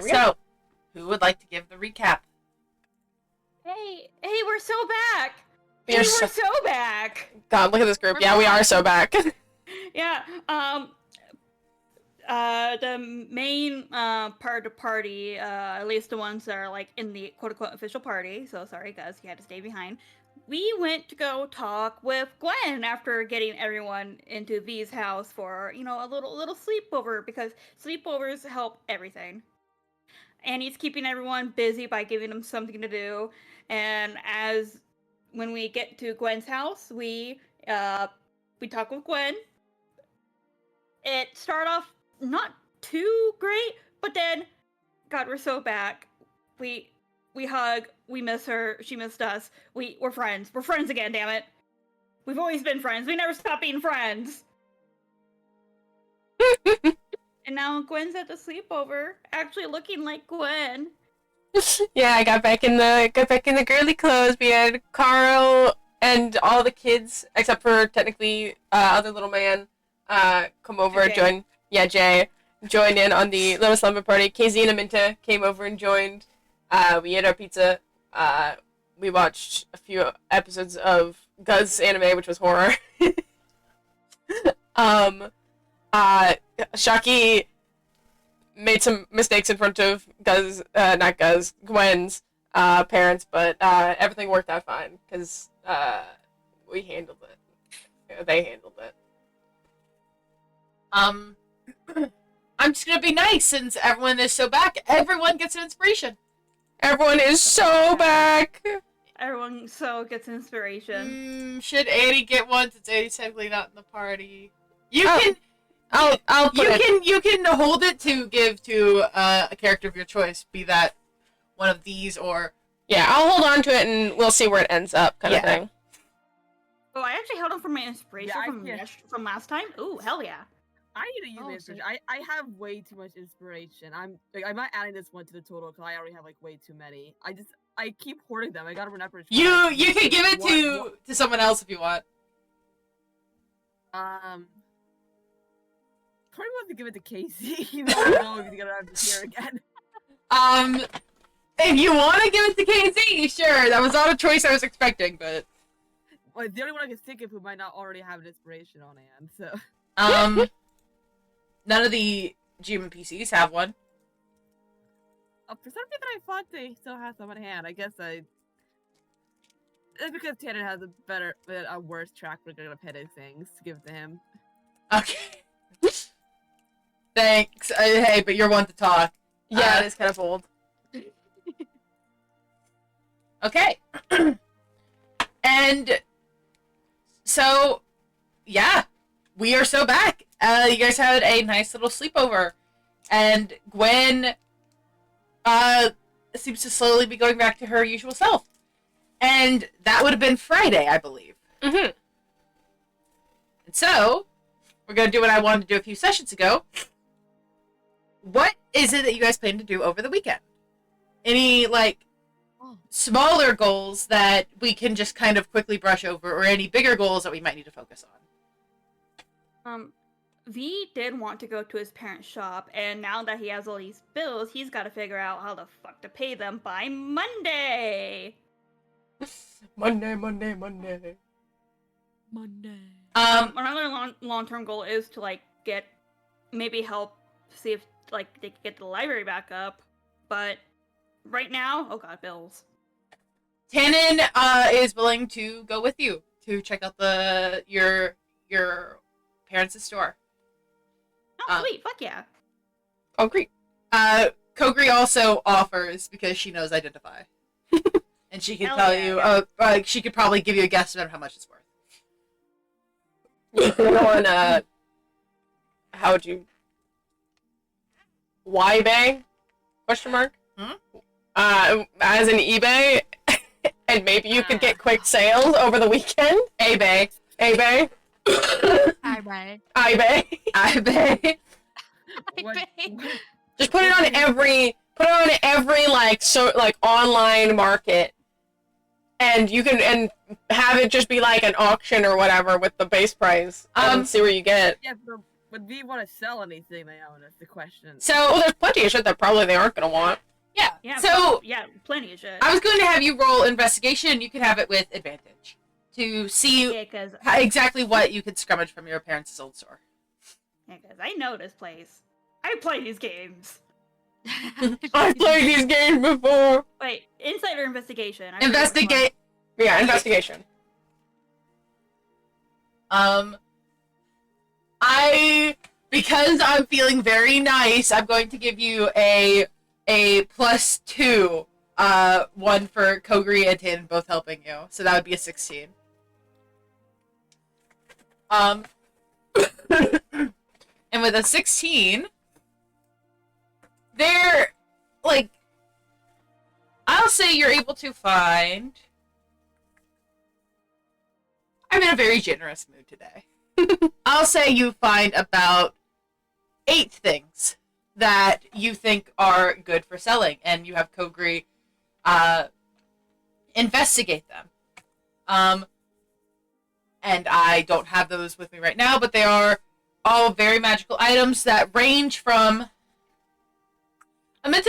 There we go. Who would like to give the recap? Hey, we're so back. We're so back. God, look at this group. Yeah, we are so back. Yeah. The main part of the party, at least the ones that are like in the quote-unquote official party. So sorry, guys, you had to stay behind. We went to go talk with Gwen after getting everyone into V's house for a little sleepover, because sleepovers help everything. And he's keeping everyone busy by giving them something to do. And when we get to Gwen's house, we talk with Gwen. It started off not too great, but then, God, we're so back. We hug. We miss her. She missed us. We're friends. We're friends again. Damn it. We've always been friends. We never stop being friends. And now Gwen's at the sleepover, actually looking like Gwen. Yeah, I got back in the girly clothes. We had Carl and all the kids, except for technically other little man, come over and join. Yeah, Jay joined in on the little slumber party. KZ and Aminta came over and joined. We ate our pizza. We watched a few episodes of Guz's anime, which was horror. Shaki made some mistakes in front of Gwen's parents, but everything worked out fine because we handled it. They handled it. I'm just gonna be nice since everyone is so back. Everyone gets an inspiration. Everyone is so back. Everyone so gets inspiration. Should Annie get one since Annie's technically not in the party? You can hold it to give to a character of your choice, be that one of these or... Yeah, I'll hold on to it and we'll see where it ends up, kind of thing. Oh, I actually held on for my inspiration from last time. Ooh, hell yeah. I need to use my inspiration. I have way too much inspiration. I'm not adding this one to the total because I already have like way too many. I keep hoarding them. I gotta remember. You can give it to someone else if you want. Probably want to give it to Casey. You know, if you're gonna have to hear again. If you want to give it to KZ, sure. That was not a choice I was expecting, but... Well, the only one I can think of who might not already have an inspiration on hand, so... None of the GM PCs have one. For some reason I thought they still have some on hand. I guess It's because Tanner has a worse track record of hitting things to give to him. Okay. Thanks. Hey, but you're one to talk. Yeah, it is kind of old. Okay. And so, yeah, we are so back. You guys had a nice little sleepover, and Gwen seems to slowly be going back to her usual self. And that would have been Friday, I believe. Mm-hmm. And so, we're going to do what I wanted to do a few sessions ago. What is it that you guys plan to do over the weekend? Any, smaller goals that we can just kind of quickly brush over, or any bigger goals that we might need to focus on? V did want to go to his parents' shop, and now that he has all these bills, he's got to figure out how the fuck to pay them by Monday. Monday. Another long-term goal is to maybe help see if they can get the library back up, but right now, oh god, bills. Tannen is willing to go with you to check out your parents' store. Oh, sweet, fuck yeah. Oh, great. Kogri also offers because she knows Identify. And she can tell you, she could probably give you a guesstimate of how much it's worth. On, how would you... YBay? Question mark? As in eBay? And maybe you could get quick sales over the weekend? eBay. iBay. Just put it on every online market, and you can have it just be like an auction or whatever with the base price, and see where you get. Yeah, would we want to sell anything they own? Is the question. So, Well, there's plenty of shit that probably they aren't gonna want. yeah. Yeah. So, yeah, plenty of shit. I was going to have you roll investigation. You can have it with advantage to see Yeah, because exactly what you could scrummage from your parents' old store. I know this place. I play these games. I've played these games before. Wait, insight or investigation? I forget which Investigate. Yeah, investigation. Because I'm feeling very nice, I'm going to give you a +2, one for Kogri and Tin both helping you. So that would be a 16. And with a 16, they're, like, I'll say you're able to find... I'm in a very generous mood today. I'll say you find about 8 things that you think are good for selling, and you have Kogri investigate them. And I don't have those with me right now, but they are all very magical items that range from... Amento,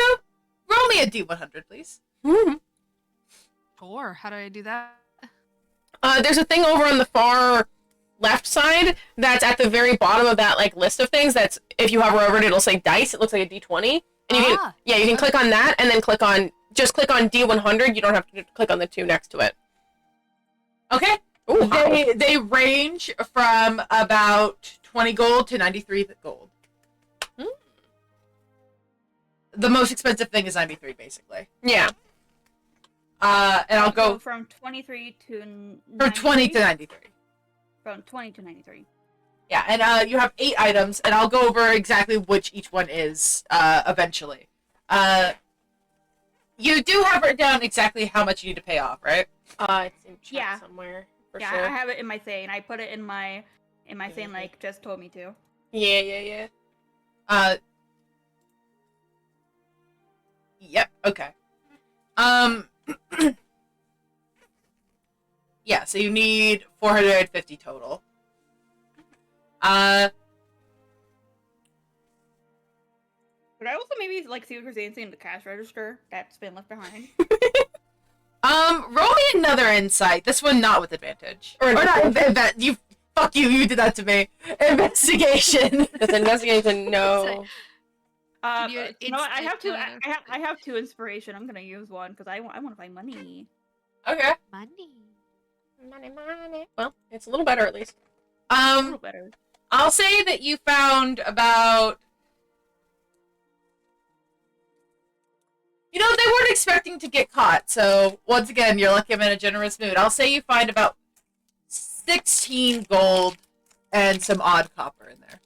roll me a D100, please. Mm-hmm. Sure. How do I do that? There's a thing over on the far left side that's at the very bottom of that like list of things. That's if you hover over it, it'll say dice. It looks like a D20, and you can you can click on that and then click on D100. You don't have to click on the 2 next to it. Okay. Ooh, They range from about 20 gold to 93 gold. The most expensive thing is 93, basically. yeah. And I'll go from 23 to 93? from 20 to 93. From 20 to 93. Yeah, and you have 8 items, and I'll go over exactly which each one is eventually. You do have written down exactly how much you need to pay off, right? It's in chat Yeah. somewhere. For Yeah, sure. I have it in my thing. I put it in my thing like just told me to. Yeah. Yep, okay. Yeah, so you need 450 total. Could I also maybe like see if there's anything in the cash register that's been left behind? Roll me another insight. This one not with advantage. Or not, you fuck you, you did that to me. Investigation. Because investigation, no. you You know what? I instant, have 2. I have 2 inspiration. I'm gonna use one because I want to find money. Okay. Money. Well, it's a little better at least. A little better. I'll say that you found about... You know, they weren't expecting to get caught, so once again, you're lucky I'm in a generous mood. I'll say you find about 16 gold and some odd copper in there.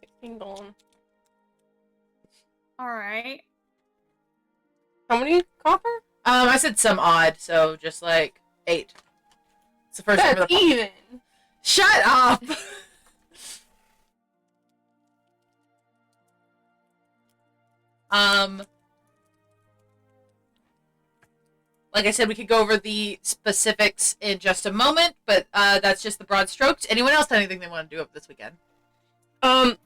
16 gold. All right. How many copper? I said some odd, so just like 8. It's the first time That's for the even. Shut up! Like I said, we could go over the specifics in just a moment, but that's just the broad strokes. Anyone else have anything they want to do up this weekend? Early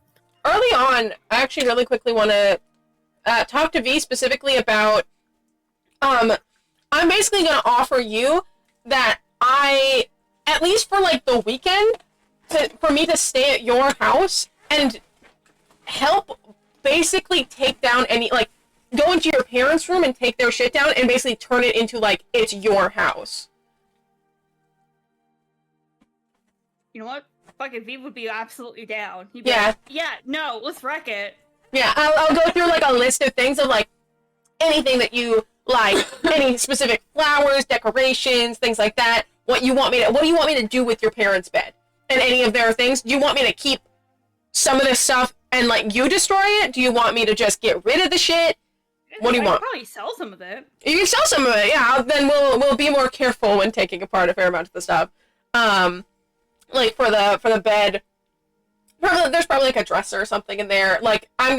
on, I actually really quickly want to talk to V specifically about, I'm basically going to offer you that I, at least for like the weekend, for me to stay at your house and help basically take down any, like, go into your parents' room and take their shit down and basically turn it into, like, it's your house. You know what? Fucking V would be absolutely down. He'd be Yeah. like, yeah, no, let's wreck it. Yeah, I'll go through, like, a list of things of, like, anything that you like, any specific flowers, decorations, things like that. What do you want me to do with your parents' bed? And any of their things? Do you want me to keep some of this stuff and, like, you destroy it? Do you want me to just get rid of the shit? What do you I want? could probably sell some of it. You can sell some of it, yeah. Then we'll be more careful when taking apart a fair amount of the stuff. Like for the bed, there's probably like a dresser or something in there. Like I'll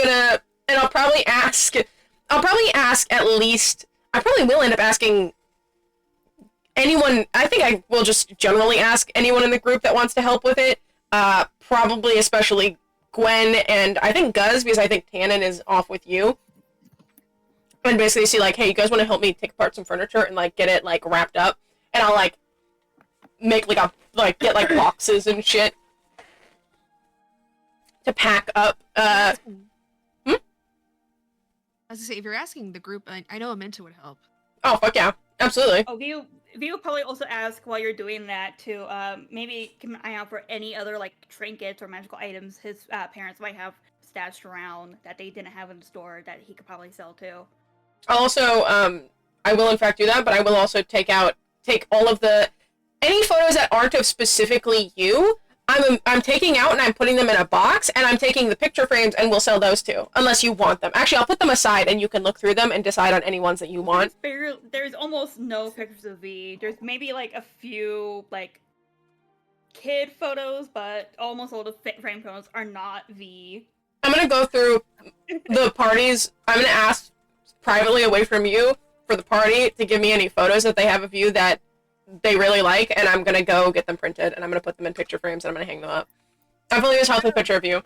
probably ask at least. I probably will end up asking anyone. I think I will just generally ask anyone in the group that wants to help with it. probably especially Gwen and I think Guz, because I think Tannen is off with you. And basically see, like, hey, you guys want to help me take apart some furniture and, like, get it, like, wrapped up? And I'll, like, make, get, like, boxes and shit to pack up. I was gonna say, if you're asking the group, I know Aminta would help. Oh, fuck yeah. Absolutely. Oh, View would probably also ask while you're doing that to maybe keep an eye out for any other, like, trinkets or magical items his parents might have stashed around that they didn't have in the store that he could probably sell too. I'll also, I will in fact do that, but I will also take all of any photos that aren't of specifically you, I'm taking out and I'm putting them in a box, and I'm taking the picture frames and we'll sell those too, unless you want them. Actually, I'll put them aside and you can look through them and decide on any ones that you want. There's almost no pictures of V. There's maybe, like, a few, like, kid photos, but almost all the frame photos are not V. I'm gonna go through the parties. I'm gonna ask privately away from you for the party to give me any photos that they have of you that they really like, and I'm gonna go get them printed, and I'm gonna put them in picture frames, and I'm gonna hang them up. I've only just helped with a picture of you.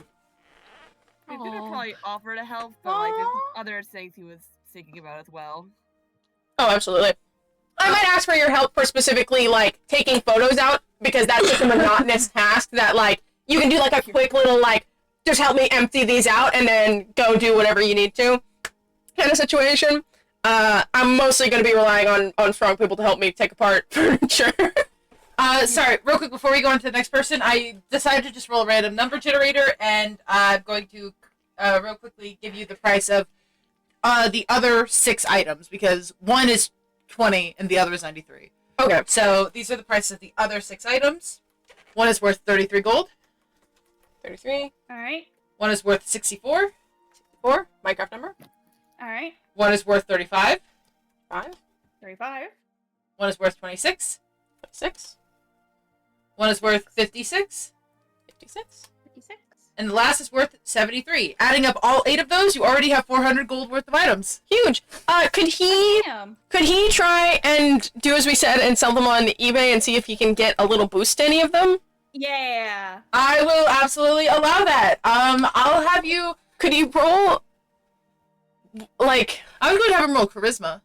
He's gonna Aw. probably offer to help, but like there's other things he was thinking about as well. Oh, absolutely. I might ask for your help for specifically, like, taking photos out, because that's just a monotonous task that, like, you can do, like, a quick little, like, just help me empty these out, and then go do whatever you need to kind of situation. I'm mostly going to be relying on strong people to help me take apart furniture. Sorry, real quick before we go on to the next person, I decided to just roll a random number generator, and I'm going to real quickly give you the price of the other 6 items, because one is 20 and the other is 93. Okay. So these are the prices of the other 6 items. One is worth 33 gold. 33. Alright. One is worth 64. 4. Minecraft number. Alright. One is worth 35. 5. 35. One is worth 26. 6. One is worth 56. 56. 56. And the last is worth 73. Adding up all 8 of those, you already have 400 gold worth of items. Huge. Could he try and do as we said and sell them on eBay and see if he can get a little boost to any of them? Yeah. I will absolutely allow that. I'll have you... Could you roll, like... I was going to have him roll charisma.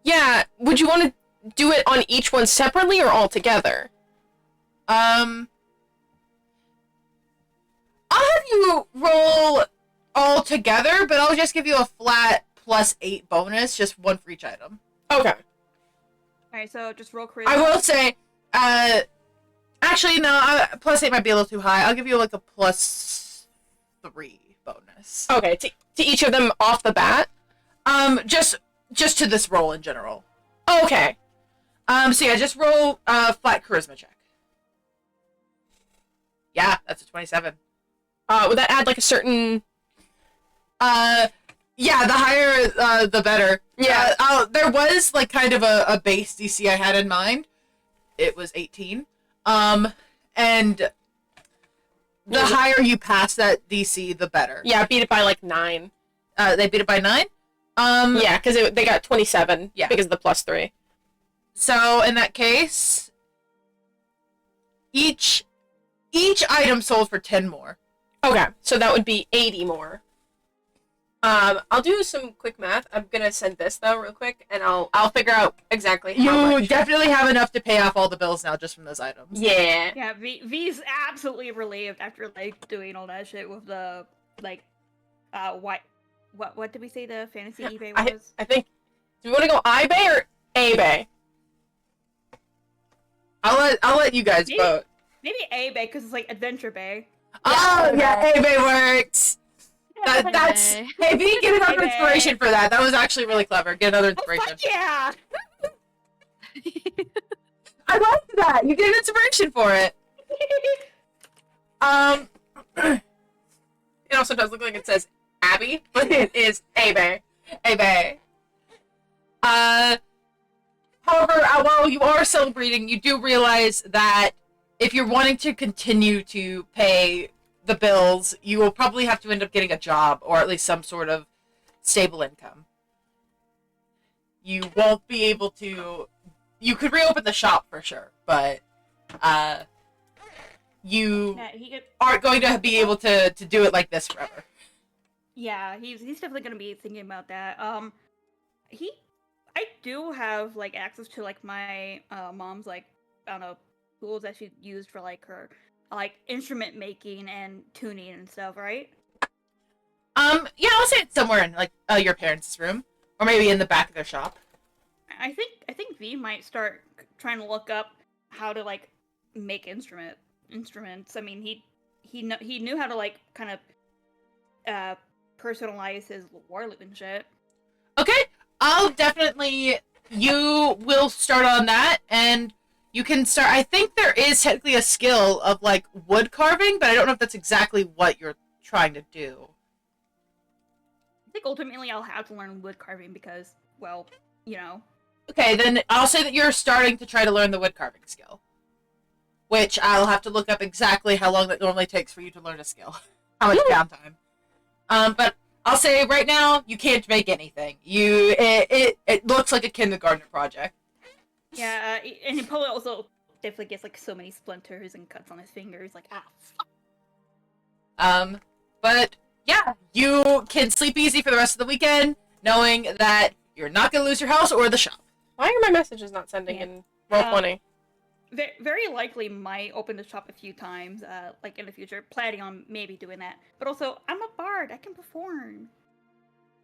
Yeah, would you want to do it on each one separately or all together? I'll have you roll all together, but I'll just give you a flat +8 bonus, just 1 for each item. Okay. Alright, so just roll charisma. I will say, actually, no, +8 might be a little too high. I'll give you, like, a +3 bonus. Okay, to each of them off the bat? Just to this roll in general. Okay. So yeah, just roll a flat charisma check. Yeah, that's a 27. Would that add, like, a certain... Yeah, the higher, the better. Yeah. There was, like, kind of a base DC I had in mind. It was 18. And the higher you pass that DC, the better. Yeah, beat it by, like, 9. They beat it by 9? Yeah, because they got 27 Yeah. because of the +3. So, in that case, each item sold for 10 more. Okay, so that would be 80 more. I'll do some quick math. I'm gonna send this though real quick, and I'll figure out exactly how You much. definitely have enough to pay off all the bills now just from those items. Yeah. Yeah, V's absolutely relieved after, like, doing all that shit with the, like, what did we say the fantasy eBay was? I think. Do we want to go iBay or eBay? I'll let you guys Maybe- vote. Maybe A-Bay, because it's, like, Adventure Bay. Oh yeah, eBay works. That's Okay. hey, we get another eBay. inspiration for that. That was actually really clever. Get another Oh, inspiration. fuck yeah! I liked that. You get an inspiration for it. It also does look like it says Abby, but it is eBay. eBay. However, while you are celebrating, you do realize that if you're wanting to continue to pay the bills, you will probably have to end up getting a job or at least some sort of stable income. You won't be able to... You could reopen the shop for sure, but you Yeah, he could. aren't going to be able to do it like this forever. Yeah, he's definitely gonna be thinking about that. I do have like access to like my mom's like I don't know tools that she used for like her like instrument making and tuning and stuff, right? Yeah, I'll say it's somewhere in like your parents' room, or maybe in the back of their shop. I think V might start trying to look up how to like make instruments. I mean, he knew how to like kind of uh personalize his war loop and shit. Okay, I'll definitely. You will start on that, and you can start. I think there is technically a skill of like wood carving, but I don't know if that's exactly what you're trying to do. I think ultimately I'll have to learn wood carving because, well, you know. Okay, then I'll say that you're starting to try to learn the wood carving skill, which I'll have to look up exactly how long that normally takes for you to learn a skill, how much downtime. But I'll say right now you can't make anything. It looks like a kindergartner project. Yeah, and he probably also definitely gets like so many splinters and cuts on his fingers. Like, ah, fuck. But yeah, you can sleep easy for the rest of the weekend, knowing that you're not gonna lose your house or the shop. Why are my messages not sending Yeah. in Roll20? Very likely might open the shop a few times, like in the future, planning on maybe doing that. But also, I'm a bard. I can perform.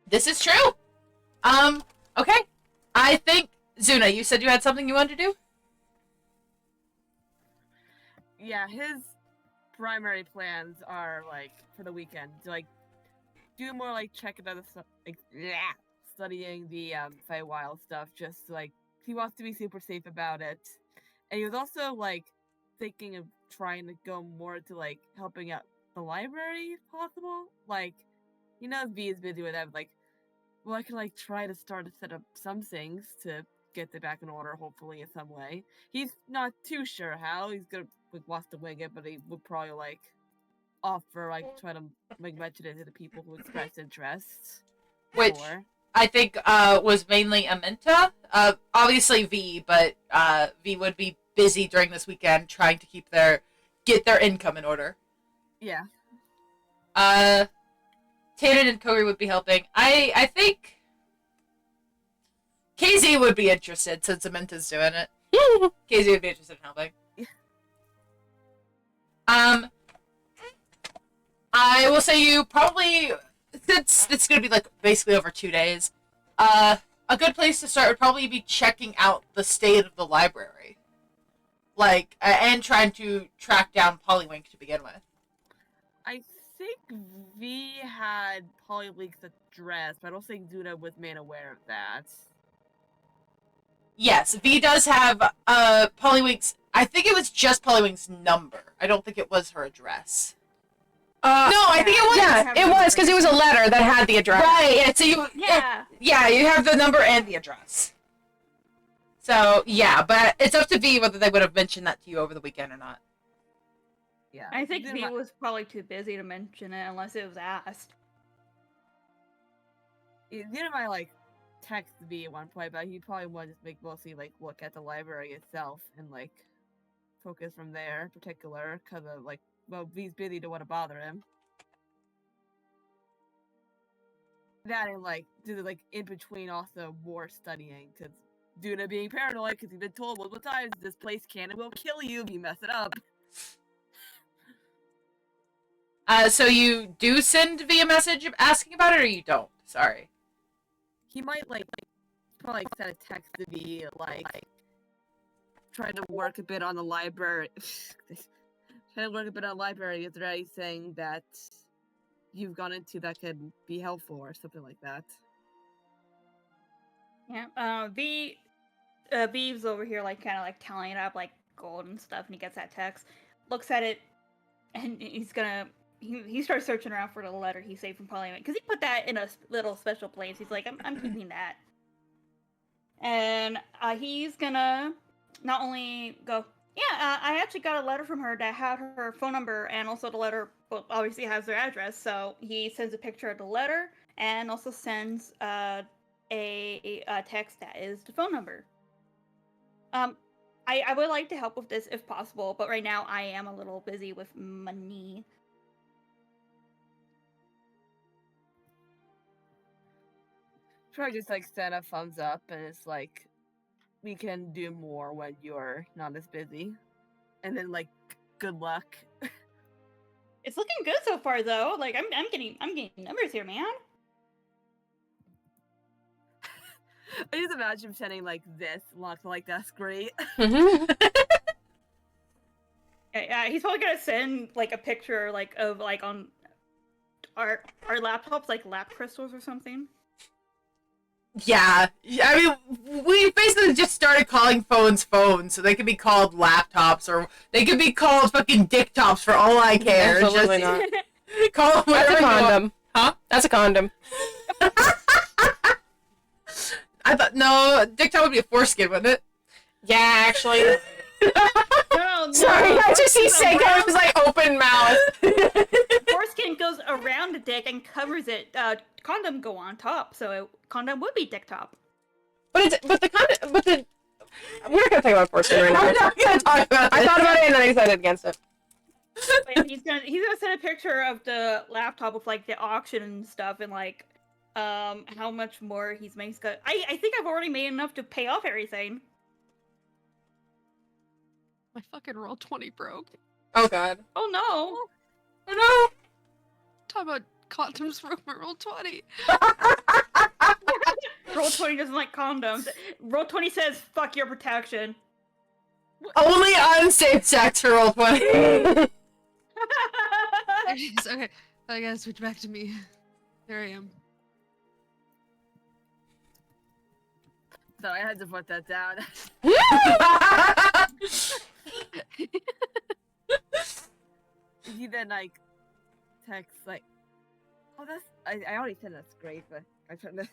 This is true. Okay. I think Zuna, you said you had something you wanted to do? Yeah, his primary plans are like for the weekend to like do more like checking out the stuff, like studying the Feywild stuff. Just like he wants to be super safe about it, and he was also like thinking of trying to go more to like helping out the library if possible. Like, V is busy with that. Like, well, I can like try to start to set up some things to get it back in order, hopefully in some way. He's not too sure how. He's gonna like wants to wing it, but he would probably like offer like try to like mention it to the people who express interest. Which Or I think was mainly Amenta. Obviously V, but V would be busy during this weekend trying to get their income in order. yeah, Tannen and Kogi would be helping. I think KZ would be interested since Amenta's doing it. KZ would be interested in helping. I will say you probably, since it's going to be like basically over 2 days, a good place to start would probably be checking out the state of the library. Like, and trying to track down Polywink to begin with. I think V had Polyweek's address, but I don't think Zuna was made aware of that. Yes, V does have Polywink's, I think it was just Polywink's number. I don't think it was her address. No, I think it was. Yeah, it was because it was a letter that had the address. Right, yeah, so you... Yeah. you have the number and the address. So, yeah, but it's up to V whether they would have mentioned that to you over the weekend or not. Yeah, I think Zuna V might- was probably too busy to mention it unless it was asked. Zuna might like text V at one point, but he probably wanted to make mostly like look at the library itself and like focus from there in particular, because of like, well, V's busy, don't want to bother him. That and like like in between also more studying, because Duna being paranoid because he's been told multiple times this place can and will kill you if you mess it up. So you do send V a message asking about it, or you don't? Sorry. He might like probably send a text to V like trying to work a bit on the library. Trying to work a bit on the library. Is there anything that you've gone into that could be helpful or something like that? Yeah. V's over here like kind of like tallying up like gold and stuff, and he gets that text, looks at it, and he starts searching around for the letter he saved from Parliament because he put that in a little special place. He's like, I'm keeping that, and he's gonna not only go, yeah, I actually got a letter from her that had her phone number, and also the letter obviously has their address. So he sends a picture of the letter and also sends a text that is the phone number. I would like to help with this if possible, but right now I am a little busy with money. Try just like send a thumbs up, and it's like we can do more when you're not as busy, and then like good luck. It's looking good so far, though. Like I'm getting numbers here, man. I just imagine sending like this, like that's great. Yeah, he's probably gonna send like a picture like of like on our laptops, like lap crystals or something. Yeah, I mean, we basically just started calling phones, so they could be called laptops, or they could be called fucking dick tops for all I care. Absolutely Just not. call them That's a whatever you want. condom. Huh? That's a condom. I thought, no, dick top would be a foreskin, wouldn't it? Yeah, actually. No, Sorry, I just see foreskin Seiko's was like open mouth. foreskin goes around the dick and covers it. Condom go on top, so condom would be dick top. But the we're not gonna talk about foreskin right now. We're not gonna talk about I this. thought about it and then I decided against it. But yeah, he's gonna send a picture of the laptop with like the auction and stuff and like how much more he's made. I think I've already made enough to pay off everything. My fucking roll 20 broke. Oh god. Oh no! Oh Talk about condoms broke my roll 20. Roll 20 doesn't like condoms. Roll 20 says fuck your protection. no! Only unsafe sex for roll 20. There it is. Okay, I gotta switch back to me. There I am. So I had to put that down. He then like texts like, "Oh, that's I already said that's great, but I'm trying to."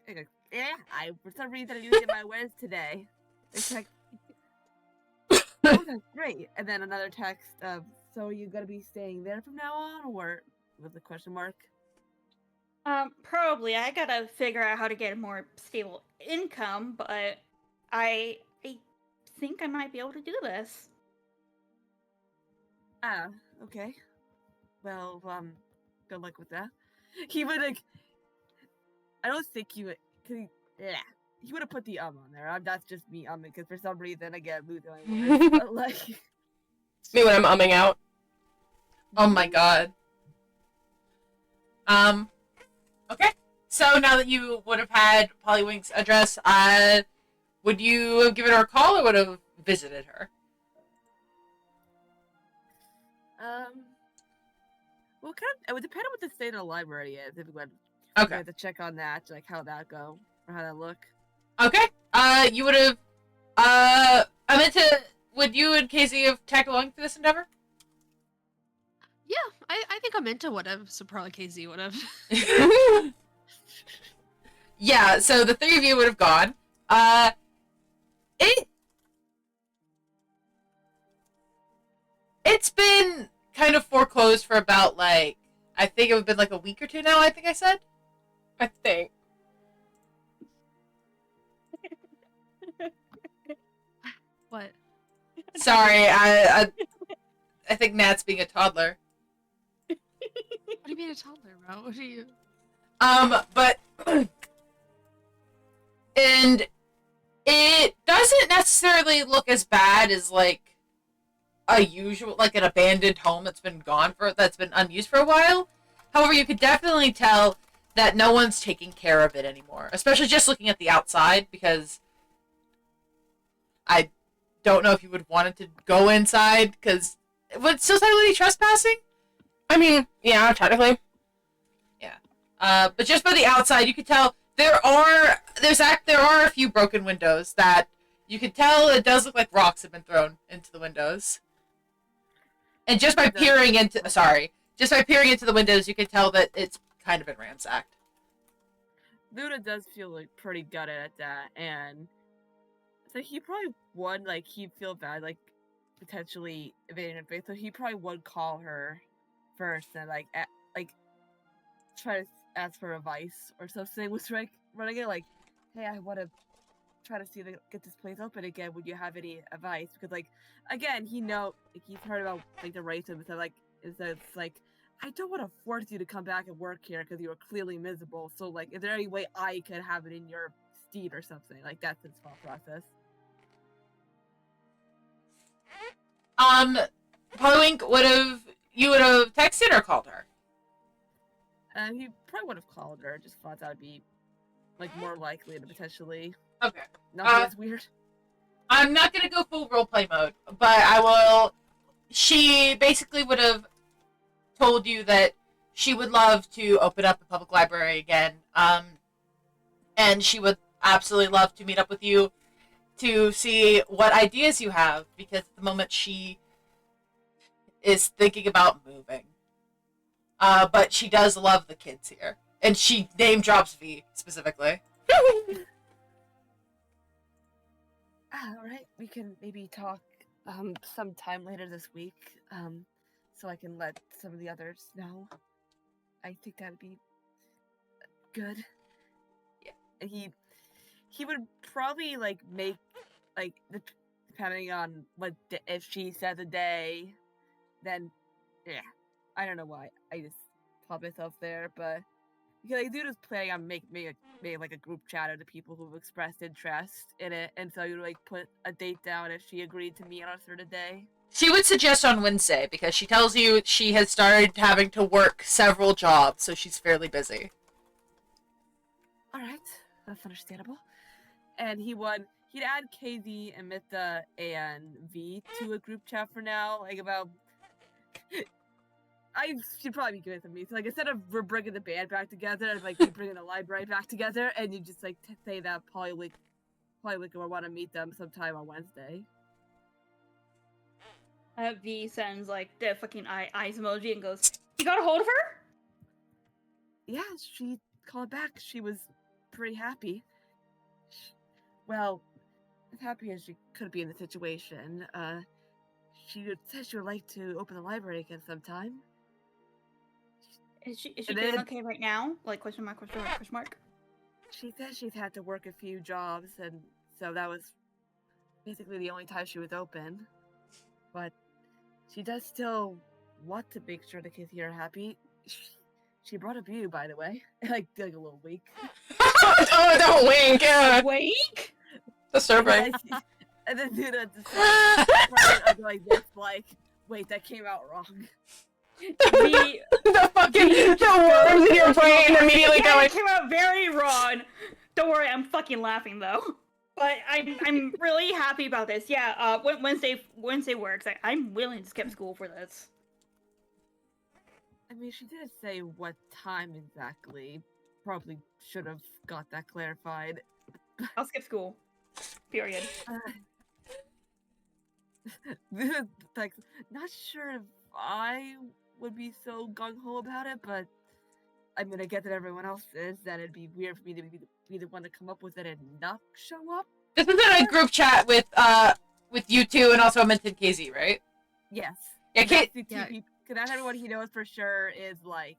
I go, yeah, I for some reason I didn't get my words today. They text, "Oh, that's great," and then another text of, "So are you gonna be staying there from now on, or with a question mark?" Probably. I gotta figure out how to get a more stable income, but I think I might be able to do this. Ah, okay. Well, good luck with that. He would like. I don't think he would. Cause he would have put the on there. That's just me because for some reason again losing my words. But like, Me when I'm umming out. Oh my god. Okay. So now that you would have had Pollywink's address, would you have given her a call or would have visited her? well, it would depend on what the state of the library is. If we went, Okay. we had to check on that, like how that go or how that look. Okay. You would have. I meant to. Would you and Casey have tagged along for this endeavor? Yeah, I think I'm into whatever, so probably KZ would have. Yeah. So the three of you would have gone. It's been kind of foreclosed for about like I think it would have been like a week or two now. I think I said. I think. What? Sorry, I think Nat's being a toddler. What do you mean a toddler, bro? What are you? But and it doesn't necessarily look as bad as like a usual like an abandoned home that's been unused for a while. However, you could definitely tell that no one's taking care of it anymore, especially just looking at the outside because I don't know if you would want it to go inside because would it still technically be trespassing? I mean, yeah, technically. But just by the outside, you could tell there are a few broken windows that you could tell it does look like rocks have been thrown into the windows. And just by peering into the windows, you could tell that it's kind of been ransacked. Luna does feel like pretty gutted at that, and so he probably would like he'd feel bad like potentially evading her face, so he probably would call her first and like try to ask for advice or something. Was like running it like, hey, I want to try to see to get this place open again. Would you have any advice? Because like, again, he's heard about like the racism, so like, it's like, I don't want to force you to come back and work here because you are clearly miserable. So like, is there any way I could have it in your steed or something? Like that's his thought process. Polywink would have texted or called her? He probably would have called her. Just thought that would be like more likely to potentially Okay. not be as weird. I'm not gonna go full roleplay mode, but I will. She basically would have told you that she would love to open up a public library again, and she would absolutely love to meet up with you to see what ideas you have, because at the moment she is thinking about moving. But she does love the kids here, and she name drops V specifically. All right, we can maybe talk sometime later this week, so I can let some of the others know. I think that'd be good. Yeah, he would probably like make like depending on what if she says a day, then yeah, I don't know why I just popped myself there, but because I do just planning on making like a group chat of the people who've expressed interest in it, and so you like put a date down if she agreed to meet on a certain day. She would suggest on Wednesday because she tells you she has started having to work several jobs, so she's fairly busy. All right, that's understandable. And he'd add KZ and Mita and V to a group chat for now, like about. I should probably be good with me. So like instead of we're bringing the band back together, like we're bringing the library back together, and you just like say that Polywink will want to meet them sometime on Wednesday. V sends like the fucking eyes emoji and goes, "You got a hold of her?" Yeah, she called back. She was pretty happy. Well, as happy as she could be in the situation. She said she would like to open the library again sometime. Is she doing okay right now? Like question mark, question mark, question mark. She said she's had to work a few jobs, and so that was basically the only time she was open. But she does still want to make sure the kids here are happy. She brought a view, by the way. Like a little wink. Oh, don't wink. Wink? Disturbing. And then do the like this, like, wait, that came out wrong. The fucking worms in your brain immediately going. It came out very wrong. Don't worry, I'm fucking laughing though. But I'm really happy about this. Yeah, Wednesday works. I'm willing to skip school for this. I mean, she didn't say what time exactly. Probably should have got that clarified. I'll skip school. Period. Like, not sure if I would be so gung-ho about it, but I mean, I get that everyone else is, that it'd be weird for me to be the one to come up with it and not show up. This was in a group chat with you two and also Mint and KZ, right? Yes. Yeah, because not everyone he knows for sure is, like,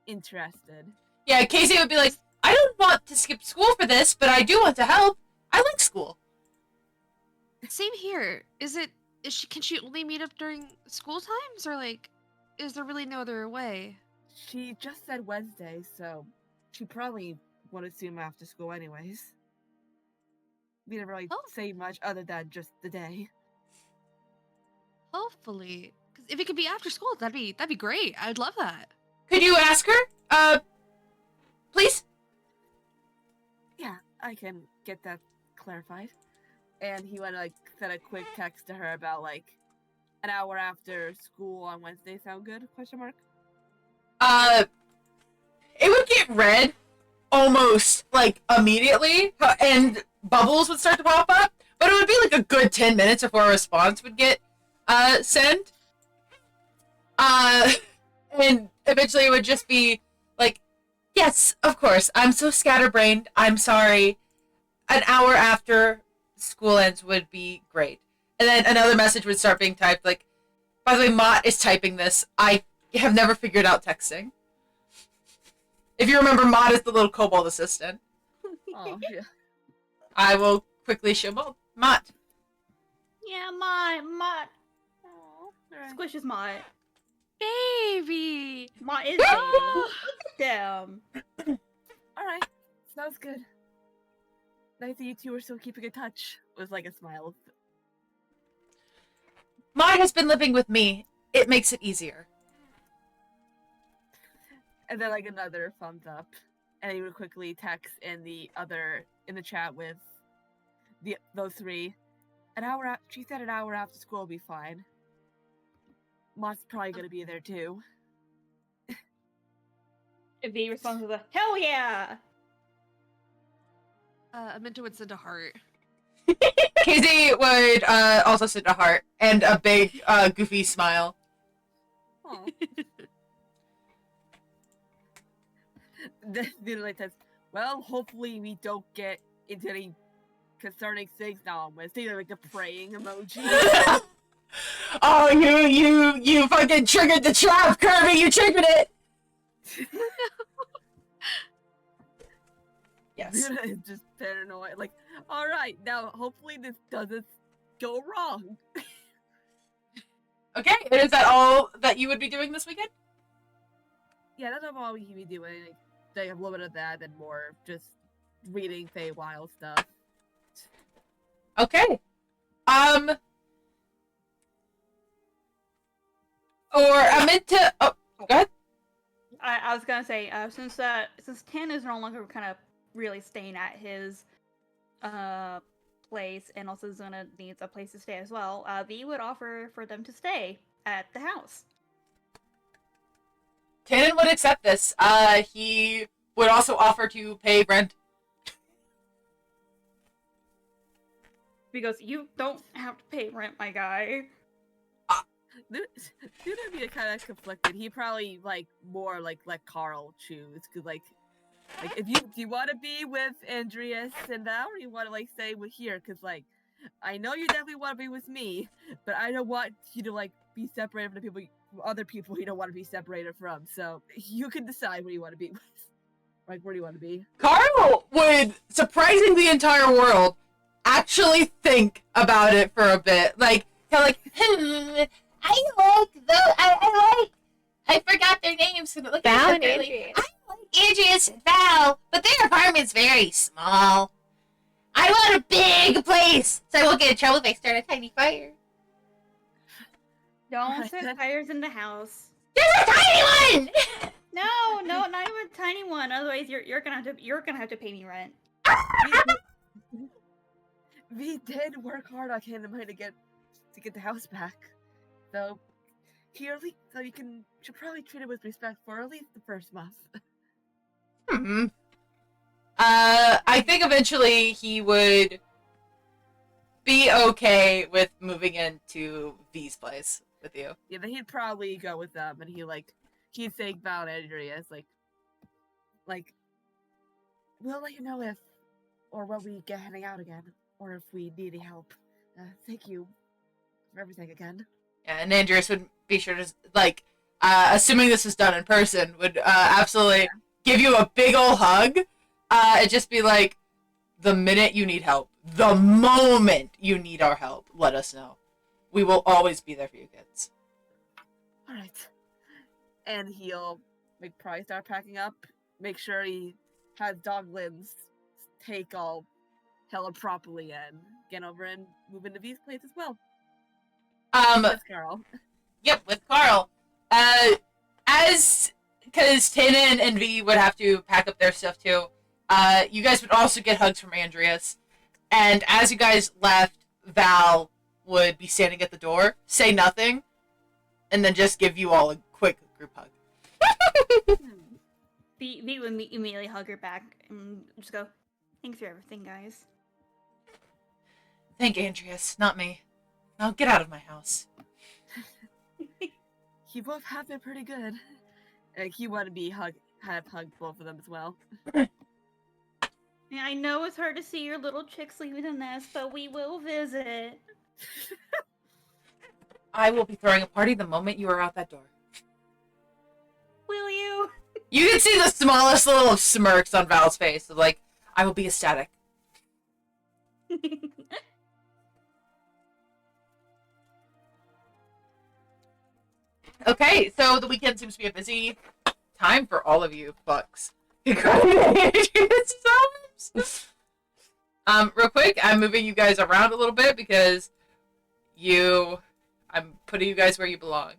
interested. Yeah, KZ would be like, I don't want to skip school for this, but I do want to help. I like school. Same here. Can she only meet up during school times, or like, is there really no other way? She just said Wednesday, so she probably wanted to see him after school anyways. We didn't really say much other than just the day. Hopefully, because if it could be after school, that'd be great. I'd love that. Could you ask her? Please? Yeah, I can get that clarified. And he went like send a quick text to her about like an hour after school on Wednesday. Sound good? Question mark. It would get read almost like immediately, and bubbles would start to pop up. But it would be like a good 10 minutes before a response would get sent. And eventually it would just be like, yes, of course. I'm so scatterbrained. I'm sorry. An hour after school ends would be great. And then another message would start being typed like, by the way, Mott is typing this. I have never figured out texting. If you remember, Mott is the little kobold assistant. Oh, yeah. I will quickly show Mott. Yeah, Mott. Oh, alright. Squishes Mott. Baby. Mott is baby. Oh. Damn. Alright. Sounds good. Nice that you two are still keeping in touch. With like a smile. Mott has been living with me. It makes it easier. And then like another thumbs up. And he would quickly text in the chat with those three. She said an hour after school will be fine. Mott's probably gonna be there too. V responds with a hell yeah. Aminta would send a heart. Kizzy would also send a heart and a big goofy smile. Aw. Then like says, well, hopefully we don't get into any concerning things now on Wednesday, like a praying emoji. Oh, you fucking triggered the trap, Kirby! You triggered it! Yes. Just paranoid. Like, alright, now hopefully this doesn't go wrong. Okay, and is that all that you would be doing this weekend? Yeah, that's all we can be doing. Like a little bit of that and more just reading Feywild stuff. Okay. Or I meant to. Oh, go ahead. I was gonna say, since Tan is no longer kind of really staying at his place, and also Zuna needs a place to stay as well, V would offer for them to stay at the house. Tannen would accept this. He would also offer to pay rent. Because you don't have to pay rent, my guy. Dude'd be kind of conflicted. He probably more let Carl choose, cause like if you want to be with Andreas and now, or you want to stay with here, cause I know you definitely want to be with me, but I don't want you to be separated from the other people you don't want to be separated from. So you can decide where you want to be with. Where do you want to be? Carl would, surprising the entire world, actually think about it for a bit. I forgot their names. Val and Andreas. I like Andreas and Val, but their apartment's very small. I want a big place, so I won't get in trouble if I start a tiny fire. Don't set fires in the house. There's a tiny one! No, not even a tiny one. Otherwise, you're gonna have to pay me rent. We did work hard on Canada to get the house back, so here, so you should probably treat it with respect for at least the first month. I think eventually he would be okay with moving into V's place with you. Yeah, then he'd probably go with them, and he'd say about Andreas, we'll let you know if or when we get heading out again, or if we need any help. Thank you for everything again. Yeah, and Andreas would be sure to assuming this is done in person, would absolutely give you a big ol' hug. And just be like, the minute you need help, the moment you need our help, let us know. We will always be there for you kids. Alright. And he'll probably start packing up, make sure he has dog limbs take all hella properly and get over and move into V's place as well. With Carl. Yep, with Carl. Because Tannen and V would have to pack up their stuff too. You guys would also get hugs from Andreas. And as you guys left, Val would be standing at the door, say nothing, and then just give you all a quick group hug. V would immediately hug her back and just go, thanks for everything, guys. Thank Andreas, not me. Now get out of my house. You both have been pretty good. He wanted to have hugged both of them as well. Yeah, I know it's hard to see your little chicks leaving the nest, but we will visit. I will be throwing a party the moment you are out that door. Will you? You can see the smallest little smirks on Val's face of I will be ecstatic. Okay, so the weekend seems to be a busy time for all of you fucks. Congratulations. Real quick, I'm moving you guys around a little bit because I'm putting you guys where you belong.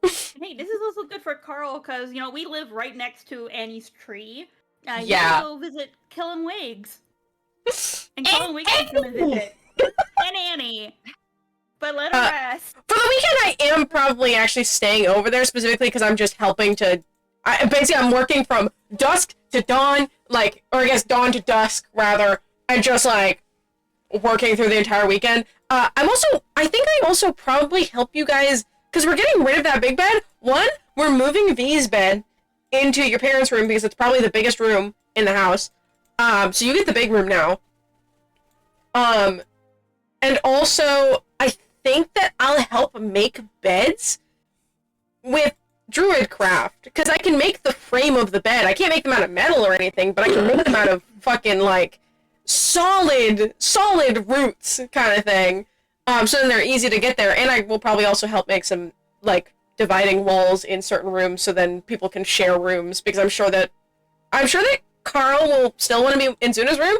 Hey, this is also good for Carl because we live right next to Annie's tree. You Yeah. can go visit Kellen Wiggs, and Kellen Wiggs is gonna visit and Annie. But let her rest. For the weekend, I am probably actually staying over there specifically because I'm just helping to. Basically, I'm working from dusk to dawn, or I guess dawn to dusk rather, and just working through the entire weekend. I think I also probably help you guys because we're getting rid of that big bed. One, we're moving V's bed into your parents' room because it's probably the biggest room in the house. So you get the big room now. And also, I think that I'll help make beds with druid craft because I can make the frame of the bed. I can't make them out of metal or anything, but I can make them out of fucking solid roots kind of thing. So then they're easy to get there, and I will probably also help make some dividing walls in certain rooms so then people can share rooms because I'm sure that Carl will still want to be in Zuna's room,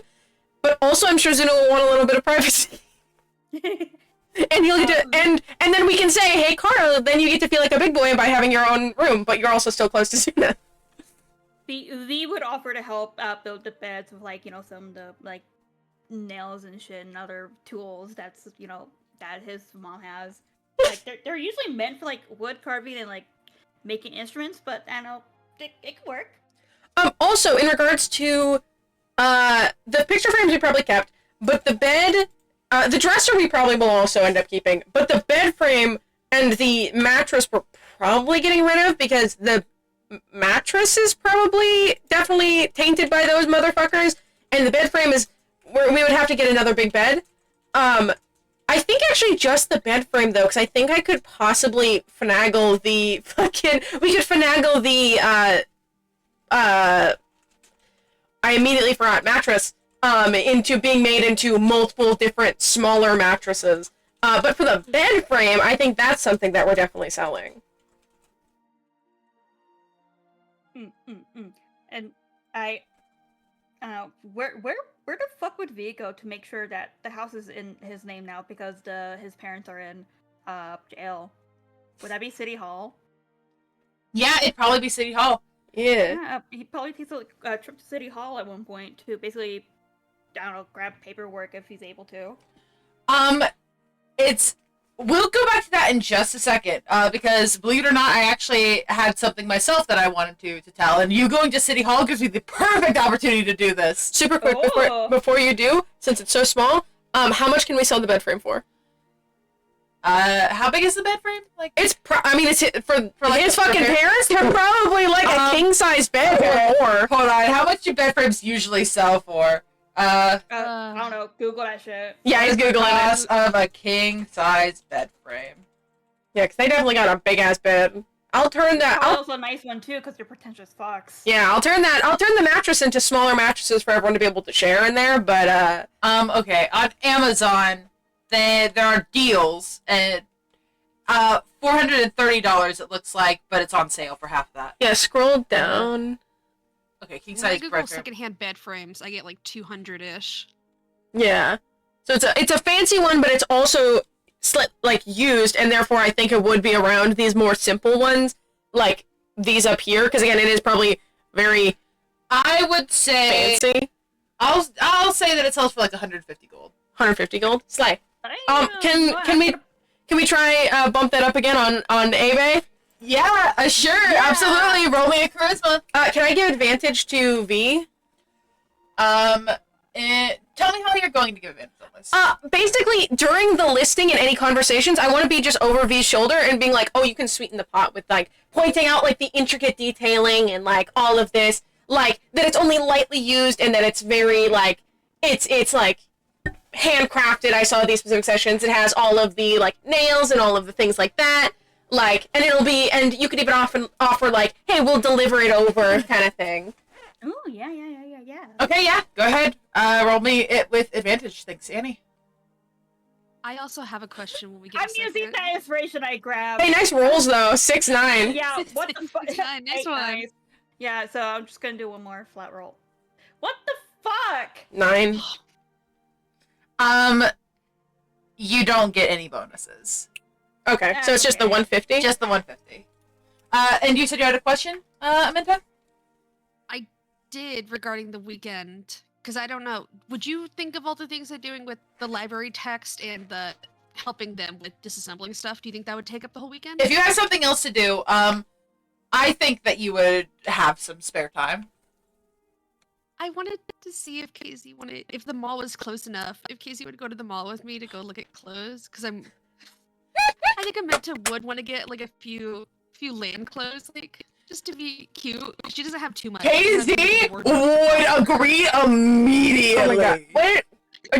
but also I'm sure Zuna will want a little bit of privacy. And you'll get to, and then we can say, hey Carl, then you get to feel like a big boy by having your own room, but you're also still close to Zuna. V would offer to help build the beds with some of the nails and shit and other tools that his mom has. They're usually meant for wood carving and making instruments, but I know it could work. Also in regards to the picture frames we probably kept, but the bed, the dresser we probably will also end up keeping, but the bed frame and the mattress we're probably getting rid of because the mattress is definitely tainted by those motherfuckers, and the bed frame is where we would have to get another big bed. I think actually just the bed frame though, because I think I could possibly finagle the I immediately forgot mattress into being made into multiple different smaller mattresses. But for the bed frame, I think that's something that we're definitely selling. And where the fuck would V go to make sure that the house is in his name now because his parents are in jail? Would that be City Hall? Yeah, it'd probably be City Hall. Yeah, he probably takes a trip to City Hall at one point to basically, I don't know, grab paperwork if he's able to. We'll go back to that in just a second, because believe it or not, I actually had something myself that I wanted to tell, and you going to City Hall gives me the perfect opportunity to do this. Super quick, before you do, since it's so small, how much can we sell the bed frame for? How big is the bed frame? It's for his fucking parents, they're probably a king-size bed or more. Hold on, how much do bed frames usually sell for? I don't know. Google that shit. Yeah, he's googling cost of a king-size bed frame. Yeah, because they definitely got a big-ass bed. I'll turn that. Also a nice one too, because they're pretentious fucks. Yeah, I'll turn the mattress into smaller mattresses for everyone to be able to share in there. But okay, on Amazon, there are deals at $430. It looks like, but it's on sale for half of that. Yeah, scroll down. Okay, king When size I Google bed frame. secondhand bed frames, I get 200-ish. Yeah, so it's a fancy one, but it's also used, and therefore I think it would be around these more simple ones, like these up here, because again, it is probably very. I would say fancy. I'll say that it sells for 150 gold. 150 gold. Slay. Can we try bump that up again on eBay? Yeah, sure, absolutely. Roll me a charisma. Can I give advantage to V? Tell me how you're going to give advantage on this. Basically, during the listing and any conversations, I want to be just over V's shoulder and being like, oh, you can sweeten the pot with pointing out the intricate detailing and all of this, that it's only lightly used and that it's very it's handcrafted. I saw these specific sessions. It has all of the nails and all of the things like that. And it'll be, and you could even offer hey, we'll deliver it over kind of thing. Oh, yeah. Okay, yeah, go ahead. Roll me it with advantage. Thanks, Annie. I also have a question when we get. I'm a using second. that inspiration I grabbed. Hey, nice rolls though. 6-9. Yeah, what the fuck? 69, nice one. Yeah, so I'm just gonna do one more flat roll. What the fuck? 9. You don't get any bonuses. Okay, so it's just the Okay. 150. Just the 150. And you said you had a question, Amanda? Did regarding the weekend, because I don't know. Would you think of all the things they're doing with the library text and the helping them with disassembling stuff? Do you think that would take up the whole weekend? If you have something else to do, I think that you would have some spare time. I wanted to see if Casey wanted, if the mall was close enough, if Casey would go to the mall with me to go look at clothes, because I think Amanda would want to get like a few land clothes, like just to be cute. She doesn't have too much. Casey would agree immediately. Oh my god. Wait,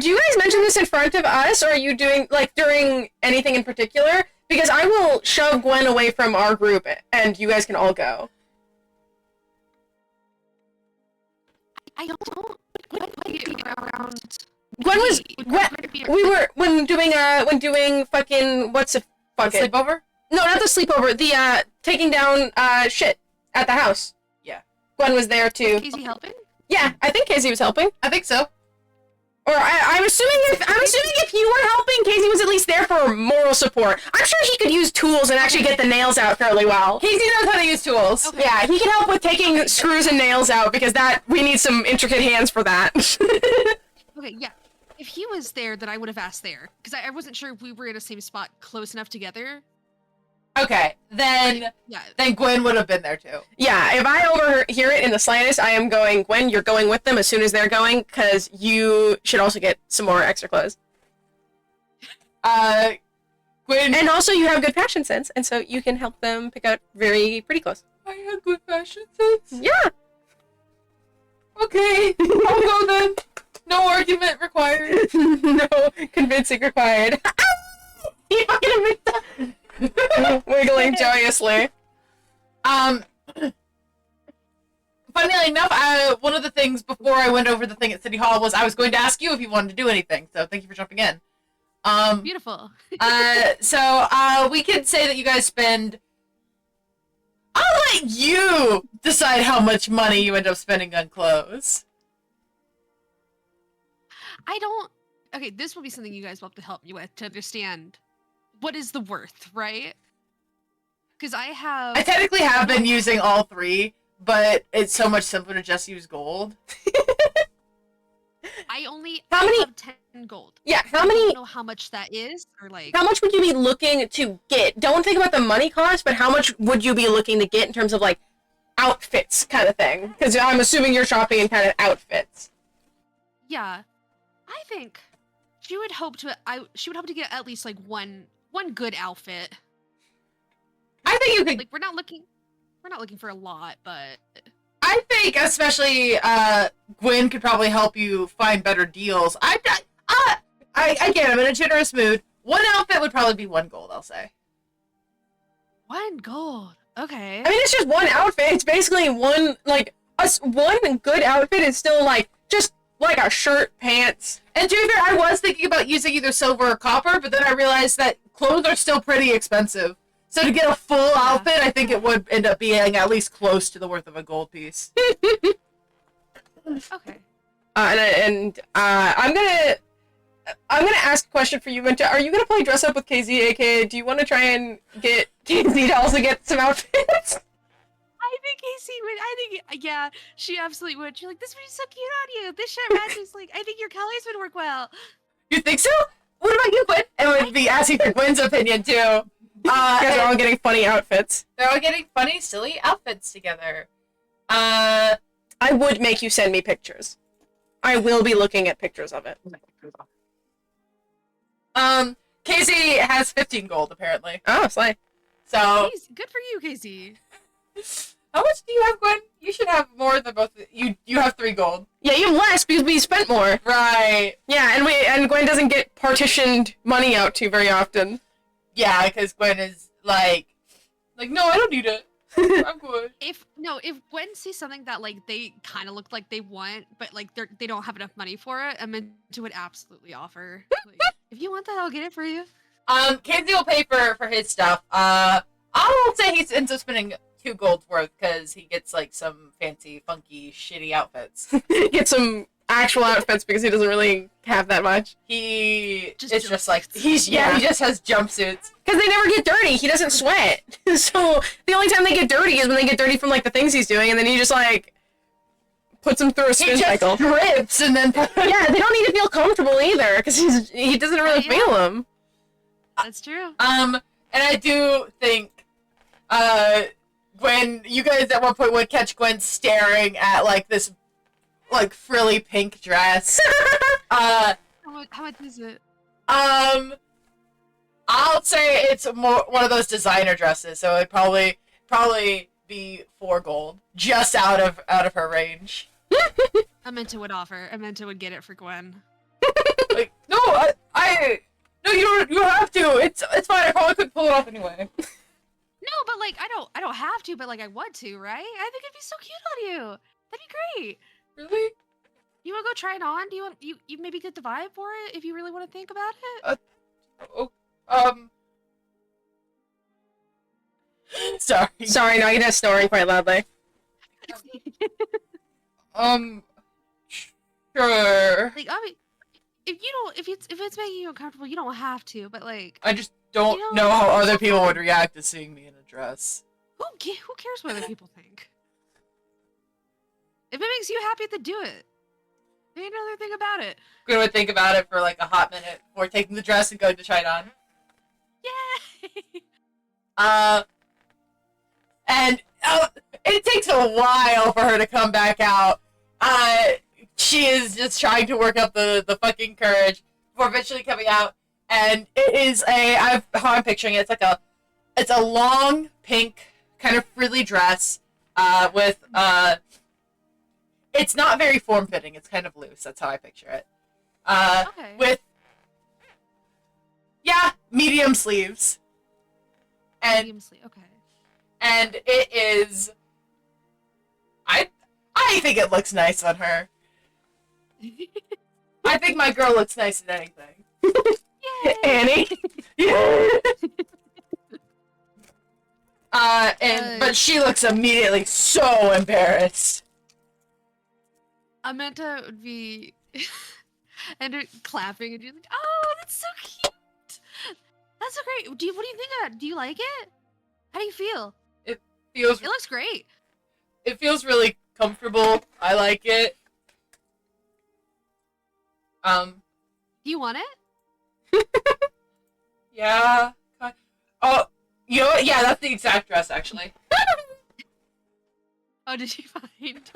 do you guys mention this in front of us, or are you doing, like, during anything in particular? Because I will shove Gwen away from our group, and you guys can all go. I don't be around. Gwen was, when doing fucking, what's a fucking... Sleepover? No, not the sleepover, the, taking down, shit at the house. Yeah. Gwen was there too. Casey helping? Yeah, I think Casey was helping. I think so. Or I'm assuming if you were helping, Casey was at least there for moral support. I'm sure he could use tools and actually get the nails out fairly well. Casey knows how to use tools. Okay. Yeah, he can help with taking screws and nails out because we need some intricate hands for that. Okay, yeah. If he was there, then I would have asked there, because I wasn't sure if we were in the same spot close enough together. Okay, then Yeah. Gwen would have been there too. Yeah, if I overhear it in the slightest, I am going, Gwen, you're going with them as soon as they're going, because you should also get some more extra clothes. Gwen, And also you have good fashion sense, and so you can help them pick out very pretty clothes. I have good fashion sense. Yeah! Okay, I'll go then. No argument required. No convincing required. You fucking admit that. Wiggling joyously. Funnily enough, one of the things before I went over the thing at City Hall was I was going to ask you if you wanted to do anything, so thank you for jumping in. Beautiful. So we could say that you guys spend... I'll let you decide how much money you end up spending on clothes. I don't. Okay, this will be something you guys will have to help me with to understand what is the worth, right? Because I technically have been using all three, but it's so much simpler to just use gold. I only How many- have 10 gold. Yeah, I how many... don't know how much that is, or like. How much would you be looking to get? Don't think about the money cost, but how much would you be looking to get in terms of, like, outfits kind of thing? Because I'm assuming you're shopping in kind of outfits. Yeah, I think she would hope to. She would hope to get at least like one good outfit. I think you could... Like we're not looking for a lot, but I think especially Gwen could probably help you find better deals. Again, I'm in a generous mood. One outfit would probably be 1 gold, I'll say. 1 gold. Okay. I mean, it's just one outfit. It's basically one, like, one good outfit is still, like, just, like, a shirt, pants. And to be fair, I was thinking about using either silver or copper, but then I realized that clothes are still pretty expensive. So to get a full outfit, I think it would end up being at least close to the worth of a gold piece. Okay. I'm gonna ask a question for you, Minta. Are you gonna play dress up with KZ, aka do you want to try and get KZ to also get some outfits? I think Casey would. I think yeah, she absolutely would. She's like, this would be so cute on you. This shirt matches. Like, I think your colors would work well. You think so? What about you, Gwen? And we'd be asking for Gwen's opinion, too. You guys are all getting funny outfits. They're all getting funny, silly outfits together. I would make you send me pictures. I will be looking at pictures of it. Casey has 15 gold, apparently. Oh, slay. So, Good for you, Casey. how much do you have, Gwen? You should have more than both. You have 3 gold. Yeah, you have less because we spent more. Right. Yeah, and Gwen doesn't get partitioned money out to very often. Yeah, because Gwen is like, no, I don't need it. I'm good. If No, if Gwen sees something that like they kind of look like they want, but like they don't have enough money for it, Amenta would absolutely offer. Like, if you want that, I'll get it for you. Kenzie will pay for his stuff. I'll say he ends up spending 2 gold's worth because he gets like some fancy, funky, shitty outfits. Get some actual outfits because he doesn't really have that much. Just Just like jumpsuits. he just has jumpsuits. Because they never get dirty. He doesn't sweat. So the only time they get dirty is when they get dirty from like the things he's doing, and then he just like puts them through a He spin just cycle. drips and then Yeah, they don't need to feel comfortable either because he doesn't really Yeah. feel them. That's true. And I do think Gwen, you guys at one point would catch Gwen staring at like this like frilly pink dress. How much is it? I'll say it's more one of those designer dresses, so it'd probably be 4 gold, just out of her range. Amenta would offer. Amenta would get it for Gwen. Like, no, no, you don't have to. It's fine. I probably could pull it off anyway. No, but like I don't have to, but like I want to, right? I think it'd be so cute on you. That'd be great. Really? You want to go try it on? Do you want you maybe get the vibe for it if you really want to think about it? Sorry. Sorry, no, I get snoring quite loudly. Sure. Like I mean, if it's making you uncomfortable, you don't have to. But like, I just don't You know, know how it's other so people fun. would react to seeing me in a dress. who cares what other people think? If it makes you happy, then do it. Ain't another thing about it. Gwen would think about it for like a hot minute before taking the dress and going to try it on. Yay! And it takes a while for her to come back out. She is just trying to work up the fucking courage before eventually coming out. And it is how I'm picturing it. It's a long pink kind of frilly dress, with it's not very form fitting. It's kind of loose. That's how I picture it. Okay. With medium sleeves. And Medium sleeve. Okay. and it is I think it looks nice on her. I think my girl looks nice in anything. Yay! Annie. But she looks immediately so embarrassed. Amenta would be and her clapping and you're like, oh, that's so cute. That's so great. What do you think of it? Do you like it? How do you feel? Feels It looks great. it feels really comfortable. I like it. Do you want it? Yeah. Oh, you know what? Yeah, that's the exact dress actually. Oh, did you find?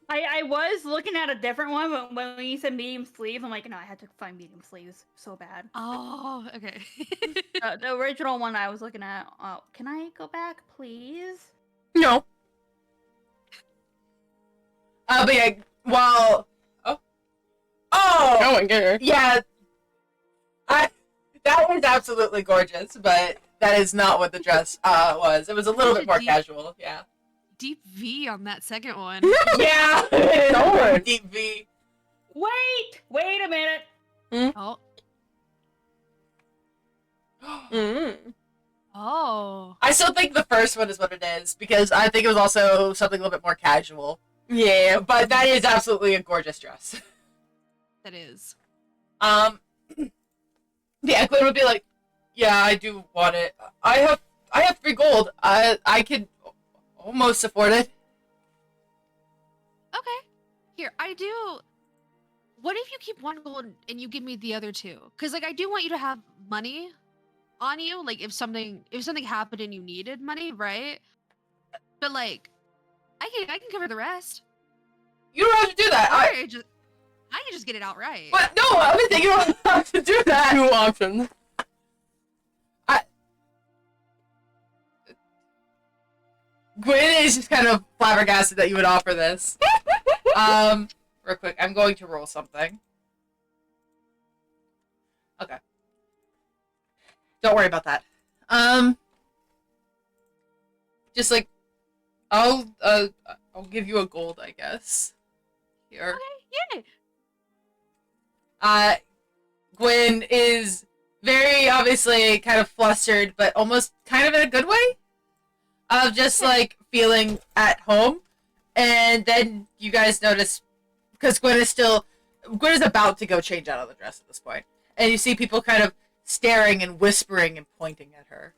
I was looking at a different one, but when you said medium sleeves, I'm like, no, I had to find medium sleeves so bad. Oh, okay. The original one I was looking at. Can I go back, please? No. But yeah, well, oh, Oh my god. yeah, that was absolutely gorgeous, but that is not what the dress was. It was a little bit more casual, yeah. Deep V on that second one. Yeah, Lord. deep V. Wait a minute. Oh. Mm. Oh. I still think the first one is what it is because I think it was also something a little bit more casual. Yeah. But that is absolutely a gorgeous dress. That is. Yeah, Gwen would be like, "Yeah, I do want it. I have 3 gold. I could almost afford it." Okay. Here, I do. What if you keep 1 gold and you give me the other 2? Because like I do want you to have money on you. Like if something happened and you needed money, right? But like, I can cover the rest. You don't have to do that. Or I can just get it outright. but no, I would think you don't have to do that. 2 options. Gwen is just kind of flabbergasted that you would offer this. Real quick, I'm going to roll something. Okay. Don't worry about that. Just like I'll give you a gold, I guess. Here. Okay, Gwen is very obviously kind of flustered, but almost kind of in a good way. Of just like feeling at home. And then you guys notice, because Gwen is about to go change out of the dress at this point. And you see people kind of staring and whispering and pointing at her.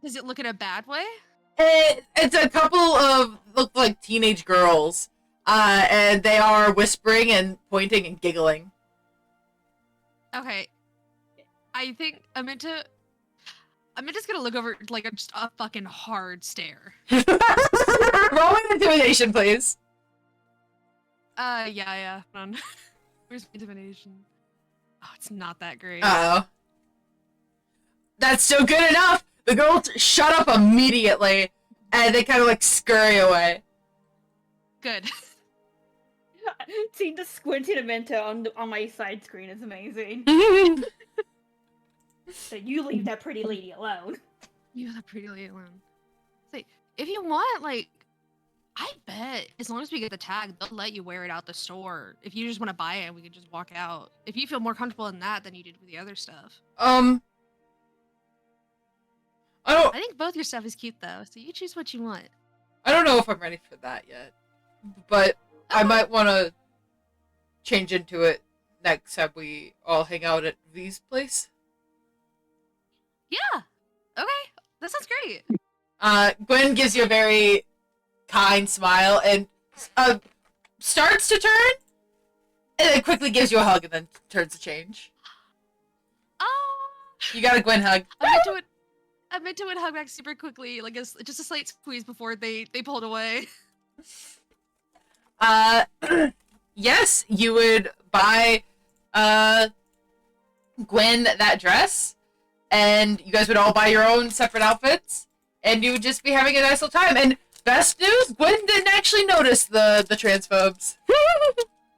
Does it look in a bad way? It's a couple of look like teenage girls, and they are whispering and pointing and giggling. Okay. I think Aminta's gonna look over like just a fucking hard stare. Roll an intimidation, please. Yeah. Hold on. Where's my intimidation? Oh, it's not that great. Uh-oh. That's still good enough. The girls shut up immediately, and they kind of like scurry away. Good. Seeing the squinted Amenta on my side screen is amazing. So you leave that pretty lady alone. You're the pretty lady alone. Say, if you want, like, I bet as long as we get the tag, they'll let you wear it out the store. If you just want to buy it, we can just walk out. If you feel more comfortable in that than you did with the other stuff. I I think both your stuff is cute though, so you choose what you want. don't know if I'm ready for that yet, but I might want to change into it next time we all hang out at V's place. Yeah. Okay. That sounds great. Gwen gives you a very kind smile and starts to turn, and then quickly gives you a hug and then turns to change. Oh. You got a Gwen hug. Aminta would hug back super quickly, like just a slight squeeze before they pulled away. Yes, you would buy Gwen that dress, and you guys would all buy your own separate outfits, and you would just be having a nice little time. And best news, Gwen didn't actually notice the transphobes.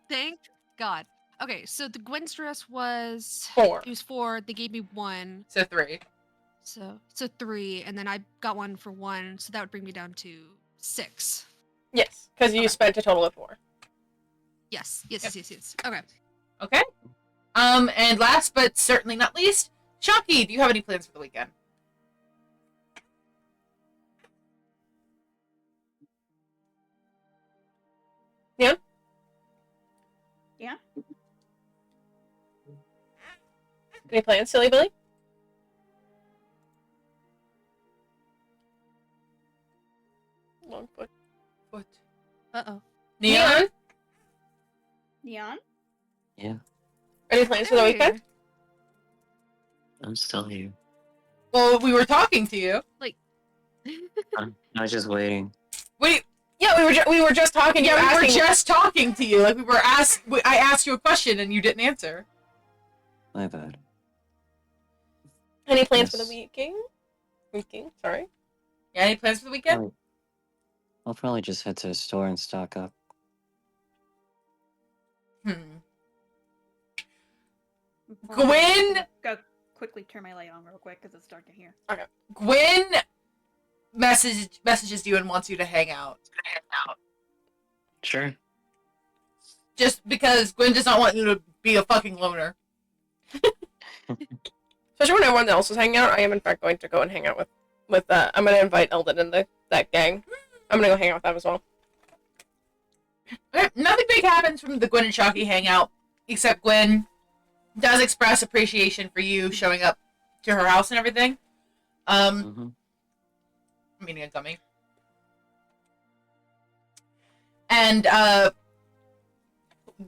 Thank God. Okay, so the Gwen's dress was 4. It was 4. They gave me 1, So 3. so 3, and then I got 1 for 1, so that would bring me down to 6. Yes, because you Okay. spent a total of 4. Yes. Yep. Yes. Okay. Okay. And last but certainly not least, Shocky, do you have any plans for the weekend? Yeah? Yeah? Any plans, Silly Billy? Longfoot. What? Uh-oh. Neon? Neon? Yeah, Any plans for the weekend? I'm still here. Well, we were talking to you. I was just waiting. Wait, Yeah, we were just talking. yeah, you we were asking- just talking to you. Like I asked you a question and you didn't answer. My bad. Any plans for the Yes. weekend? Sorry. Yeah, any plans for the weekend? I'll probably just head to the store and stock up. Gwen? Go quickly turn my light on real quick because it's dark in here. Gwen messages you and wants you to hang out. Sure. Just because Gwen does not want you to be a fucking loner. Especially when everyone else is hanging out, I am in fact going to go and hang out with I'm gonna invite Eldon and that gang. I'm gonna go hang out with them as well. Okay, nothing big happens from the Gwen and Shocky hangout, except Gwen does express appreciation for you showing up to her house and everything. Mm-hmm. Meaning a gummy. And,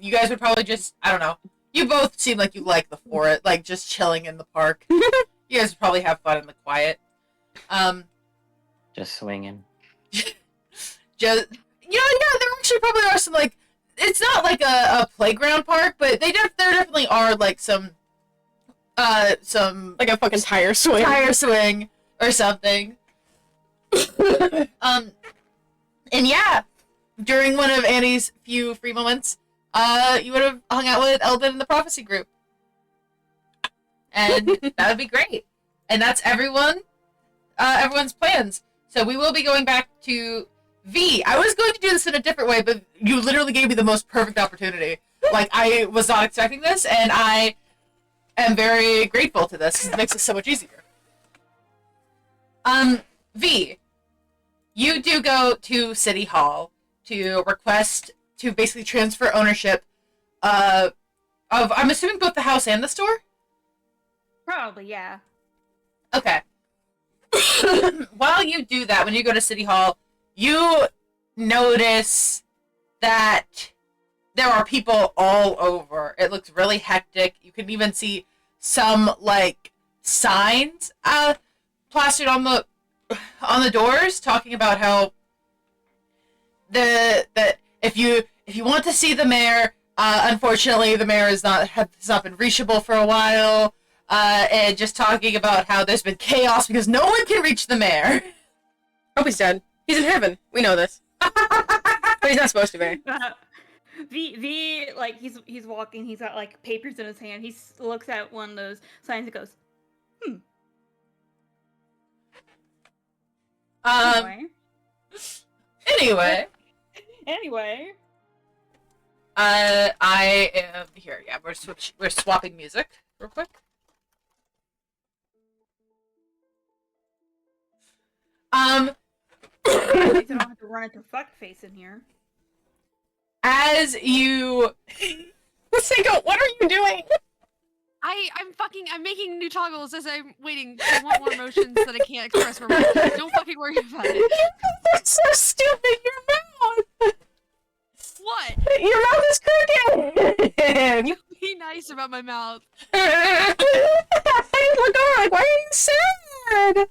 you guys would probably just, I don't know. You both seem like you like the forest, like just chilling in the park. You guys would probably have fun in the quiet. Just swinging. There actually probably are some, like, it's not like a playground park, but there definitely are, like, some Like a fucking tire swing. tire swing or something. And yeah, during one of Annie's few free moments, you would have hung out with Eldon in the Prophecy group. And that would be great. And that's everyone's plans. So we will be going back to V. I was going to do this in a different way, but you literally gave me the most perfect opportunity. Like, I was not expecting this, and I am very grateful to this. It makes it so much easier. V, you do go to City Hall to request to basically transfer ownership of, I'm assuming, both the house and the store? Probably, yeah. Okay. While you do that, when you go to City Hall, you notice that there are people all over. It looks really hectic. You can even see some, like, signs plastered on the doors talking about how that if you want to see the mayor, unfortunately the mayor has not been reachable for a while. And just talking about how there's been chaos because no one can reach the mayor. Hope he's dead. He's in heaven. We know this. But he's not supposed to be. V, like, he's walking, he's got, like, papers in his hand. He looks at one of those signs and goes, Anyway. Anyway. I am here. Yeah, we're swapping music real quick. I don't have to run into fuckface in here. As you... Seiko, what are you doing? I'm making new toggles as I'm waiting. I want more emotions that I can't express for emotions. Don't fucking worry about it. That's so stupid, your mouth! What? Your mouth is crooked! You be nice about my mouth. Look over, like, why are you sad?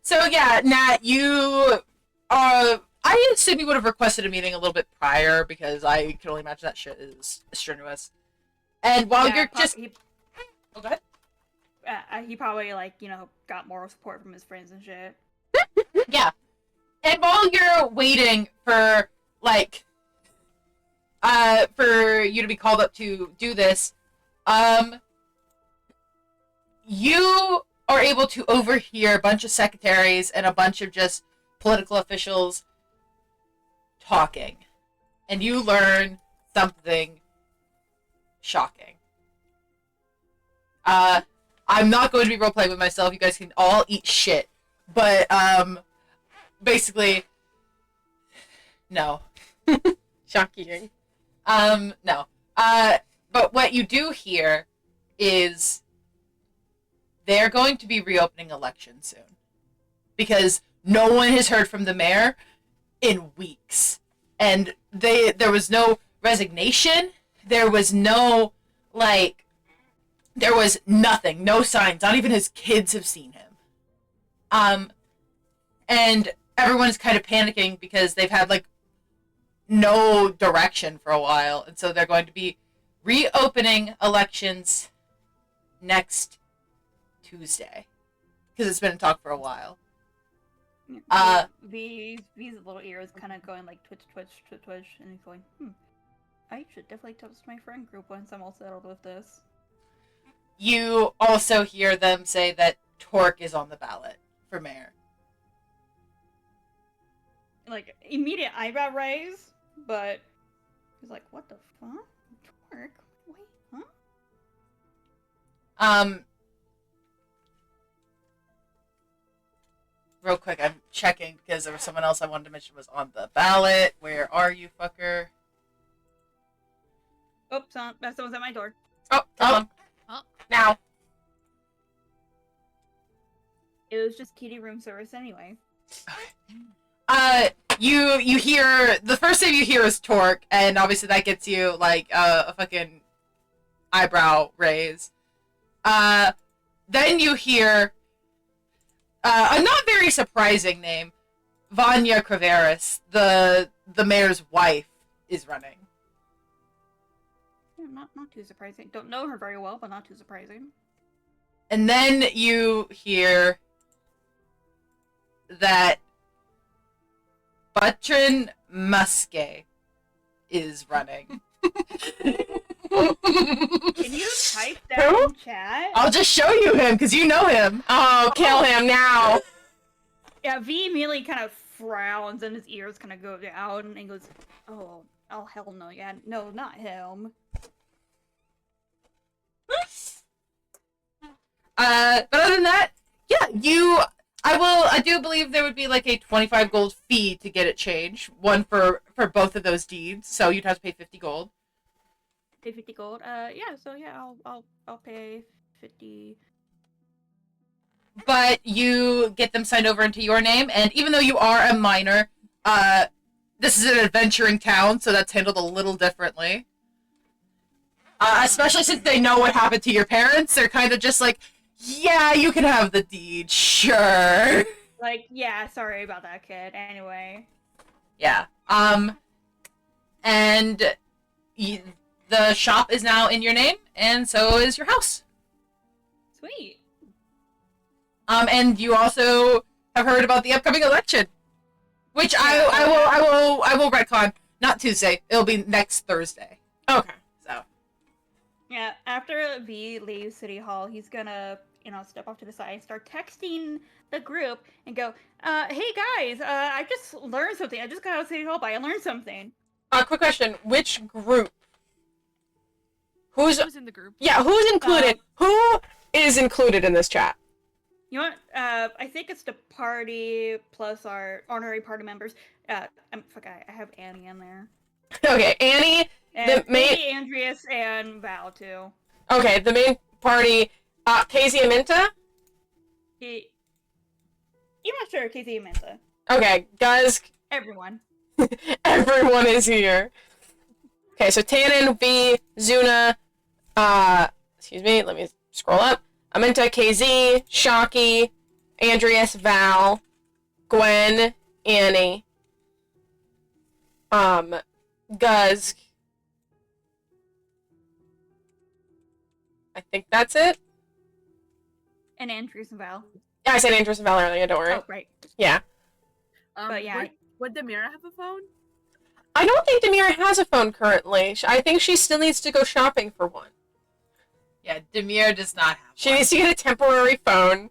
So yeah, Nat, you, I assume you would have requested a meeting a little bit prior, because I can only imagine that shit is strenuous. And while you're just... Oh, go ahead. He probably, like, you know, got moral support from his friends and shit. Yeah. And while you're waiting for, like, for you to be called up to do this, you are able to overhear a bunch of secretaries and a bunch of just political officials talking. And you learn something shocking. I'm not going to be role-playing with myself. You guys can all eat shit. But, basically, no. Shocking. No. But what you do hear is they're going to be reopening elections soon. Because no one has heard from the mayor in weeks. And there was no resignation. There was no, like, there was nothing. No signs. Not even his kids have seen him. And everyone's kind of panicking because they've had, like, no direction for a while. And so they're going to be reopening elections next Tuesday. Because it's been in talk for a while. V's little ears kind of going like twitch, twitch, twitch, twitch, and he's going, I should definitely talk to my friend group once I'm all settled with this. You also hear them say that Torque is on the ballot for mayor. Like, immediate eyebrow raise, but he's like, what the fuck? Torque? Wait, huh? Real quick, I'm checking because there was someone else I wanted to mention was on the ballot. Where are you, fucker? Oh, someone's at my door. Oh, hold on. Oh. Now. It was just kitty room service anyway. You hear, the first thing you hear is Torque, and obviously that gets you, like, a fucking eyebrow raise. Then you hear, a not very surprising name, Vanya Kraveris, the mayor's wife, is running. Yeah, not too surprising. Don't know her very well, but not too surprising. And then you hear that Butrin Muske is running. Can you type that Who? in chat? I'll just show you him because you know him. Oh, kill him now. Yeah, V immediately kind of frowns and his ears kind of go down and he goes, oh hell no, yeah, no, not him. But other than that, yeah, I do believe there would be like a 25 gold fee to get it changed. One for both of those deeds, so you'd have to pay 50 gold. Pay 50 gold. Yeah, so yeah, I'll pay 50. But you get them signed over into your name, and even though you are a minor, this is an adventuring town, so that's handled a little differently. Especially since they know what happened to your parents, they're kind of just like, yeah, you can have the deed, sure. Like, yeah, sorry about that, kid. Anyway. Yeah. And the shop is now in your name, and so is your house. Sweet. And you also have heard about the upcoming election, which I will retcon. Not Tuesday. It'll be next Thursday. Okay. So. Yeah, after V leaves City Hall, he's gonna, step off to the side and start texting the group and go, hey guys, I just learned something. I just got out of City Hall, but I learned something. Quick question. Which group? Who's Who's in the group? Yeah, who's included? Who is included in this chat? You know what? I think it's the party plus our honorary party members. I have Annie in there. Okay, Annie, And the main... maybe Andreas and Val, too. Okay, the main party, Casey and Minta? You're not sure, Casey and Manta. Okay, guys, Everyone. everyone is here. Okay, so Tannen, V, Zuna, excuse me, let me scroll up. Aminta, KZ, Shocky, Andreas, Val, Gwen, Annie, Guzk. I think that's it. And Andreas and Val. Yeah, I said Andreas and Val earlier, don't worry. Oh, right. Yeah. But yeah. Would Demira have a phone? I don't think Demira has a phone currently. I think she still needs to go shopping for one. Yeah, Demir does not have She one. needs to get a temporary phone.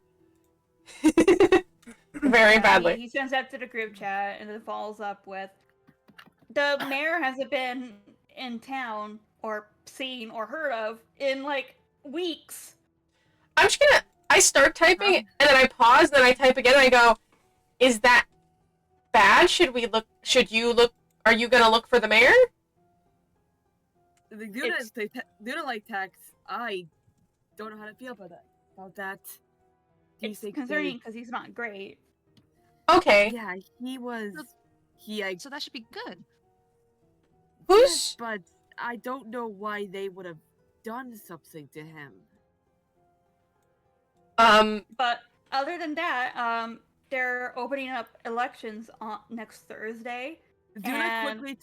Very badly. He sends that to the group chat and then follows up with, the mayor hasn't been in town or seen or heard of in like weeks. I'm just gonna... I start typing, and then I pause, and then I type again, and I go, is that bad? Should you look... Are you gonna look for the mayor? They do not like text. I don't know how to feel about that. Do you It's think concerning because he's not great. Okay. Yeah, he was. So that should be good. Who's... But I don't know why they would have done something to him. But other than that, they're opening up elections on next Thursday. Duna And-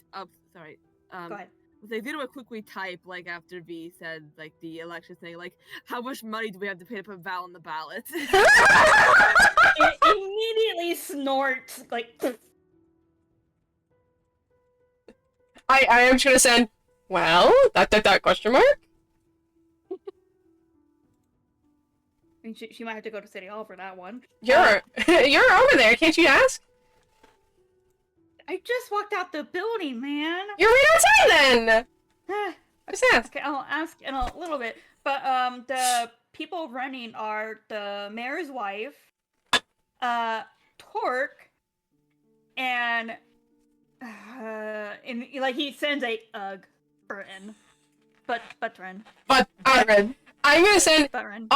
sorry. Go ahead. They did a quickly type like after V said like the election thing, like how much money do we have to pay to put Val on the ballot? It immediately snorts like. I am just gonna send... Well, that question mark? And she might have to go to City Hall for that one. You're over there, can't you ask? I just walked out the building, man. You're right outside then! Just ask. Okay, I'll ask in a little bit. But the people running are the mayor's wife, Torque, and like he sends a Burton, Buttren. But, I'm gonna send... Buttren.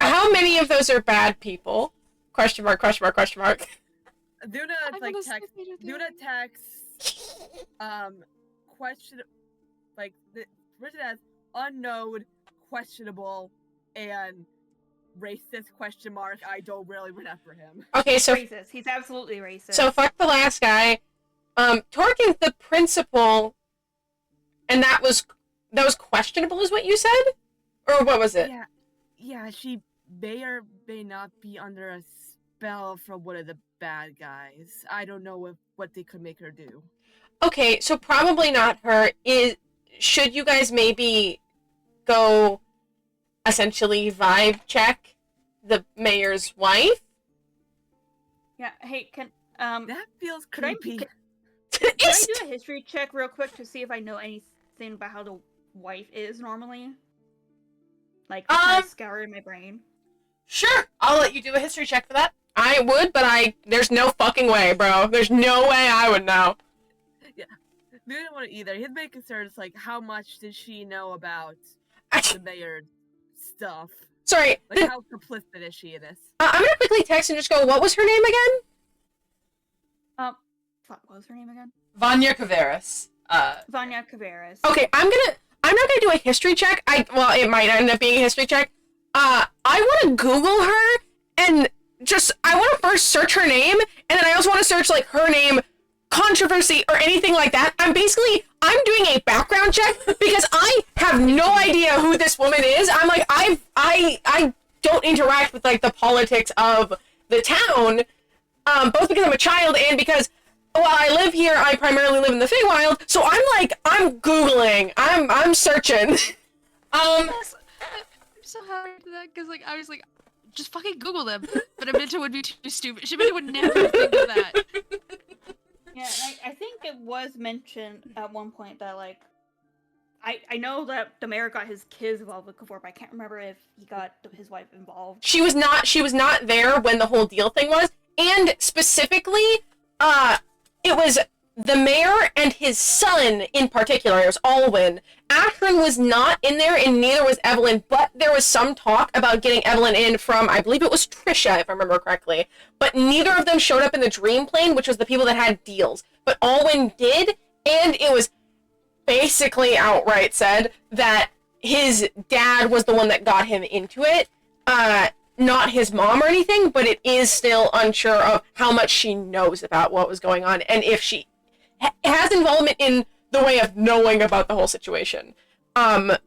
How many of those are bad people? Question mark, question mark, question mark. Duna I'm like on the text. same page with you. Duna texts. Question like written as unknown, questionable, and racist question mark. I don't really remember him. Okay, so Racist. He's absolutely racist. So fuck the last guy. Torque is the principal, and that was questionable, is what you said, or what was it? Yeah, she may or may not be under a spell from one of the bad guys. I don't know what they could make her do. Okay, so probably not her. should you guys maybe go essentially vibe check the mayor's wife? Yeah. Hey, That feels could I creepy. can I do a history check real quick to see if I know anything about how the wife is normally? Like, kind of scouring my brain. Sure, I'll let you do a history check for that. I would, but there's no fucking way, bro. There's no way I would know. We don't want to either. His main concern is, like, how much did she know about the mayor stuff? Sorry. Like, how complicit is she in this? I'm gonna quickly text and just go, what was her name again? Fuck, what was her name again? Vanya Caveras. Vanya Caveras. Okay, I'm not gonna do a history check. Well, it might end up being a history check. I want to Google her and I want to first search her name, and then I also want to search, like, her name, controversy, or anything like that. I'm doing a background check because I have no idea who this woman is. I'm like, I don't interact with, like, the politics of the town, both because I'm a child and because while I live here, I primarily live in the Feywild, so I'm Googling, I'm searching. I'm so happy to that because like I was like, just fucking Google them, but Aminta would be too stupid. Aminta would never think of that. Yeah, and I think it was mentioned at one point that, like, I know that the mayor got his kids involved with Kavor, but I can't remember if he got his wife involved. She was not there when the whole deal thing was, and specifically, it was the mayor and his son in particular. It was Alwyn. Ashrin was not in there, and neither was Evelyn, but there was some talk about getting Evelyn in from, I believe it was Trisha, if I remember correctly. But neither of them showed up in the dream plane, which was the people that had deals. But Alwyn did, and it was basically outright said that his dad was the one that got him into it. Not his mom or anything, but it is still unsure of how much she knows about what was going on, and if she has involvement in the way of knowing about the whole situation. What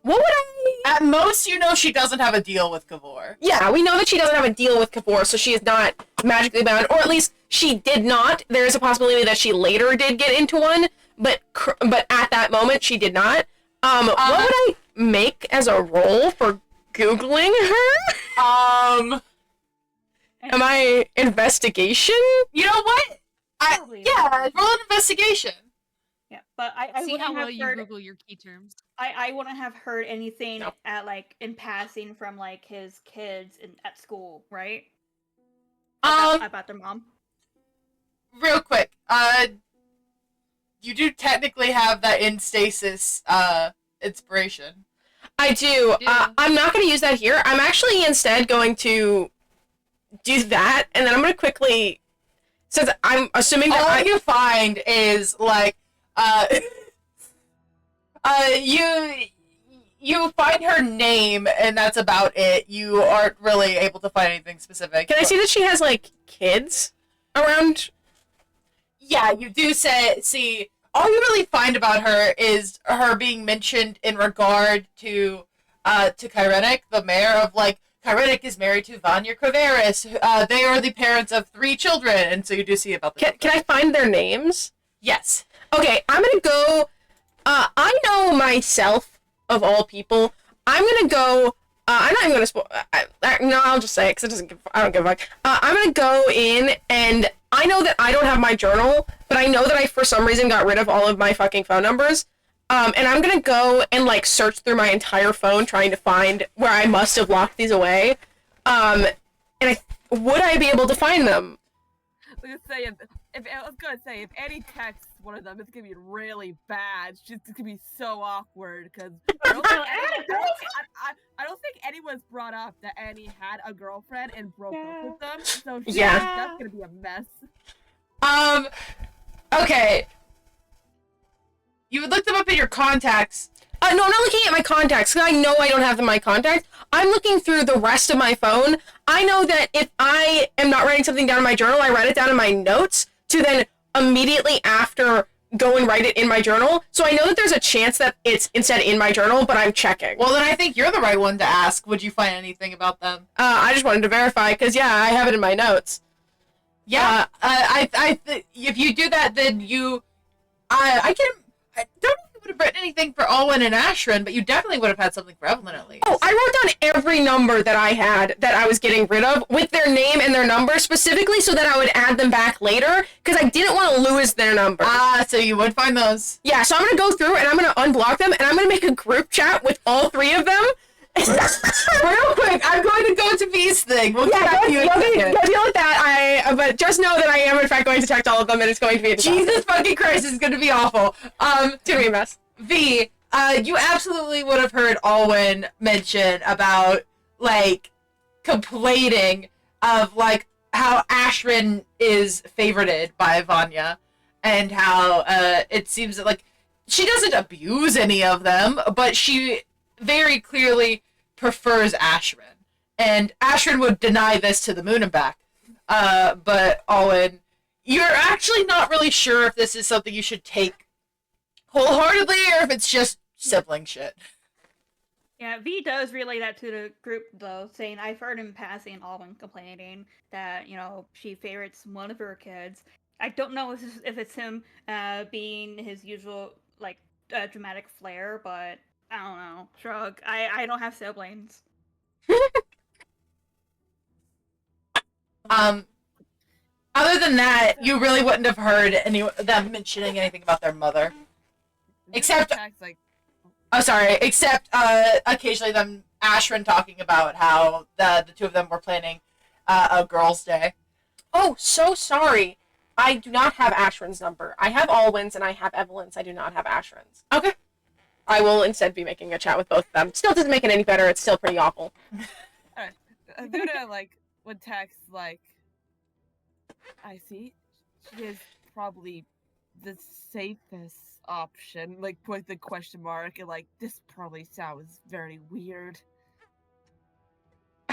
would I... At most, you know she doesn't have a deal with Kavor. Yeah, we know that she doesn't have a deal with Kavor, so she is not magically bound, or at least she did not. There is a possibility that she later did get into one, but at that moment, she did not. What would I make as a roll for Googling her? Am I investigation? You know what? Probably. Yeah, roll an investigation. Yeah, but I See wouldn't how well have you heard. Google your key terms. I wouldn't have heard anything No. in passing from, like, his kids at school, right? Um, About their mom. Real quick, you do technically have that in stasis, inspiration. I do. Yeah. I'm not going to use that here. I'm actually instead going to do that, and then I'm going to quickly, since I'm assuming that All you find is, like, you find her name, and that's about it. You aren't really able to find anything specific. Can I see that she has, like, kids around? Yeah, you do see, all you really find about her is her being mentioned in regard to Kyrenik, the mayor of, like, Kyrenik is married to Vanya Kraveris. They are the parents of 3 children, and so you do see about that. Can I find their names? Yes. Okay, I'm going to go, I know myself, of all people, I'm going to go, I'm not even going to spoil, no, I'll just say it, because I don't give a fuck. I'm going to go in, and I know that I don't have my journal, but I know that I, for some reason, got rid of all of my fucking phone numbers. And I'm gonna go and, like, search through my entire phone trying to find where I must have locked these away. And would I be able to find them? I was gonna say, if Eddie texts one of them, it's gonna be really bad. It's gonna be so awkward, because I don't think anyone's brought up that Annie had a girlfriend and broke up with them, so that's gonna be a mess. Okay. You would look them up in your contacts. No, I'm not looking at my contacts, because I know I don't have them in my contacts. I'm looking through the rest of my phone. I know that if I am not writing something down in my journal, I write it down in my notes to then immediately after go and write it in my journal. So I know that there's a chance that it's instead in my journal, but I'm checking. Well, then I think you're the right one to ask. Would you find anything about them? I just wanted to verify, because, yeah, I have it in my notes. Yeah, if you do that, then I don't know if it would have written anything for Alwyn and Ashrin, but you definitely would have had something for Evelyn at least. Oh, I wrote down every number that I had that I was getting rid of with their name and their number specifically so that I would add them back later because I didn't want to lose their number. So you would find those. Yeah, so I'm going to go through and I'm going to unblock them and I'm going to make a group chat with all 3 of them. Real quick, I'm going to go to V's thing. We'll get back to you in a second. Go deal with that. But just know that I am in fact going to text all of them and it's going to be a disaster. Jesus fucking Christ, this is going to be awful. It's going to be a mess. V, you absolutely would have heard Alwyn mention about, like, complaining of, like, how Ashrin is favorited by Vanya, and how, it seems that, like, she doesn't abuse any of them, but she very clearly prefers Ashrin. And Ashrin would deny this to the moon and back. But Alwyn, you're actually not really sure if this is something you should take wholeheartedly or if it's just sibling shit. Yeah, V does relay that to the group, though, saying, I've heard him passing Alwyn complaining that, you know, she favorites one of her kids. I don't know if it's him being his usual, like, dramatic flair, but I don't know. Shrug. I don't have siblings. Other than that, you really wouldn't have heard them mentioning anything about their mother. Except, except occasionally them, Ashrin talking about how the 2 of them were planning a girls' day. Oh, so sorry. I do not have Ashrin's number. I have Alwyn's and I have Evelyn's. I do not have Ashrin's. Okay. I will instead be making a chat with both of them. Still doesn't make it any better. It's still pretty awful. Alright. Luna, like, would text, like, I see. She is probably the safest option. Like, put the question mark, and, like, this probably sounds very weird.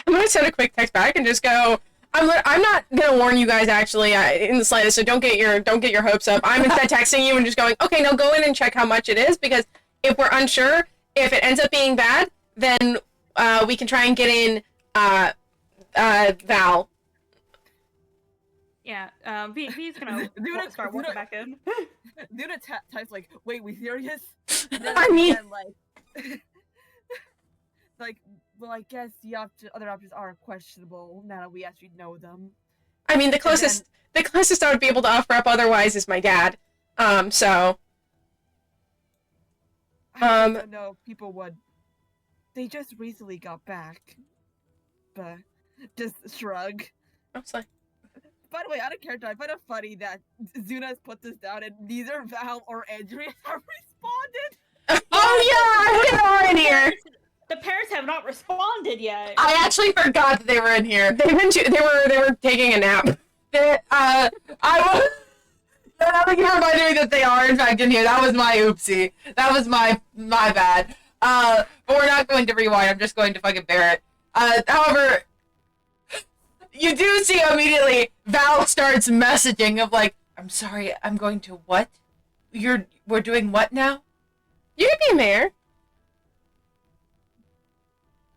I'm gonna send a quick text back and just go, I'm not gonna warn you guys actually in the slightest, so don't get your hopes up. I'm instead texting you and just going, okay, now go in and check how much it is, because if we're unsure, if it ends up being bad, then we can try and get in Val. Yeah, V's gonna start working back in. Luna types like, wait, we serious? I mean... like, well, I guess the other options are questionable now that we actually know them. I mean, the closest I would be able to offer up otherwise is my dad. So... I don't know, people would... They just recently got back. But, just shrug. I'm sorry. By the way, out of character, I find it funny that Zuna's put this down and neither Val or Andrea have responded. Oh yeah, they are in here. The parents have not responded yet. I actually forgot that they were in here. They were taking a nap. Now that you reminded me that they are in fact in here, that was my oopsie. That was my bad. But we're not going to rewind. I'm just going to fucking bear it. However, you do see immediately Val starts messaging of like, I'm sorry, I'm going to what? We're doing what now? You could be a mayor.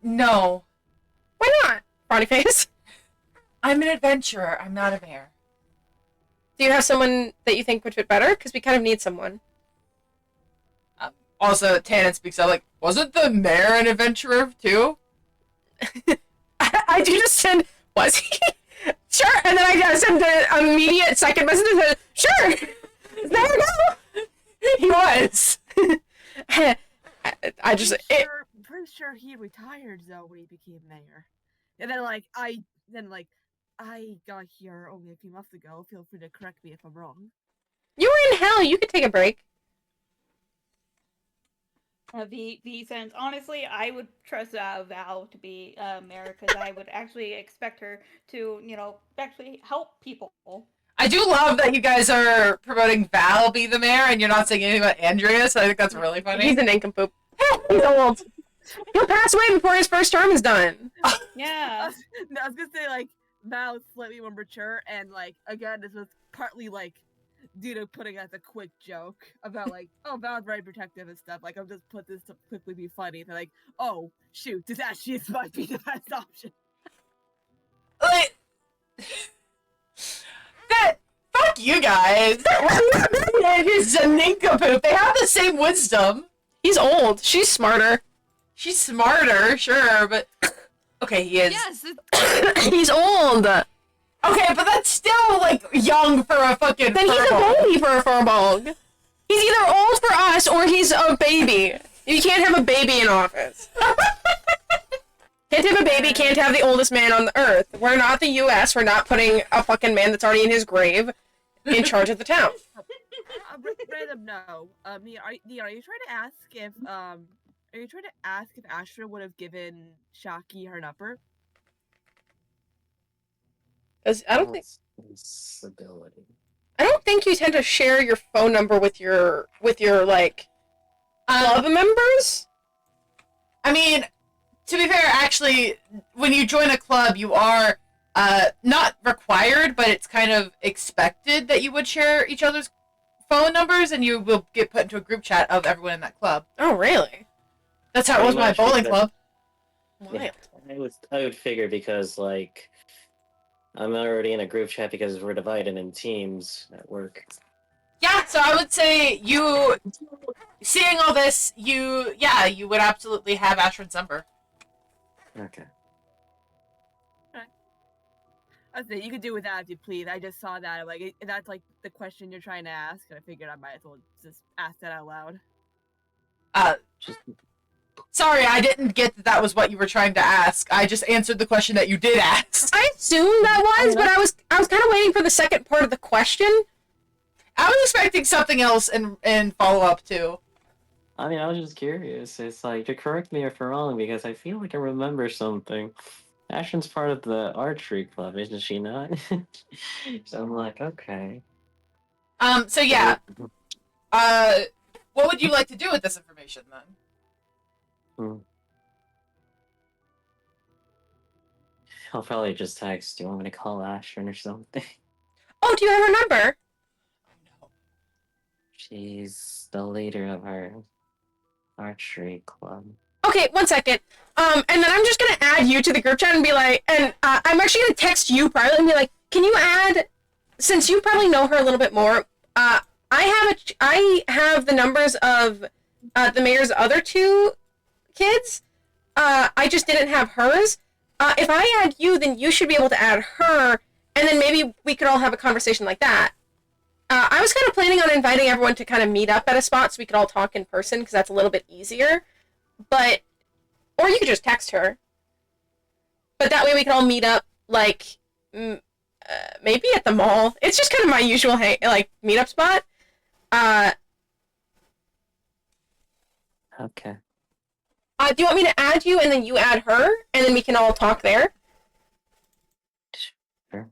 No. Why not? Frowny face. I'm an adventurer. I'm not a mayor. Do you have someone that you think would fit better? Because we kind of need someone. Also, Tannen speaks up like, wasn't the mayor an adventurer too? I do just send, was he? Sure, and then I send the immediate second message and said, sure, there we go. He was. I just... Pretty sure he retired though when he became mayor. And then I got here only a few months ago. Feel free to correct me if I'm wrong. You were in hell. You could take a break. V sends, honestly, I would trust Val to be mayor because I would actually expect her to, actually help people. I do love that you guys are promoting Val be the mayor and you're not saying anything about Andrea, so I think that's really funny. He's an nincompoop. He's old. He'll pass away before his first term is done. Yeah. I was gonna say, Val's slightly more mature, and, again, this was partly, due to putting as a quick joke about, oh, Val's very protective and stuff. I'll just put this to quickly be funny. They're like, oh, shoot, this actually might be the best option. Fuck you guys. and his a nincompoop. They have the same wisdom. He's old. She's smarter. She's smarter, sure, but okay, he is. Yes. He's old. Okay, but that's still like young for a fucking. Then he's furball. a baby for a furball. He's either old for us or he's a baby. You can't have a baby in office. Can't have a baby, can't have the oldest man on the earth. We're not the U.S. We're not putting a fucking man that's already in his grave in charge of the town. Random no. Nia, are you trying to ask if Astra would have given Shaki her number? 'Cause I don't think Responsibility. you tend to share your phone number with your like club members. I mean, to be fair, actually, when you join a club, you are not required, but it's kind of expected that you would share each other's phone numbers, and you will get put into a group chat of everyone in that club. Oh, really? That's how it was Pretty my much, bowling because- club. Wild. Yeah, I would figure because like I'm already in a group chat because we're divided in teams at work. Yeah, so I would say you, seeing all this, you would absolutely have Ashrin's number. Okay. That's it. You could do with that if you please. I just saw that. Like, if that's like the question you're trying to ask, and I figured I might as well just ask that out loud. Just Sorry, I didn't get that was what you were trying to ask. I just answered the question that you did ask. I assumed that was, but I was kind of waiting for the second part of the question. I was expecting something else in follow up too. I mean, I was just curious. It's like, to correct me if I'm wrong, because I feel like I remember something. Ashton's part of the archery club, isn't she not? So I'm like, okay. So yeah. What would you like to do with this information then? I'll probably just text. Do you want me to call Ashton or something? Oh, do you have her number? She's the leader of our archery club. Okay, 1 second. And then I'm just gonna add you to the group chat and be like, and I'm actually gonna text you privately and be like, can you add, since you probably know her a little bit more, I have the numbers of the mayor's other two kids. I just didn't have hers. If I add you, then you should be able to add her, and then maybe we could all have a conversation like that. I was kind of planning on inviting everyone to kind of meet up at a spot so we could all talk in person, because that's a little bit easier. But, or you could just text her. But that way we could all meet up, like, maybe at the mall. It's just kind of my usual, meetup spot. Okay. Do you want me to add you and then you add her, and then we can all talk there? Sure.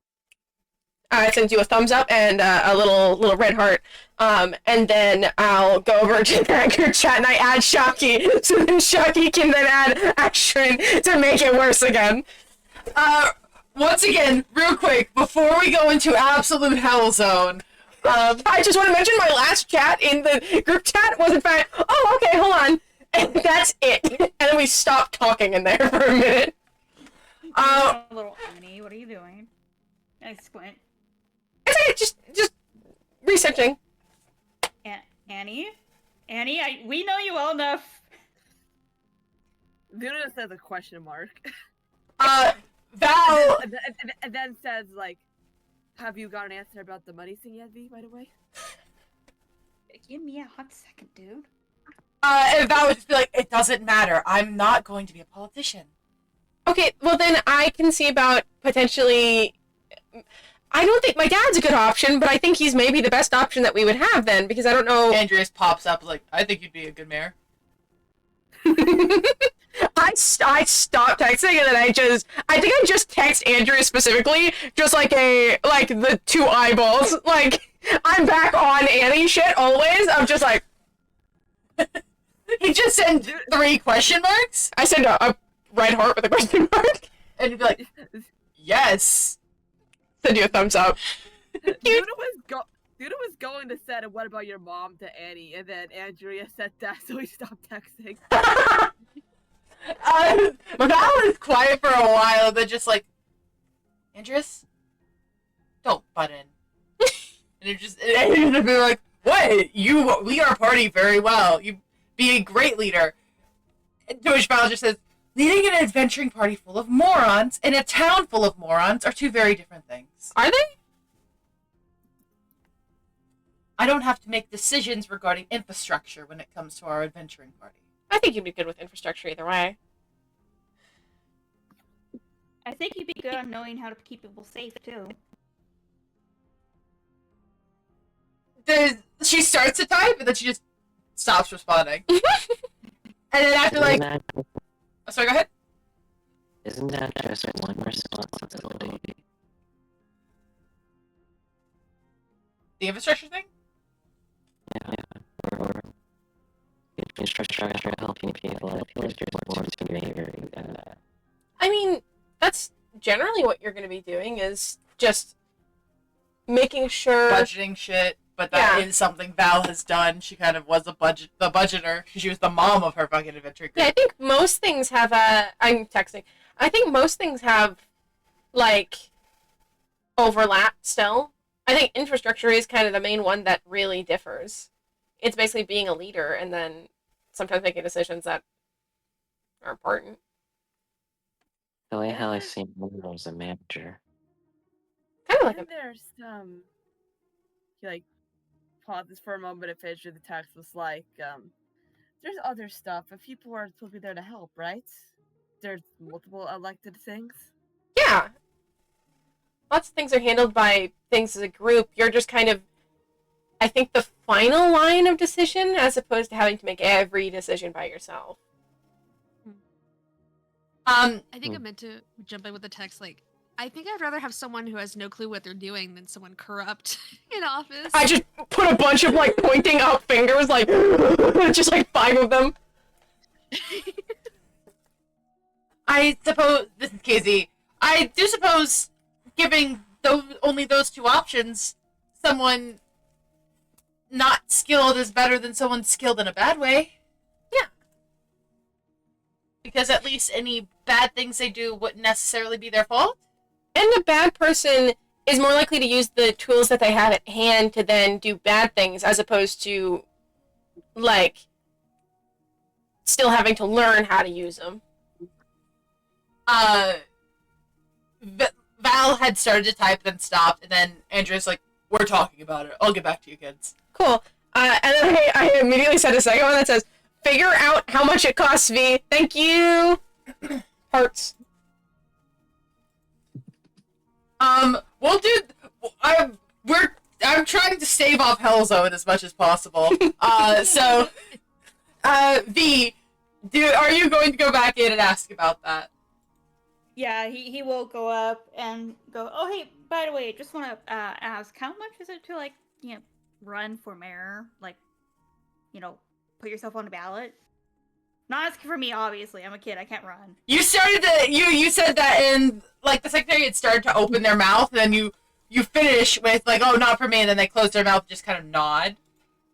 I send you a thumbs up and a little red heart. And then I'll go over to that group chat and I add Shocky, so then Shocky can then add Ashrin to make it worse again. Once again, real quick, before we go into absolute hell zone, I just want to mention my last chat in the group chat was in fact, oh, okay, hold on. And that's it. And then we stopped talking in there for a minute. Little Annie, what are you doing? I squint. It's okay, just researching. Annie? Annie, we know you well enough. Vuna says a question mark. Val, and then says, like, have you got an answer about the money thing yet, V, by the way? Give me a hot second, dude. and Val would just be like, it doesn't matter. I'm not going to be a politician. Okay, well then I can see about potentially... I don't think my dad's a good option, but I think he's maybe the best option that we would have then, because I don't know... Andreas pops up like, I think you'd be a good mayor. I stopped texting and then I think I just text Andreas specifically, just like the two eyeballs. Like, I'm back on Annie shit always. I'm just like... He just sent 3 question marks? I send a red heart with a question mark. And you'd be like, yes. Send you a thumbs up. Vuna was going to say, what about your mom to Annie? And then Andrea said that, so he stopped texting. Val was quiet for a while, then just like, Andreas, don't butt in. And it just be like, What? You lead our party very well. You be a great leader. To which Val just says, leading an adventuring party full of morons and a town full of morons are two very different things. Are they? I don't have to make decisions regarding infrastructure when it comes to our adventuring party. I think you'd be good with infrastructure either way. I think you'd be good on knowing how to keep people safe too. She starts to type, and then she just stops responding. And then after, like... Oh, sorry, go ahead. Isn't that just one responsibility? The infrastructure thing? Yeah, or infrastructure helping people. I feel like there's more to major than that. I mean, that's generally what you're going to be doing, is just making sure... Budgeting shit, but that is something Val has done. She kind of was the budgeter. She was the mom of her fucking adventure group. Yeah, I think most things have I'm texting. I think most things have, like, overlap still. I think infrastructure is kind of the main one that really differs. It's basically being a leader and then sometimes making decisions that are important. The way how I see Momo as a manager. Kind of like And there's he like pauses for a moment to finish the text was like, there's other stuff, but people are supposed to be there to help, right? There's multiple elected things. Yeah. Lots of things are handled by things as a group. You're just kind of, I think, the final line of decision as opposed to having to make every decision by yourself. I think I meant to jump in with the text, like, I think I'd rather have someone who has no clue what they're doing than someone corrupt in office. I just put a bunch of, like, pointing up fingers, like, just, like, 5 of them. I suppose, this is Casey, I do suppose giving only those two options, someone not skilled is better than someone skilled in a bad way. Yeah. Because at least any bad things they do wouldn't necessarily be their fault. And the bad person is more likely to use the tools that they have at hand to then do bad things, as opposed to, like, still having to learn how to use them. Val had started to type, then stopped, and then Andrew's like, we're talking about it. I'll get back to you kids. Cool. And then I immediately said a second one that says, figure out how much it costs, V. Thank you. Hearts. We'll do. I'm trying to stave off Hellzone as much as possible. V, are you going to go back in and ask about that? Yeah, he will go up and go, oh, hey, by the way, just want to ask, how much is it to, like, run for mayor? Like, put yourself on the ballot? Not asking for me, obviously. I'm a kid. I can't run. You started to, you said that in, like, the secretary had started to open their mouth, and then you finish with, like, oh, not for me, and then they close their mouth and just kind of nod.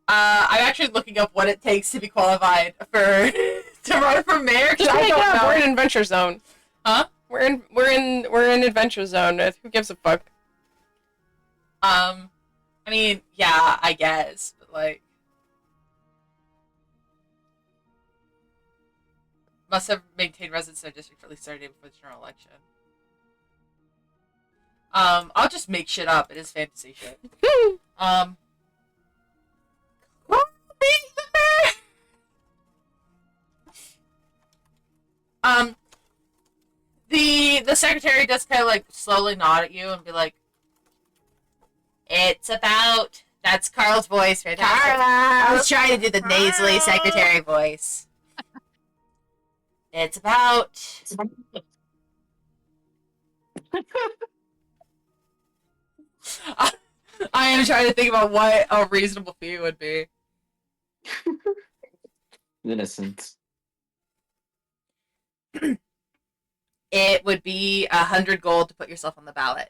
I'm actually looking up what it takes to be qualified to run for mayor, because I don't know. We're in Adventure Zone. Huh? We're in Adventure Zone. Who gives a fuck? I mean, yeah, I guess, but, like, must have maintained residence in their district for at least 30 days before the general election. I'll just make shit up. It is fantasy shit. The secretary does kind of, like, slowly nod at you and be like, it's about... That's Carl's voice right there. I was trying to do the nasally secretary voice. It's about... I am trying to think about what a reasonable fee would be. Innocent. It would be 100 gold to put yourself on the ballot.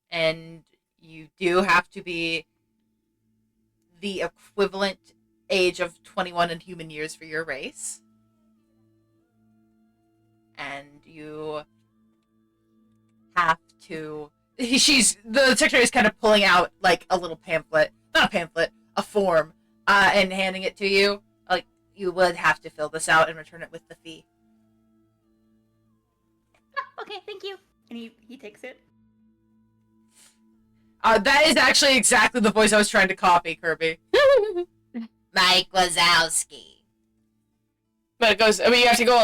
And you do have to be the equivalent age of 21 in human years for your race. And you have to... The secretary is kind of pulling out, like, a little pamphlet. not a pamphlet, a form, and handing it to you. Like, you would have to fill this out and return it with the fee. Okay, thank you. And he takes it. That is actually exactly the voice I was trying to copy, Kirby. Mike Wazowski. But it goes, I mean, you have to go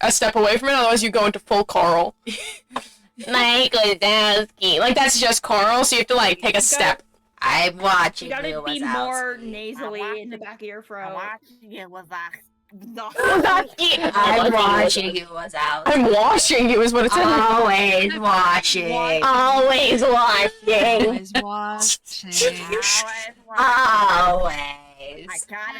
a step away from it, otherwise you go into full Carl. Mike Wazowski. Like, that's just Carl, so you have to, like, take a step. I'm watching You you, gotta be Wazowski. more nasally in the back of your throat. I'm watching you, Wazowski. I'm watching you, Wazowski. I'm washing you is what it says. Always watching. Always watching. Always watching. Always. I gotta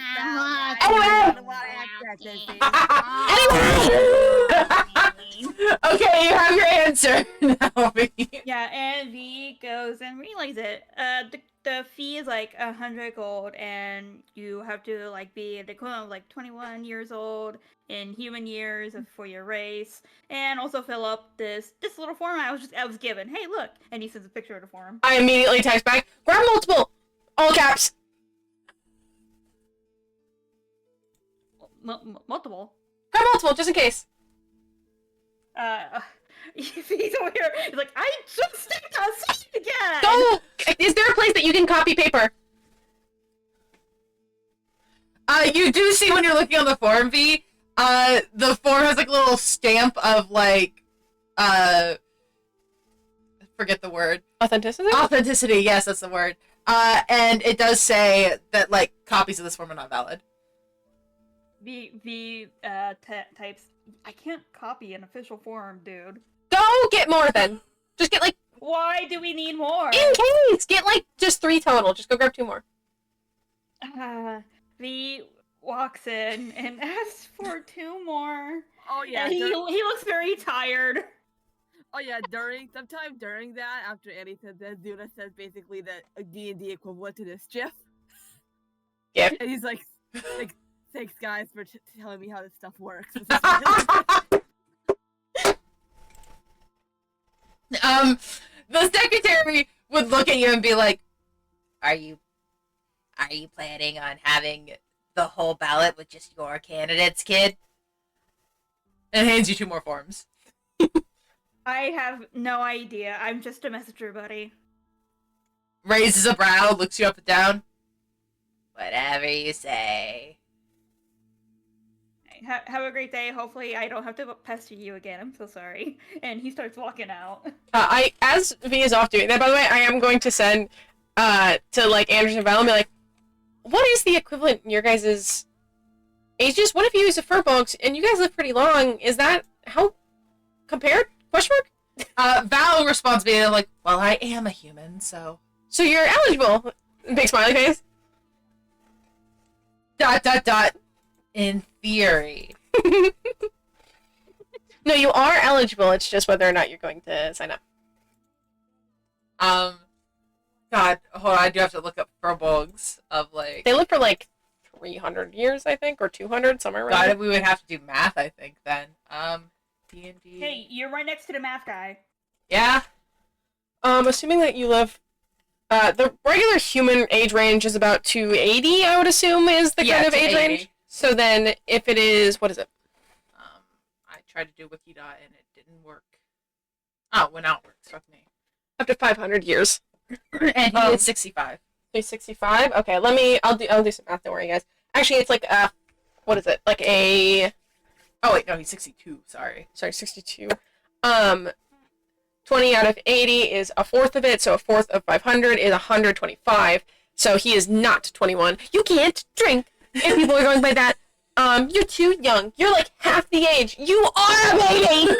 Okay, you have your answer now. Yeah, and V goes and relays it. The fee is like 100 gold, and you have to like be the equivalent of like 21 years old in human years for your race, and also fill up this little form I was given. Hey, look, and he sends a picture of the form. I immediately text back, grab multiple! All caps! Multiple. Grab multiple, just in case. He's over here. He's like, I just stepped on stage again. Go! Is there a place that you can copy paper? You do see when you're looking on the form, V, the form has like a little stamp of like, forget the word. Authenticity? Authenticity, yes, that's the word. And it does say that like copies of this form are not valid. V types, I can't copy an official form, dude. Go get more then. Just get like, Why do we need more? in case! Get like just 3 total. Just go grab 2 more. V walks in and asks for 2 more. Oh yeah. And he looks very tired. Oh yeah. Sometime during that, after Eddie said that, Duna says basically that a D&D equivalent to this GIF. Yep. And he's like, thanks guys for telling me how this stuff works. The secretary would look at you and be like, Are you planning on having the whole ballot with just your candidates, kid? And hands you 2 more forms. I have no idea. I'm just a messenger buddy. Raises a brow, looks you up and down. Whatever you say. Have a great day. Hopefully I don't have to pester you again. I'm so sorry. And he starts walking out. As V is off doing that, by the way, I am going to send, to, like, Anderson and Val and be like, what is the equivalent in your guys' ages? What if you use a furbolg and you guys live pretty long? Is that how compared? Question mark? Val responds being like, well, I am a human, so... So you're eligible. Big smiley face. ... In theory. No, you are eligible. It's just whether or not you're going to sign up. God, hold on, I do have to look up furbolgs of, like... They live for, like, 300 years, I think, or 200, somewhere around there. God, we would have to do math, I think, then. D&D... Hey, you're right next to the math guy. Yeah? Assuming that you live... the regular human age range is about 280, I would assume, is the kind of age 280. range. So then, if it is... What is it? I tried to do Wikidot and it didn't work. Oh, it went outwards. Fuck me. Up to 500 years. And he is 65. He's 65? Okay, I'll do some math, don't worry, guys. Actually, it's like, what is it? Like a... Oh, wait, no, he's 62. Sorry. Sorry, 62. 20 out of 80 is a fourth of it, so a fourth of 500 is 125. So he is not 21. You can't drink! If people are going by that, you're too young. You're like half the age. You are a baby!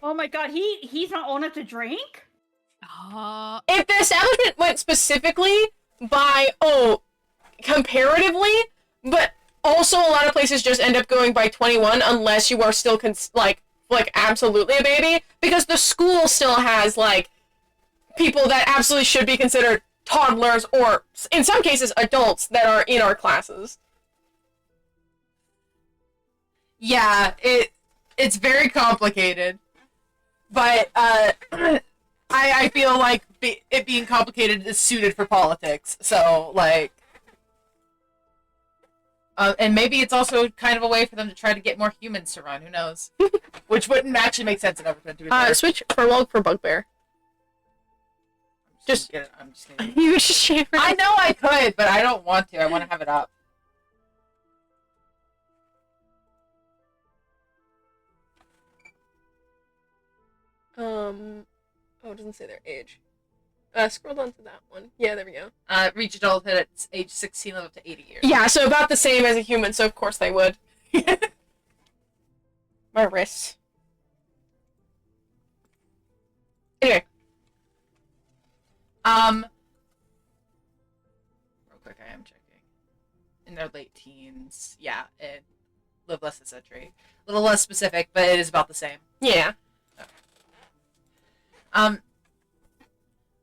Oh my god, he's not old enough to drink? If the establishment went specifically by, comparatively, but also a lot of places just end up going by 21 unless you are still, like absolutely a baby, because the school still has, like, people that absolutely should be considered toddlers or, in some cases, adults that are in our classes. Yeah, it's very complicated. But, I feel like it being complicated is suited for politics. So, like... and maybe it's also kind of a way for them to try to get more humans to run. Who knows? Which wouldn't actually make sense in everything, to be fair. Switch for Bugbear. I'm just kidding. You should share. I know I could, but I don't want to. I want to have it up. Oh, it doesn't say their age. Scroll down to that one. Yeah, there we go. Reach adulthood at age 16, live up to 80 years. Yeah, so about the same as a human, so of course they would. My wrist. Anyway. Real quick, I am checking. In their late teens, yeah, and live less than a century. A little less specific, but it is about the same. Yeah.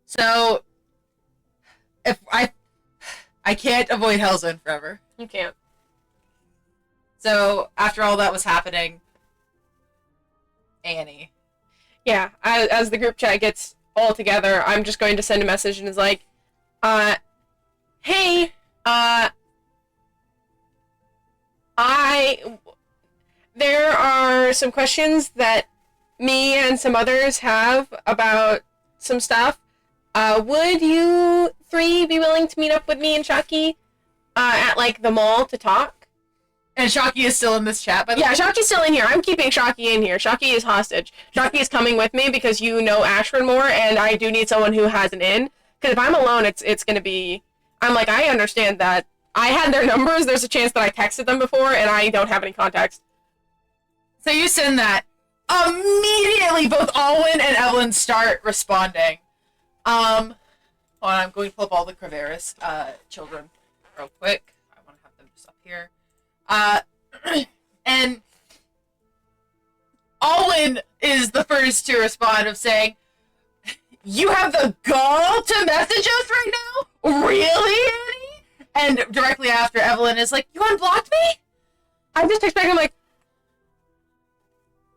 So if I can't avoid Hellzone forever. You can't. So after all that was happening, Annie. Yeah, as the group chat gets all together, I'm just going to send a message and is like, hey, there are some questions that me and some others have about some stuff. Would you three be willing to meet up with me and Shaki at, like, the mall to talk? And Shaki is still in this chat, by the way? Yeah, Shaki's still in here. I'm keeping Shaki in here. Shaki is hostage. Shaki is coming with me because you know Ashford more, and I do need someone who has an in. Because if I'm alone, it's going to be... I'm like, I understand that. I had their numbers. There's a chance that I texted them before, and I don't have any contacts. So you send that. Immediately, both Alwyn and Evelyn start responding. Hold on, I'm going to pull up all the Craveris children real quick. I want to have them just up here. And Alwyn is the first to respond of saying, you have the gall to message us right now? Really, Annie? And directly after, Evelyn is like, you unblocked me? I just text back, I'm like,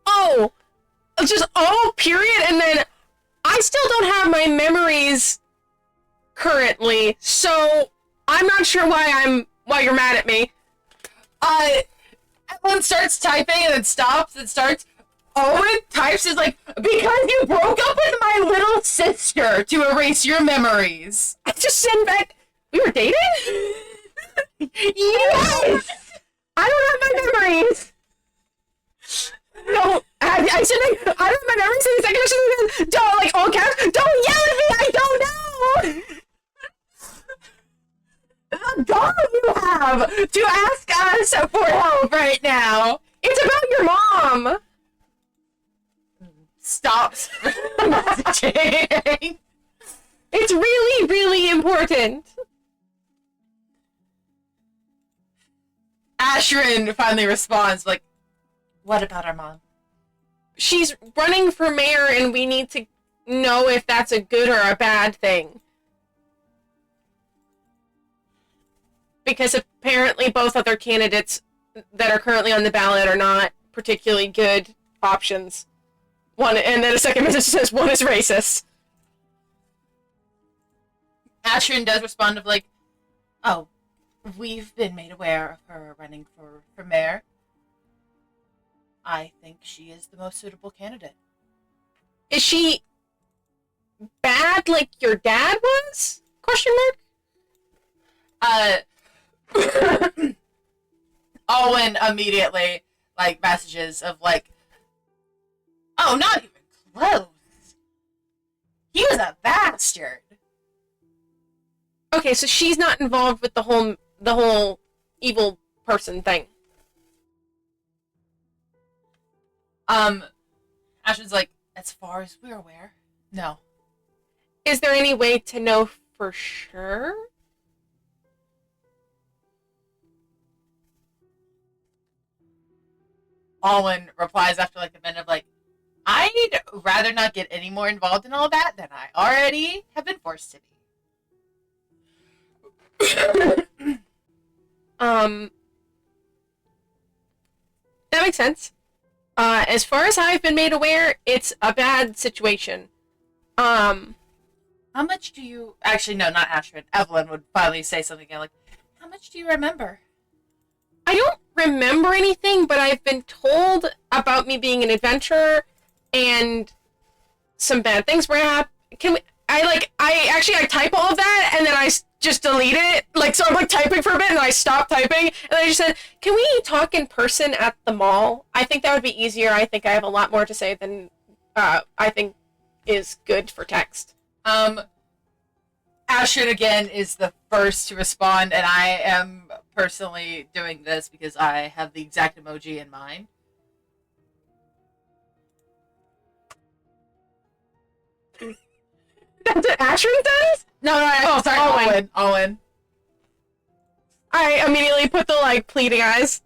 oh, just oh, period, and then I still don't have my memories currently, so I'm not sure why you're mad at me. Evelyn starts typing and then stops and starts. Owen types is like, because you broke up with my little sister to erase your memories. I just send back, we were dating? Yes! I don't have my memories. No, I said I don't have my memories. And the second don't, like, all caps, don't yell at me, I don't know! The gall you have to ask us for help right now. It's about your mom. Stops messaging. It's really, really important. Ashrin finally responds, like, what about our mom? She's running for mayor, and we need to know if that's a good or a bad thing. Because apparently both other candidates that are currently on the ballot are not particularly good options. One, and then a second message says one is racist. Ashrin does respond of like, oh, we've been made aware of her running for mayor. I think she is the most suitable candidate. Is she bad like your dad was? Question mark? Owen immediately, like, messages of like, oh, not even close. He was a bastard. Okay, so she's not involved with the whole evil person thing. Ashton's like, as far as we're aware, no. Is there any way to know for sure? Alwyn replies after like a minute of like, I'd rather not get any more involved in all that than I already have been forced to be. That makes sense. As far as I've been made aware, it's a bad situation. How much do you... Actually, no, not Ashford. Evelyn would finally say something again, like, how much do you remember? I don't remember anything, but I've been told about me being an adventurer and some bad things were happening. I type all of that and then I just delete it. Like, so I'm like typing for a bit and then I stop typing and then I just said, can we talk in person at the mall? I think that would be easier. I think I have a lot more to say than I think is good for text. Ashford again is the first to respond, and I am personally doing this because I have the exact emoji in mind. That's what Ashton does? No, sorry, Owen. Owen. I immediately put the, like, pleading eyes.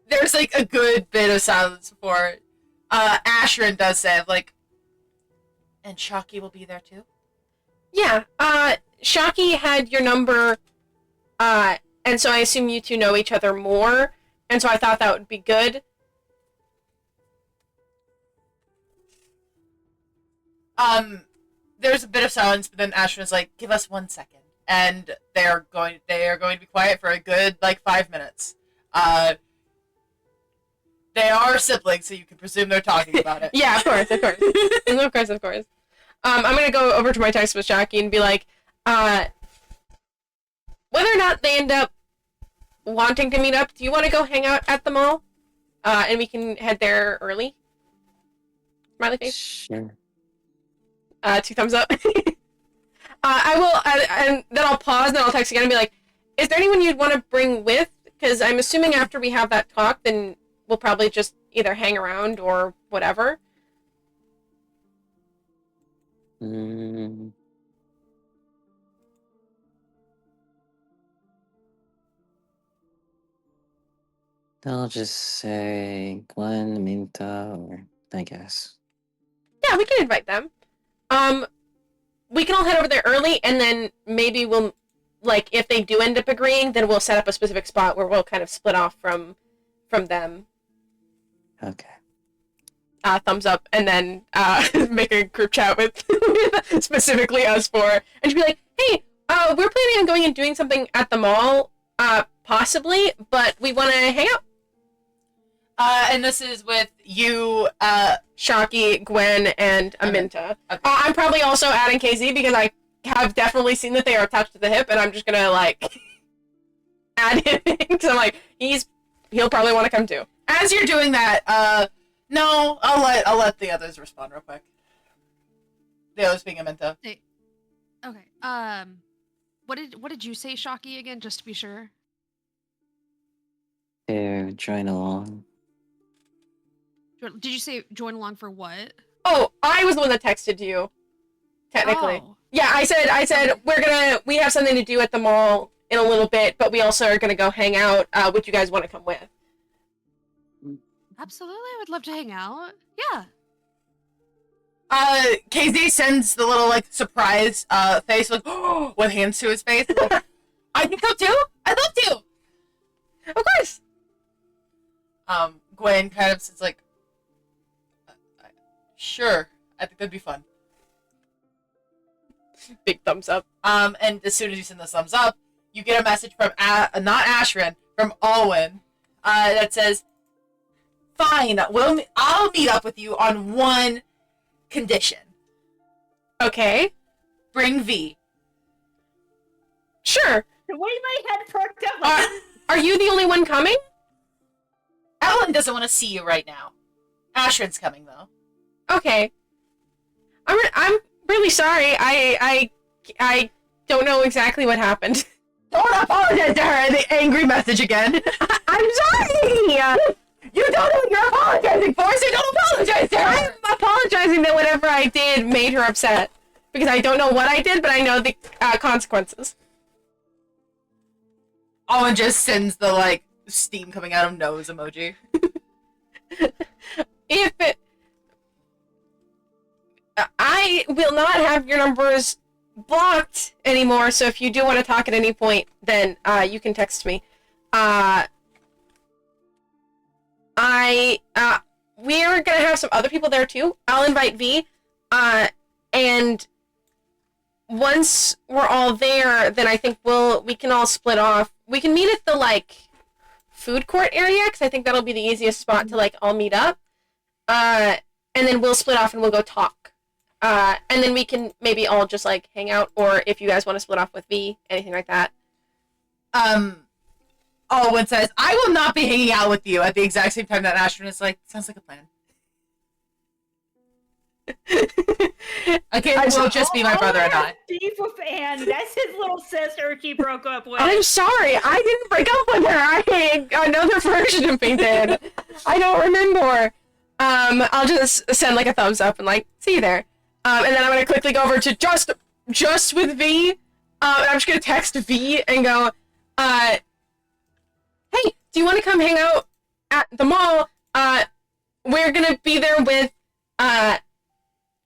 There's, like, a good bit of silence before Ashrin does say, like, and Shocky will be there too? Yeah, Shocky had your number, and so I assume you two know each other more, and so I thought that would be good. There's a bit of silence, but then Ashrin's like, give us 1 second. And they are going to be quiet for a good, like, 5 minutes. They are siblings, so you can presume they're talking about it. Yeah, of course. Of course. I'm gonna go over to my text with Shocky and be like, whether or not they end up wanting to meet up, do you want to go hang out at the mall? And we can head there early? Smiley face? Sure. 2 thumbs up. I will, and then I'll pause, and then I'll text again and be like, is there anyone you'd want to bring with? Because I'm assuming after we have that talk, then we'll probably just either hang around or whatever. I'll just say Gwen, Minta, or I guess. Yeah, we can invite them. We can all head over there early, and then maybe we'll, like, if they do end up agreeing, then we'll set up a specific spot where we'll kind of split off from them. Okay. Thumbs up, and then make a group chat with specifically us four, and just be like, hey, we're planning on going and doing something at the mall, possibly, but we want to hang out. And this is with you, Shocky, Gwen, and Aminta. Okay. I'm probably also adding KZ because I have definitely seen that they are attached to the hip, and I'm just gonna, like, add him in, because I'm like, he'll probably want to come too. As you're doing that, no, I'll let the others respond real quick. The others being Aminta. Hey. Okay. What did you say, Shocky, again, just to be sure? To join along. Did you say join along for what? Oh, I was the one that texted you. Technically. Oh. Yeah, I said we have something to do at the mall in a little bit, but we also are gonna go hang out. Would you guys want to come with? Absolutely, I would love to hang out. Yeah. KZ sends the little, like, surprise, face, like, with hands to his face. Like, I can come too? I'd love to! Of course! Gwen kind of says, like, sure, I think that'd be fun. Big thumbs up. And as soon as you send the thumbs up, you get a message from, not Ashrin, from Alwyn, that says, fine, I'll meet up with you on one condition. Okay. Bring V. Sure. The way my head perked up. Like, Are you the only one coming? Ellen doesn't want to see you right now. Ashrin's coming, though. Okay. I'm really sorry. I don't know exactly what happened. Don't apologize to her, the angry message again. I'm sorry! You don't know what you're apologizing for, so don't apologize to her! I'm apologizing that whatever I did made her upset. Because I don't know what I did, but I know the consequences. Owen just sends the, like, steam coming out of nose emoji. I will not have your numbers blocked anymore, so if you do want to talk at any point, then you can text me. we're gonna have some other people there too. I'll invite V, and once we're all there, then I think we can all split off. We can meet at the like food court area because I think that'll be the easiest spot to like all meet up. And then we'll split off and we'll go talk. And then we can maybe all just like hang out, or if you guys want to split off with V, anything like that. Owen says, I will not be hanging out with you at the exact same time that Ashton is like, sounds like a plan. Okay, it will just be my brother and I. Steve with Annie. That's his little sister he broke up with. I'm sorry, I didn't break up with her. I had another version of me did. I don't remember. I'll just send like a thumbs up and like, see you there. And then I'm gonna quickly go over to just with V. And I'm just gonna text V and go, hey, do you want to come hang out at the mall? We're gonna be there with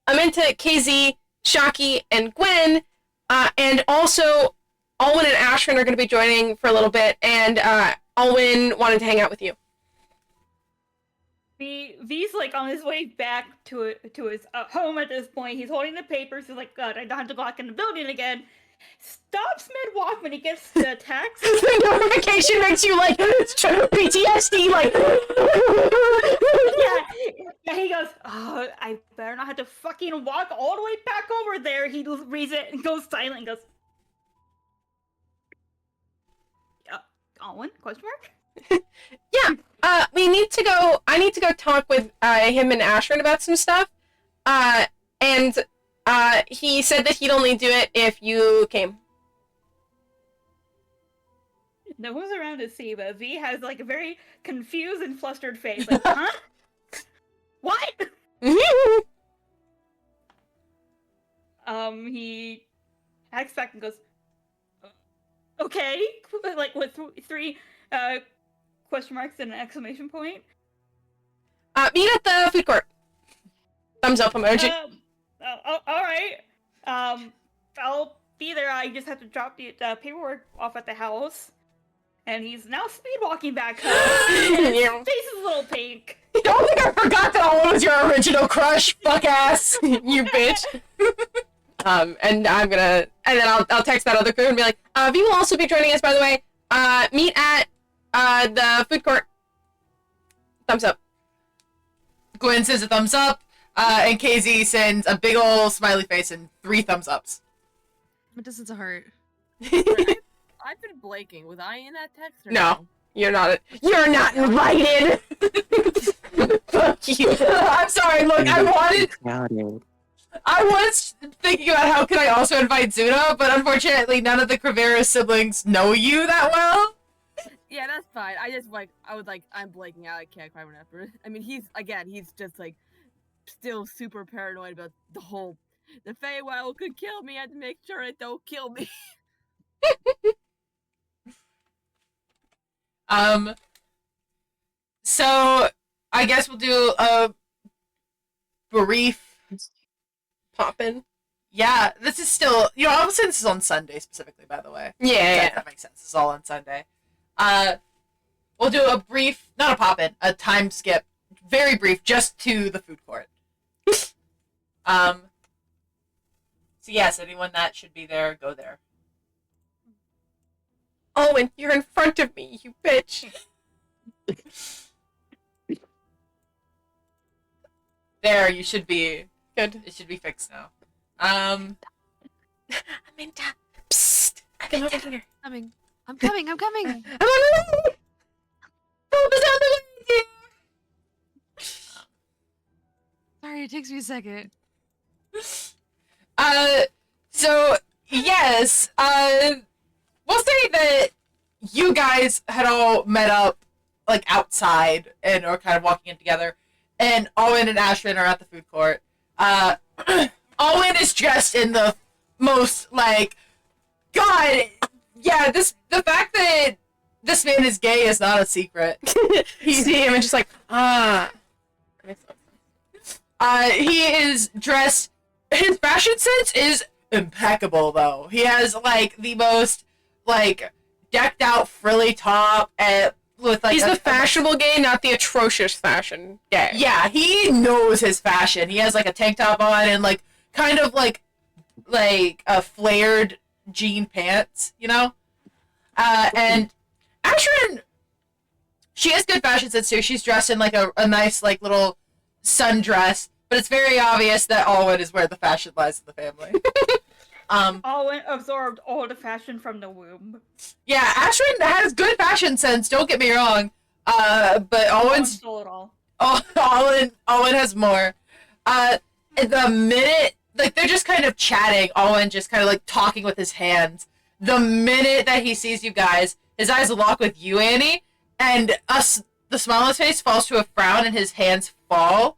Aminta, KZ, Shaki, and Gwen, and also Alwyn and Ashrin are gonna be joining for a little bit, and Alwyn wanted to hang out with you. V's like on his way back to his home at this point. He's holding the papers. He's like, God, I don't have to walk in the building again. Stops mid-walk when he gets the text. The notification makes you like PTSD, like. Yeah, he goes, oh, I better not have to fucking walk all the way back over there. He reads it and goes silent and goes, Owen? Question mark? Yeah, we need to go. I need to go talk with him and Ashrin about some stuff. And he said that he'd only do it if you came. No one's around to see, but V has like a very confused and flustered face. Like, huh? What? He acts back and goes, okay, like with three question marks and an exclamation point. Meet at the food court. Thumbs up emoji. All right. I'll be there. I just have to drop the paperwork off at the house. And he's now speed walking back home. His face is a little pink. You don't think I forgot that Alwyn was your original crush, fuck ass, you bitch. And I'm gonna, and then I'll text that other crew and be like, V will also be joining us, by the way. Meet at the food court. Thumbs up. Gwen sends a thumbs up, and KZ sends a big ol' smiley face and 3 thumbs ups. What distance of heart? I've been blanking. Was I in that text or No. You're not. You're not invited. Fuck you. I'm sorry. Look, I was thinking about how could I also invite Zuna, but unfortunately, none of the Crevera siblings know you that well. Yeah, that's fine. I'm blanking out. I can't quite remember. I mean, he's just like still super paranoid about the Feywild could kill me. I had to make sure it don't kill me. So I guess we'll do a brief Poppin'. Yeah, this is still, obviously this is on Sunday specifically, by the way. Yeah. That makes sense. It's all on Sunday. We'll do a brief, not a pop-in, a time skip, very brief, just to the food court. So yes, anyone that should be there, go there. Owen, you're in front of me, you bitch. There, you should be. Good. It should be fixed now. Aminta. Psst. Come over here. I'm coming. I'm on the way. Help us out the way, Sorry, it takes me a second. So, yes, we'll say that you guys had all met up, like, outside and are kind of walking in together, and Owen and Ashrin are at the food court. Owen is dressed in the most, like, God, yeah, the fact that this man is gay is not a secret. You see him and just like, he is dressed, his fashion sense is impeccable, though. He has, like, the most, like, decked out frilly top, and with like He's the fashionable gay, not the atrocious fashion gay. Yeah, he knows his fashion. He has like a tank top on and like kind of like a flared jean pants, you know? And Ashrin, she has good fashion sense too. She's dressed in like a nice like little sundress, but it's very obvious that Alwyn is where the fashion lies in the family. Alwyn absorbed all the fashion from the womb. Yeah, Ashrin has good fashion sense, don't get me wrong. But Alwyn's stole it all. Alwyn has more. The minute, like, they're just kind of chatting, Alwyn just kind of, like, talking with his hands. The minute that he sees you guys, his eyes lock with you, Annie, and the smile on his face falls to a frown and his hands fall.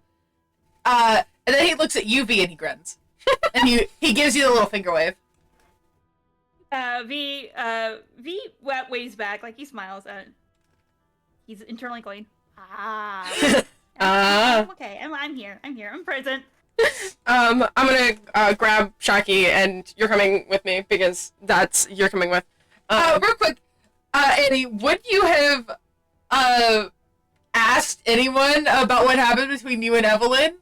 And then he looks at you, V, and he grins. And he gives you the little finger wave. V waves back, like he smiles, and he's internally going, okay, I'm here, I'm present. I'm gonna grab Shaki, and you're coming with me, because you're coming with. Real quick, Annie, would you have, asked anyone about what happened between you and Evelyn?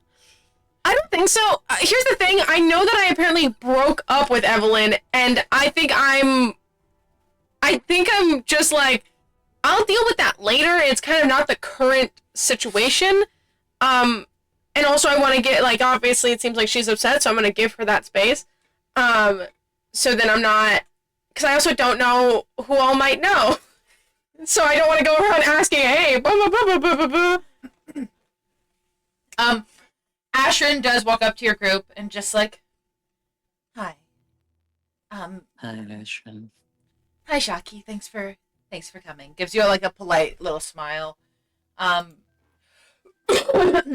I don't think so. Here's the thing, I know that I apparently broke up with Evelyn, and I think I'm just like, I'll deal with that later. It's kind of not the current situation. And also I want to get, like, obviously it seems like she's upset, so I'm going to give her that space. So then I'm not, because I also don't know who all might know. So I don't want to go around asking, hey, blah, blah, blah, blah, blah, blah, blah. Ashrin does walk up to your group and just like, hi. Hi, Ashrin. Hi, Shaki. Thanks for coming. Gives you like a polite little smile. And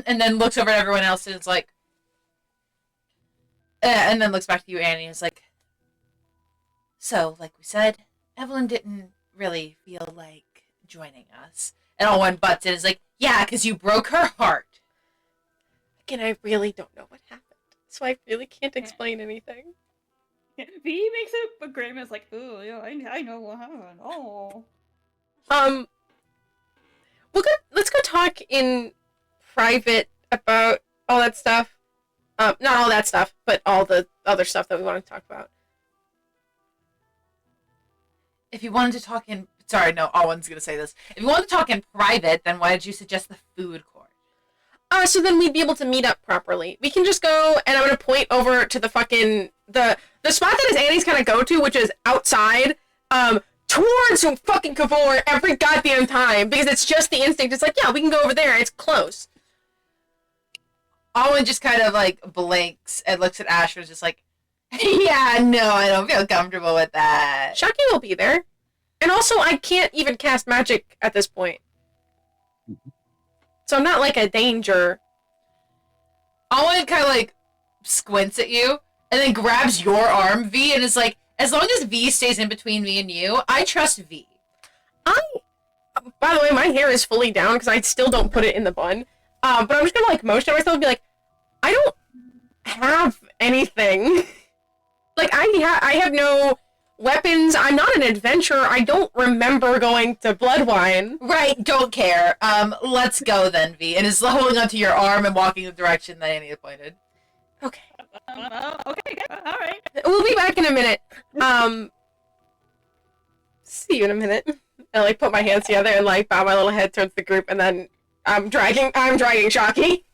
then looks over at everyone else and is like, and then looks back to you, Annie, and is like, so, like we said, Evelyn didn't really feel like joining us. And all one butts in is like, yeah, because you broke her heart. Again, I really don't know what happened, so I really can't explain anything. V makes a grimace like, oh, yeah, I know what happened. Oh. Let's go talk in private about all that stuff. Not all that stuff, but all the other stuff that we want to talk about. If you wanted to talk in... Sorry, no, Alwyn's gonna say this. If you wanted to talk in private, then why did you suggest the food court? So then we'd be able to meet up properly. We can just go, and I'm gonna point over to the fucking... The spot that is Annie's kind of go-to, which is outside, towards fucking Kavor every goddamn time, because it's just the instinct. It's like, yeah, we can go over there, it's close. Alwyn just kind of, like, blinks and looks at Ash and is just like, yeah, no, I don't feel comfortable with that. Shaki will be there. And also, I can't even cast magic at this point. So I'm not, like, a danger. Alwyn kind of, like, squints at you, and then grabs your arm, V, and is like, as long as V stays in between me and you, I trust V. By the way, my hair is fully down, because I still don't put it in the bun. But I'm just gonna, like, motion myself and be like, I don't have anything. Like, I have no weapons. I'm not an adventurer. I don't remember going to Bludwine. Right, don't care. Let's go then, V. And is holding onto your arm and walking the direction that Annie pointed. Okay. Okay, alright. We'll be back in a minute. See you in a minute. I, like, put my hands together and, like, bow my little head towards the group, and then I'm dragging Shaki.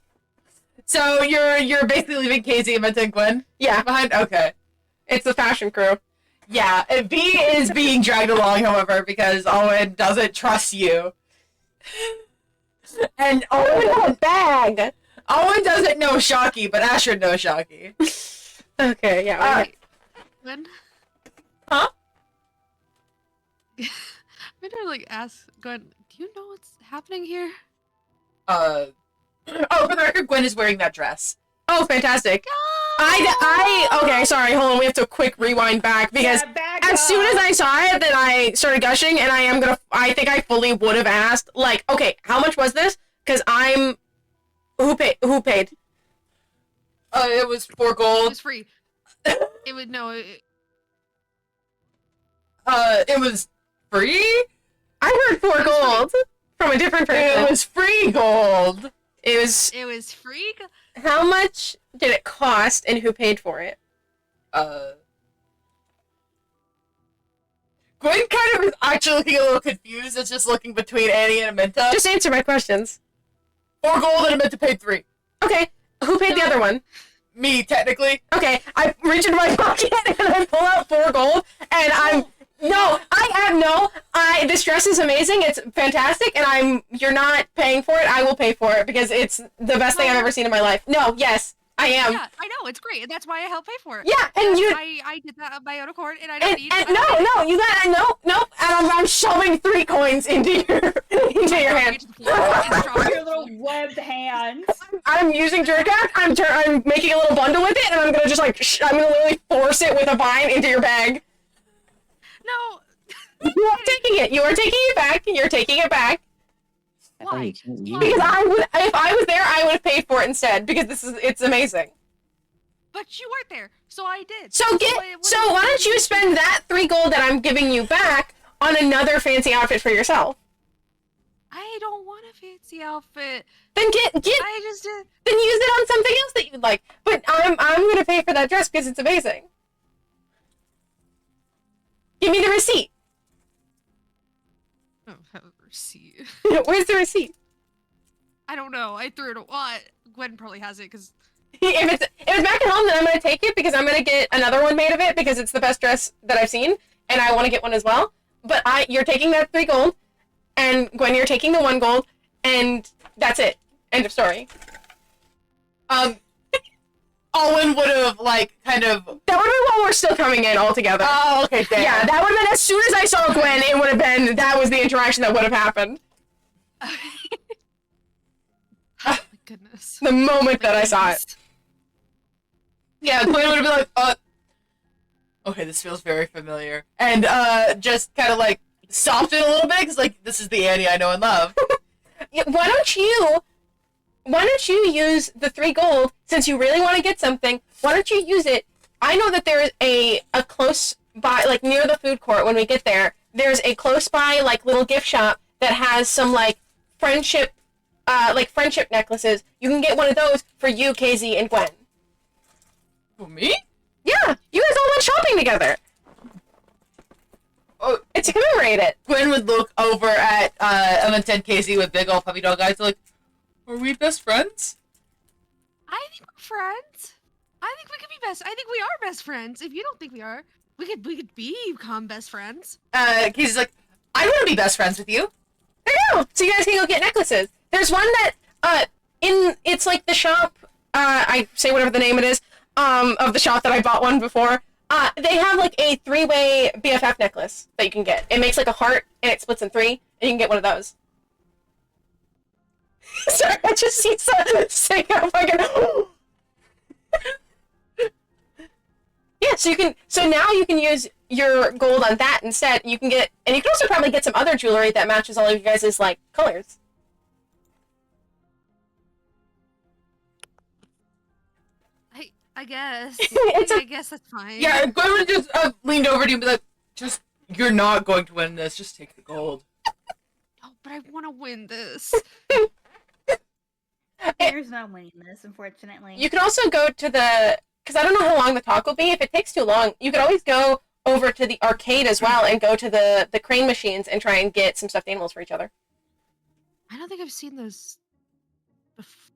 So you're basically leaving Casey and Menta and Gwen? Yeah. Behind? Okay. It's the fashion crew. Yeah, V is being dragged along, however, because Owen doesn't trust you. And Owen has a bag! Owen doesn't know Shaki, but Asher knows Shaki. Okay, yeah. When? Huh? I'm gonna, like, ask Gwen, do you know what's happening here? Oh, for the record, Gwen is wearing that dress. Oh, fantastic. Okay, sorry, hold on, we have to quick rewind back, because as soon as I saw it, then I started gushing, and I think I fully would have asked, like, okay, how much was this? Because who paid? It was 4 It gold. was free. It would, no, It was free? I heard 4 gold from a different person. It was free gold. It was. It was free. How much did it cost, and who paid for it? Gwen kind of is actually looking a little confused. It's just looking between Annie and Amenta. Just answer my questions. 4 gold and Amenta paid 3. Okay, who paid the other one? Me, technically. Okay, I reach into my pocket and I pull out 4 gold, and I'm. No, this dress is amazing, it's fantastic, and you're not paying for it, I will pay for it, because it's the best thing I've ever seen in my life. No, yes, I am. Yeah, I know, it's great, and that's why I helped pay for it. Yeah, and you. I did that of my own accord, and I don't need. And no, you got no, and I'm shoving 3 coins into your hand. Your little webbed hands. I'm using Jerkac. I'm making a little bundle with it, and I'm gonna just I'm gonna literally force it with a vine into your bag. No. You are taking it. You are taking it back. You're taking it back. Why? Because if I was there, I would have paid for it instead. Because it's amazing. But you weren't there, so I did. So why don't you spend that 3 gold that I'm giving you back on another fancy outfit for yourself? I don't want a fancy outfit. Then get. I just did. Then use it on something else that you'd like. But I'm gonna pay for that dress because it's amazing. Give me the receipt. I don't have a receipt. Where's the receipt? I don't know. I threw it. Gwen probably has it because. If it's back at home, then I'm gonna take it because I'm gonna get another one made of it because it's the best dress that I've seen, and I want to get one as well. But you're taking that 3 gold, and Gwen, you're taking the 1 gold, and that's it. End of story. Owen would have, kind of... That would have been while we're still coming in all together. Oh, okay, damn. Yeah, that would have been as soon as I saw Gwen, it would have been... That was the interaction that would have happened. Oh my goodness. The moment that I saw it. Yeah, Gwen would have been like, okay, this feels very familiar. And, just kind of, soften a little bit, because, this is the Annie I know and love. Yeah, why don't you use the 3 gold, since you really want to get something, why don't you use it? I know that there is a close by, near the food court when we get there, there's a close by, little gift shop that has some, friendship necklaces. You can get one of those for you, KZ, and Gwen. For me? Yeah, you guys all went shopping together. Oh, it's to commemorate it. Gwen would look over at Amenta and Casey with big old puppy dog eyes, like, are we best friends? I think we're friends. I think we could be best. I think we are best friends. If you don't think we are, we could become best friends. Casey's like, I want to be best friends with you. There you go. So you guys can go get necklaces. There's one that it's the shop. I say whatever the name it is. Of the shop that I bought one before. They have a 3-way BFF necklace that you can get. It makes a heart and it splits in 3, and you can get one of those. Sorry, I just see saying I'm fucking. Yeah, so now you can use your gold on that instead. You can get, and you can also probably get some other jewelry that matches all of you guys' colors. I guess. I guess that's fine. Yeah, Gwen would just leaned over to you and be like, you're not going to win this, just take the gold. Oh, but I want to win this. There's no winning this, unfortunately. You can also go to because I don't know how long the talk will be. If it takes too long, you could always go over to the arcade as well and go to the crane machines and try and get some stuffed animals for each other. I don't think I've seen those before,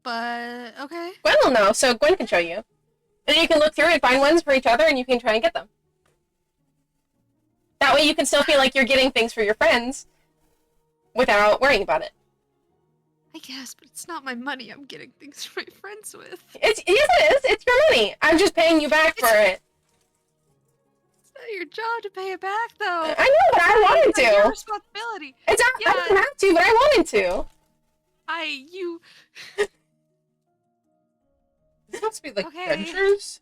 but okay. Gwen will know, so Gwen can show you. And then you can look through and find ones for each other and you can try and get them. That way you can still feel like you're getting things for your friends without worrying about it. I guess, but it's not my money I'm getting things for my friends with. Yes, it is. It's your money. I'm just paying you back for it. It's not your job to pay it back, though. I know, but I wanted It's your to. responsibility. It's not, Yeah. I didn't have to, but I wanted to. This must be Okay. dentures?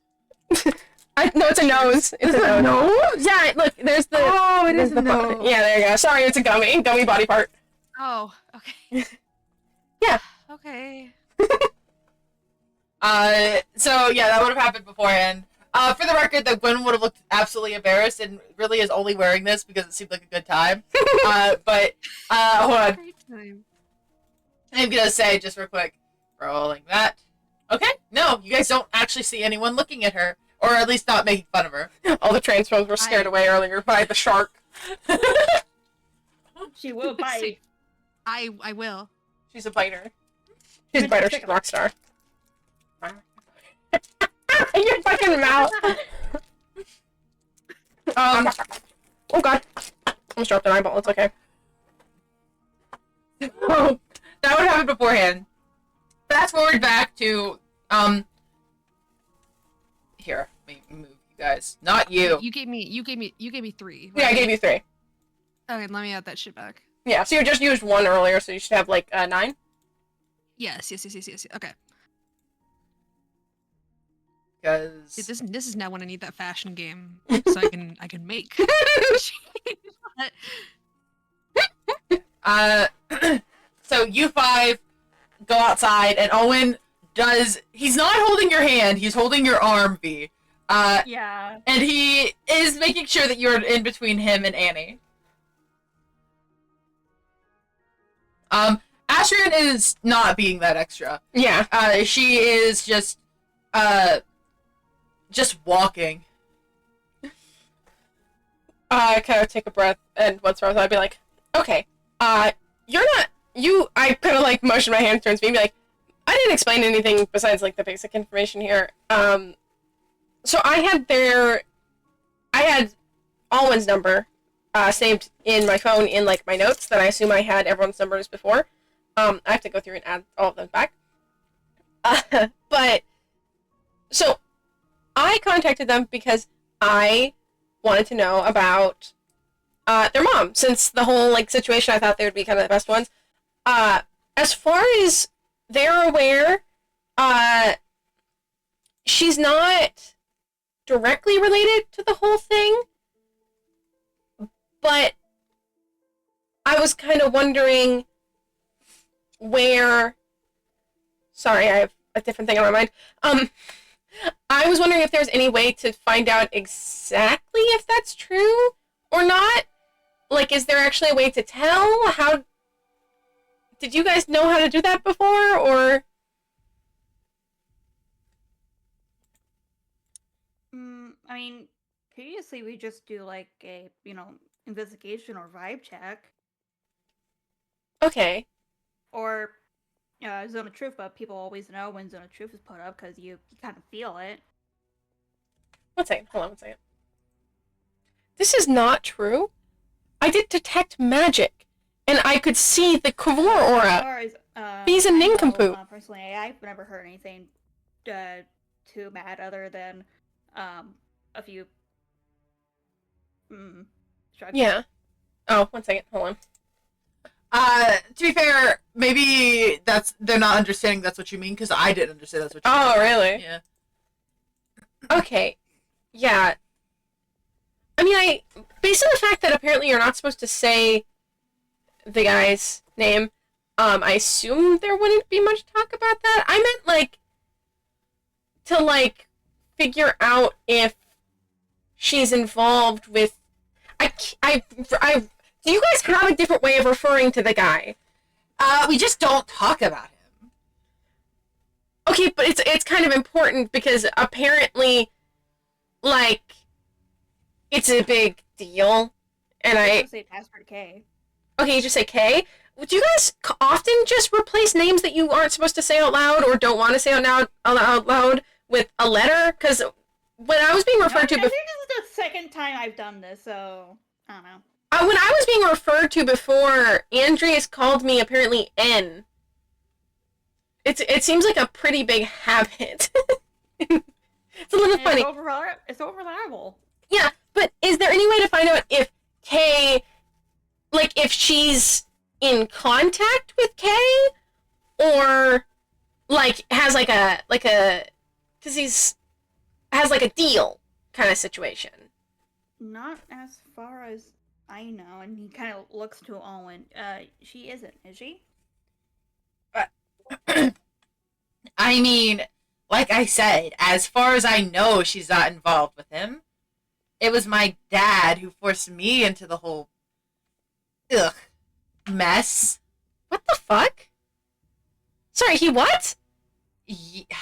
No, it's a nose. It's a nose. Yeah, look, there's the. Oh, it there's is the a nose. Yeah, there you go. Sorry, it's a gummy body part. Oh, okay. Yeah. Okay. So yeah, that would have happened beforehand. For the record, that Gwen would have looked absolutely embarrassed and really is only wearing this because it seemed like a good time. But hold on. Great time. I'm gonna say just real quick, rolling that. Okay, no, you guys don't actually see anyone looking at her, or at least not making fun of her. All the transphobes were scared away earlier by the shark. She will bite. I will. She's a biter. She's a biter. She's a rock star. Your fucking mouth. Oh god. Almost dropped an eyeball. It's okay. Oh, that would happen beforehand. Fast forward back to here. Let me move you guys. Not you. You gave me 3. Yeah, I gave you 3. Okay, let me add that shit back. Yeah, so you just used 1 earlier, so you should have like 9. Yes. Okay. Because This is now when I need that fashion game so I can make. So you 5 go outside, and Owen does. He's not holding your hand. He's holding your arm, V. Yeah. And he is making sure that you're in between him and Annie. Ashrin is not being that extra. Yeah. She is just walking. I kind of take a breath, and once or I'd be like, okay, you're not, I kind of like motion my hand towards me and be like, I didn't explain anything besides like the basic information here. So I had Alwyn's number, saved in my phone in like my notes that I assume I had everyone's numbers before. I have to go through and add all of them back. But, so, I contacted them because I wanted to know about their mom, since the whole like situation I thought they would be kind of the best ones. As far as they're aware, she's not directly related to the whole thing, but I was kind of wondering where. Sorry, I have a different thing on my mind. I was wondering if there's any way to find out exactly if that's true or not. Like, is there actually a way to tell? How did you guys know how to do that before, or? I mean, previously we just do like a, investigation or vibe check. Okay. Or Zone of Truth, but people always know when Zone of Truth is put up because you kind of feel it. 1 second. Hold on 1 second. This is not true. I did detect magic, and I could see the Kavor aura. As far as, He's a I know, nincompoop. Personally, I've never heard anything too bad other than a few. Shrugs. Yeah. Oh, 1 second. Hold on. To be fair, maybe they're not understanding that's what you mean, because I didn't understand that's what you mean. Oh, really? Yeah. Okay. Yeah. I mean, based on the fact that apparently you're not supposed to say the guy's name, I assume there wouldn't be much talk about that. I meant, like, to, like, figure out if she's involved with... Do you guys have a different way of referring to the guy? We just don't talk about him. Okay, but it's kind of important because apparently, like, it's a big deal, and I say password K. Okay, you just say K. Do you guys often just replace names that you aren't supposed to say out loud or don't want to say out loud with a letter? Because when I was being referred to, I think this is the second time I've done this, so I don't know. When I was being referred to before, Andreas called me apparently N. It seems like a pretty big habit. It's a little funny. It's overlappable. Yeah, but is there any way to find out if K, like, if she's in contact with K, or like has like a because he's has like a deal kind of situation? Not as far as I know, and he kind of looks to Owen. She isn't, is she? I mean, like I said, as far as I know, she's not involved with him. It was my dad who forced me into the whole mess. What the fuck? Sorry, he what? Yeah,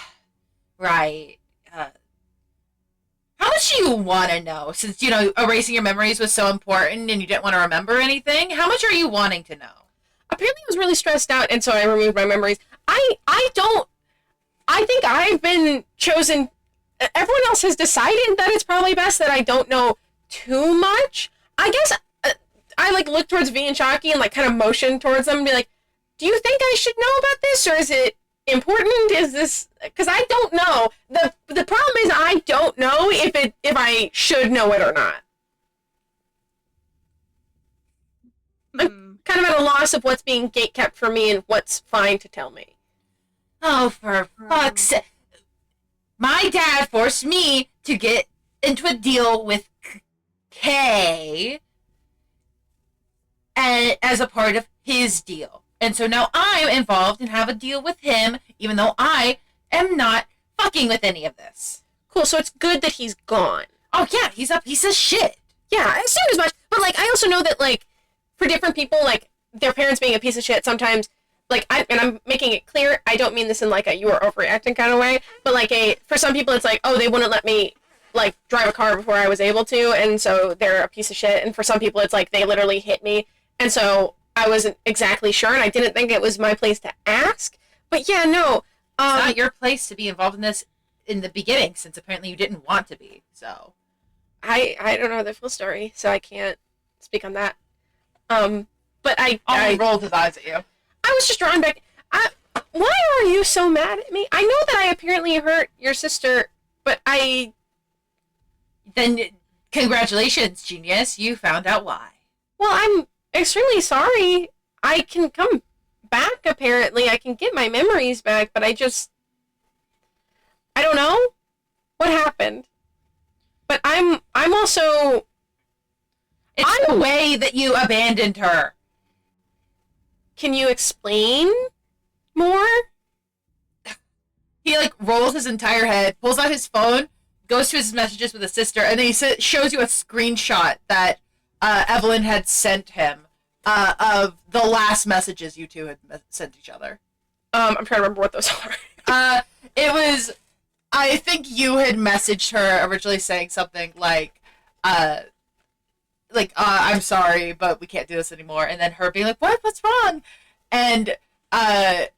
right. How much do you want to know? Since, erasing your memories was so important and you didn't want to remember anything, how much are you wanting to know? Apparently I was really stressed out, and so I removed my memories. I think I've been chosen. Everyone else has decided that it's probably best that I don't know too much. I guess I look towards V and Chalky and kind of motion towards them and be like, do you think I should know about this, or is it important? Is this, because I don't know. The problem is I don't know if I should know it or not. I'm kind of at a loss of what's being gatekept for me and what's fine to tell me. Oh, for fuck's sake. My dad forced me to get into a deal with Kay and as a part of his deal. And so now I'm involved and have a deal with him, even though I am not fucking with any of this. Cool, so it's good that he's gone. Oh, yeah, he's a piece of shit. Yeah, I assumed as much. But, I also know that, for different people, their parents being a piece of shit sometimes, I'm making it clear, I don't mean this in, a you are overreacting kind of way, but, for some people it's oh, they wouldn't let me, drive a car before I was able to, and so they're a piece of shit, and for some people it's they literally hit me, and so I wasn't exactly sure, and I didn't think it was my place to ask, but yeah, no. It's not your place to be involved in this in the beginning, since apparently you didn't want to be, so. I don't know the full story, so I can't speak on that. But I rolled his eyes at you. I was just drawn back. Why are you so mad at me? I know that I apparently hurt your sister, but Then, congratulations, genius. You found out why. Well, I'm extremely sorry. I can come back, apparently. I can get my memories back, but I don't know what happened. But I'm also... It's the way that you abandoned her. Can you explain more? He, rolls his entire head, pulls out his phone, goes to his messages with his sister, and then he shows you a screenshot that Evelyn had sent him of the last messages you two had sent each other. I'm trying to remember what those are. It was... I think you had messaged her originally saying something I'm sorry, but we can't do this anymore. And then her being like, what? What's wrong? And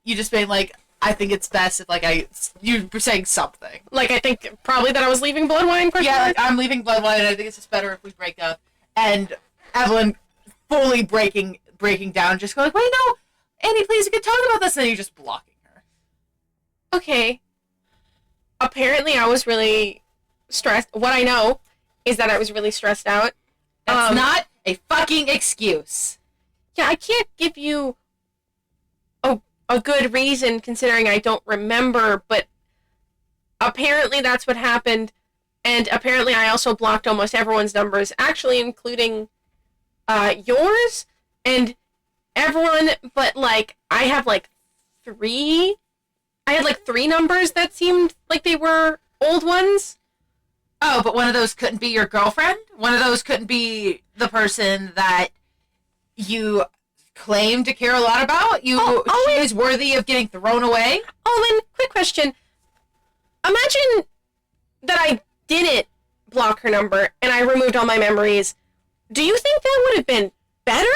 you just being like, I think it's best if you were saying something. I think probably that I was leaving Bludwine. Yeah, I'm leaving Bludwine, and I think it's just better if we break up. And Evelyn fully breaking down, just going wait, no, Annie, please, we can talk about this. And you're just blocking her. Okay. Apparently, I was really stressed. What I know is that I was really stressed out. That's not a fucking excuse. Yeah, I can't give you a good reason considering I don't remember, but apparently that's what happened, and apparently I also blocked almost everyone's numbers, actually including yours and everyone, but I have three numbers that seemed like they were old ones. Oh, but one of those couldn't be your girlfriend? One of those couldn't be the person that you claim to care a lot about? She is worthy of getting thrown away? Oh, and quick question. Imagine that I didn't block her number and I removed all my memories. Do you think that would have been better?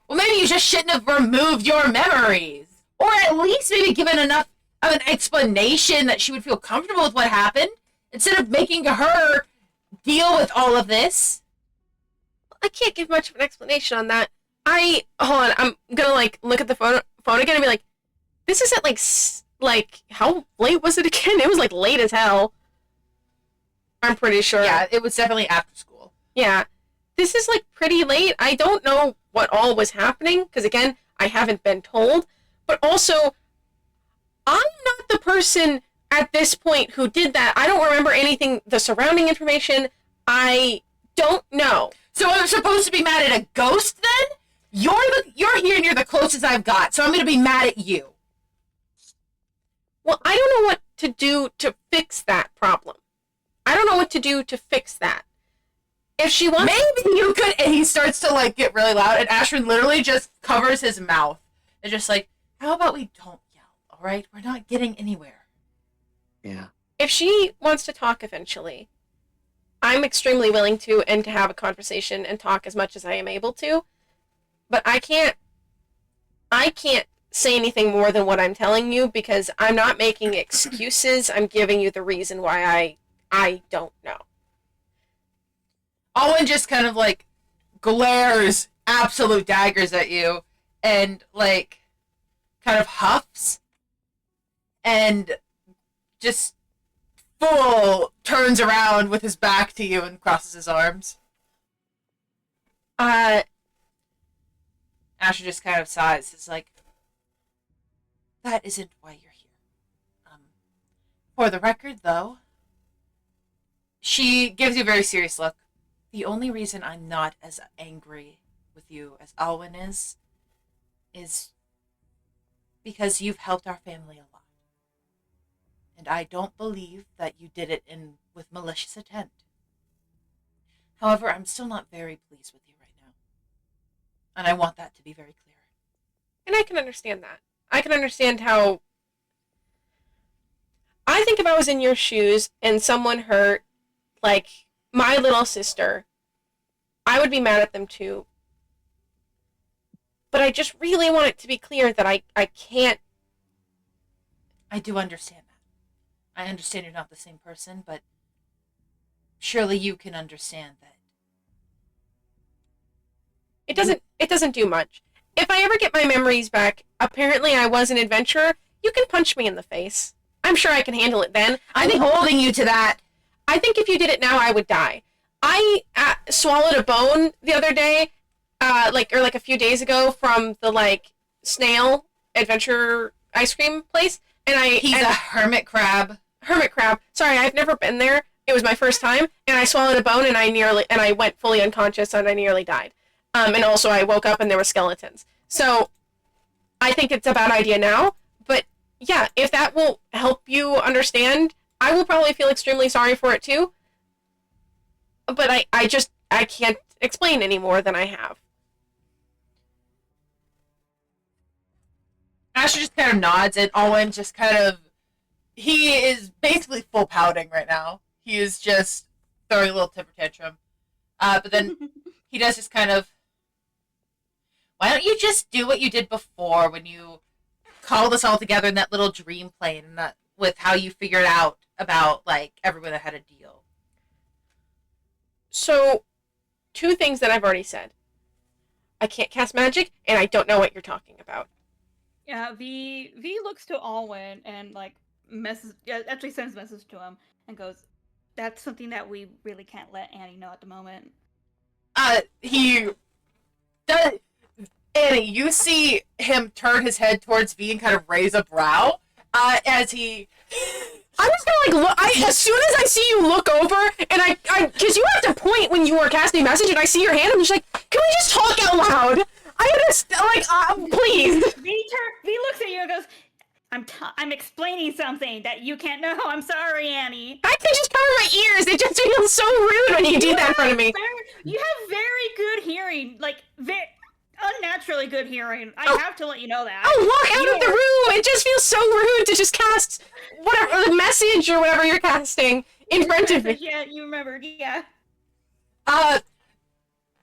Well, maybe you just shouldn't have removed your memories. Or at least maybe given enough of an explanation that she would feel comfortable with what happened. Instead of making her deal with all of this. I can't give much of an explanation on that. Hold on, I'm gonna, look at the phone again and be like, this is at, how late was it again? It was, late as hell. I'm pretty sure. Yeah, it was definitely after school. Yeah. This is, pretty late. I don't know what all was happening, because, again, I haven't been told. But also, I'm not the person at this point who did that. I don't remember anything, the surrounding information. I don't know. So I'm supposed to be mad at a ghost then? You're here and you're the closest I've got, so I'm gonna be mad at you. Well, I don't know what to do to fix that problem. I don't know what to do to fix that. If she wants, Maybe you could. And he starts to like get really loud, and Ashwin literally just covers his mouth and just like, how about we don't yell? All right, we're not getting anywhere. Yeah. if she wants to talk eventually, I'm extremely willing to and to have a conversation and talk as much as I am able to. But I can't say anything more than what I'm telling you because I'm not making excuses. I'm giving you the reason why I don't know. Owen just kind of like glares absolute daggers at you and like kind of huffs and just full turns around with his back to you and crosses his arms. Asher just kind of sighs. It's like, that isn't why you're here. For the record, though, she gives you a very serious look. The only reason I'm not as angry with you as Alwyn is because you've helped our family a lot. And I don't believe that you did it with malicious intent. However, I'm still not very pleased with you right now. And I want that to be very clear. And I can understand that. I can understand how... I think if I was in your shoes and someone hurt, like, my little sister, I would be mad at them too. But I just really want it to be clear that I can't... I do understand that. I understand you're not the same person, but surely you can understand that. It doesn't do much. If I ever get my memories back, apparently I was an adventurer, you can punch me in the face. I'm sure I can handle it then. I'm holding you to that. I think if you did it now, I would die. I swallowed a bone the other day, like a few days ago from the snail adventure ice cream place, and He's a hermit crab. Hermit crab. Sorry, I've never been there. It was my first time, and I swallowed a bone, and I went fully unconscious, and I nearly died. And also I woke up and there were skeletons. So I think it's a bad idea now, but yeah, if that will help you understand, I will probably feel extremely sorry for it too. But I can't explain any more than I have. Asher just kind of nods, and Owen just kind of... He is basically full pouting right now. He is just throwing a little temper tantrum. But then he does just kind of... Why don't you just do what you did before when you called us all together in that little dream plane and that with how you figured out about, everyone that had a deal? So, two things that I've already said. I can't cast magic, and I don't know what you're talking about. Yeah, V looks to Alwyn and actually sends a message to him and goes, "That's something that we really can't let Annie know at the moment." He does. Annie, you see him turn his head towards V and kind of raise a brow as he. I'm just gonna look. As soon as I see you look over, and because you have to point when you are casting a message, and I see your hand, I'm just like, can we just talk out loud? I understand, please. V looks at you and goes, I'm explaining something that you can't know. I'm sorry, Annie. I can just cover my ears. It just feels so rude when you do that in front of me. You have very good hearing, unnaturally good hearing. I have to let you know that. Oh, walk out of the room! It just feels so rude to just cast whatever the message or whatever you're casting in front of me. Yeah, you remembered. Yeah.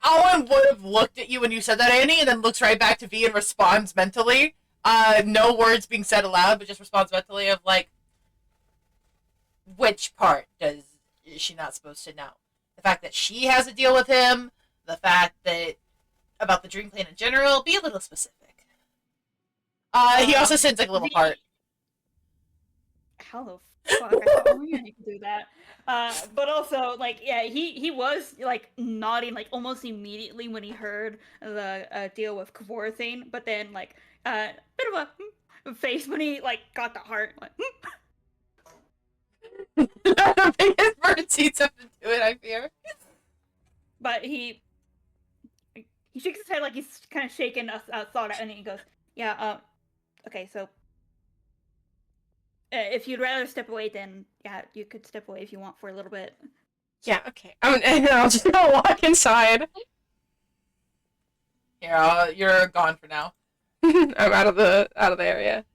Owen would have looked at you when you said that, Annie, and then looks right back to V and responds mentally. No words being said aloud, but just responds mentally of which part is she not supposed to know? The fact that she has a deal with him, the fact that about the dream plane in general, be a little specific. He also sends a little heart. How the fuck? I thought you could do that. But also, he was nodding almost immediately when he heard the deal with Kavor thing, but then bit of a face when he got the heart. The biggest bird sees something to it, I fear. But he shakes his head like he's kind of shaking a thought, and he goes, "Yeah, okay, so If you'd rather step away, then yeah, you could step away if you want for a little bit. Yeah, okay. And I'll just walk inside. Here, you're gone for now. I'm out of the area.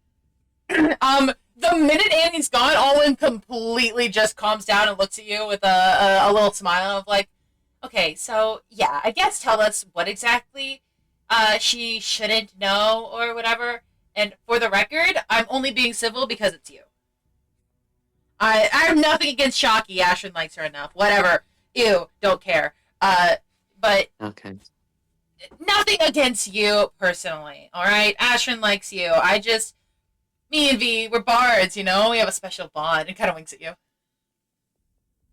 The minute Annie's gone, Owen completely just calms down and looks at you with a little smile of like, okay, so yeah, I guess tell us what exactly she shouldn't know or whatever. And for the record, I'm only being civil because it's you. I have nothing against Shocky. Ashton likes her enough. Whatever. Ew, don't care. But Okay. nothing against you personally. All right, Ashton likes you. Me and V, we're bards, you know? We have a special bond. And kind of winks at you.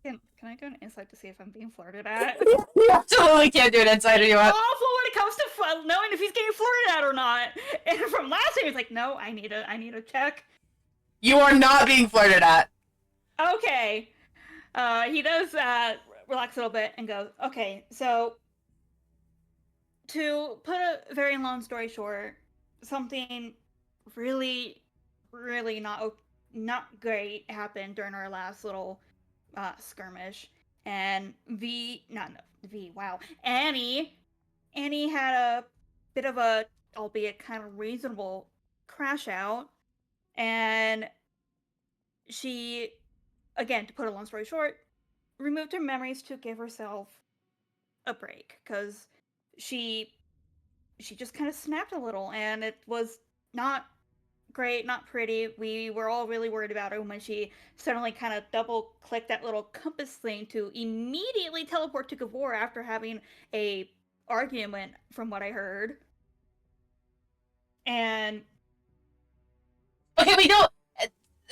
Can I do an insight to see if I'm being flirted at? You absolutely can't do an insider you want. Awful when it comes to knowing if he's getting flirted at or not. And from last time, he's like, no, I need a check. You are not being flirted at. Okay. He does relax a little bit and goes, okay, so to put a very long story short, something really, really not great happened during our last little skirmish, and Annie had a bit of a, albeit kind of reasonable, crash out, and she, again, to put a long story short, removed her memories to give herself a break, because she just kind of snapped a little, and it was not great, not pretty. We were all really worried about her when she suddenly kind of double clicked that little compass thing to immediately teleport to Gavor after having a argument, from what I heard. And Okay, we don't.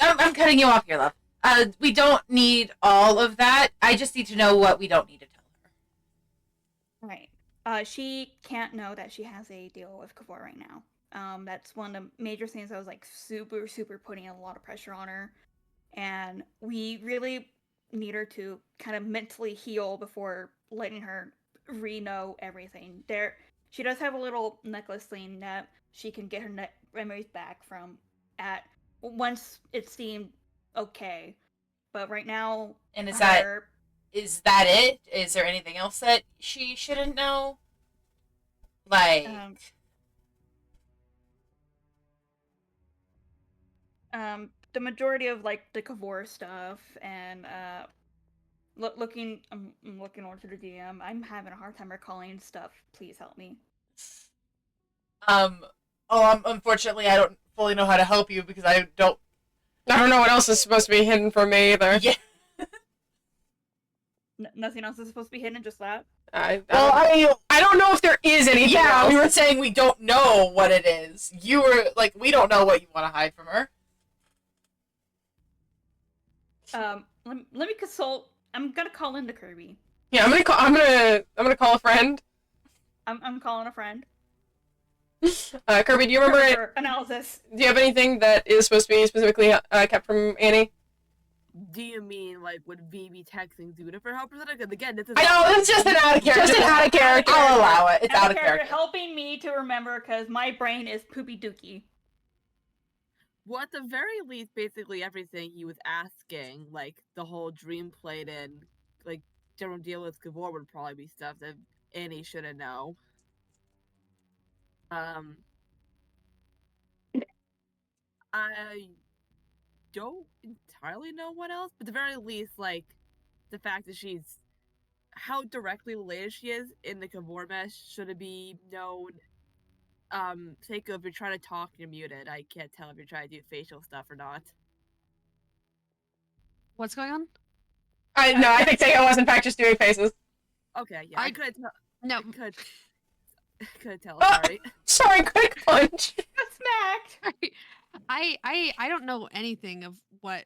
I'm cutting you off here, love. We don't need all of that. I just need to know what we don't need to tell her. right. She can't know that she has a deal with Gavor right now. That's one of the major things that was like super, super putting a lot of pressure on her. And we really need her to kind of mentally heal before letting her re-know everything. She does have a little necklace thing that she can get her memories back from once it seemed okay. But right now, And is that it? Is there anything else that she shouldn't know? Like, the majority of like the Kavor stuff and I'm looking over to the DM. I'm having a hard time recalling stuff. Please help me. unfortunately, I don't fully know how to help you because I don't know what else is supposed to be hidden from me either. Yeah. Nothing else is supposed to be hidden, just that. I don't know if there is anything Yeah, else. we were saying we don't know what it is. You were like, we don't know what you want to hide from her. Let me consult. I'm gonna call into Kirby. Yeah, I'm gonna call a friend. I'm calling a friend. Kirby, do you remember it? For analysis. Do you have anything that is supposed to be specifically kept from Annie? Do you mean like would V be texting Zuda for help? Because again, this is. I know, it's just an out of character. Just an out of character. I'll allow it. It's out of character. Helping me to remember because my brain is poopy dookie. Well, at the very least, basically everything he was asking, like the whole dream plate and like general deal with Gavor would probably be stuff that Annie shouldn't know. I don't entirely know what else, but at the very least, like the fact that she's how directly related she is in the Gavor mesh should it be known. Seiko, if you're trying to talk, you're muted. I can't tell if you're trying to do facial stuff or not. What's going on? I think Seiko was in fact just doing faces. Okay, yeah, I couldn't tell. No. Couldn't tell. Sorry. Sorry, quick punch. Got smacked. I don't know anything of what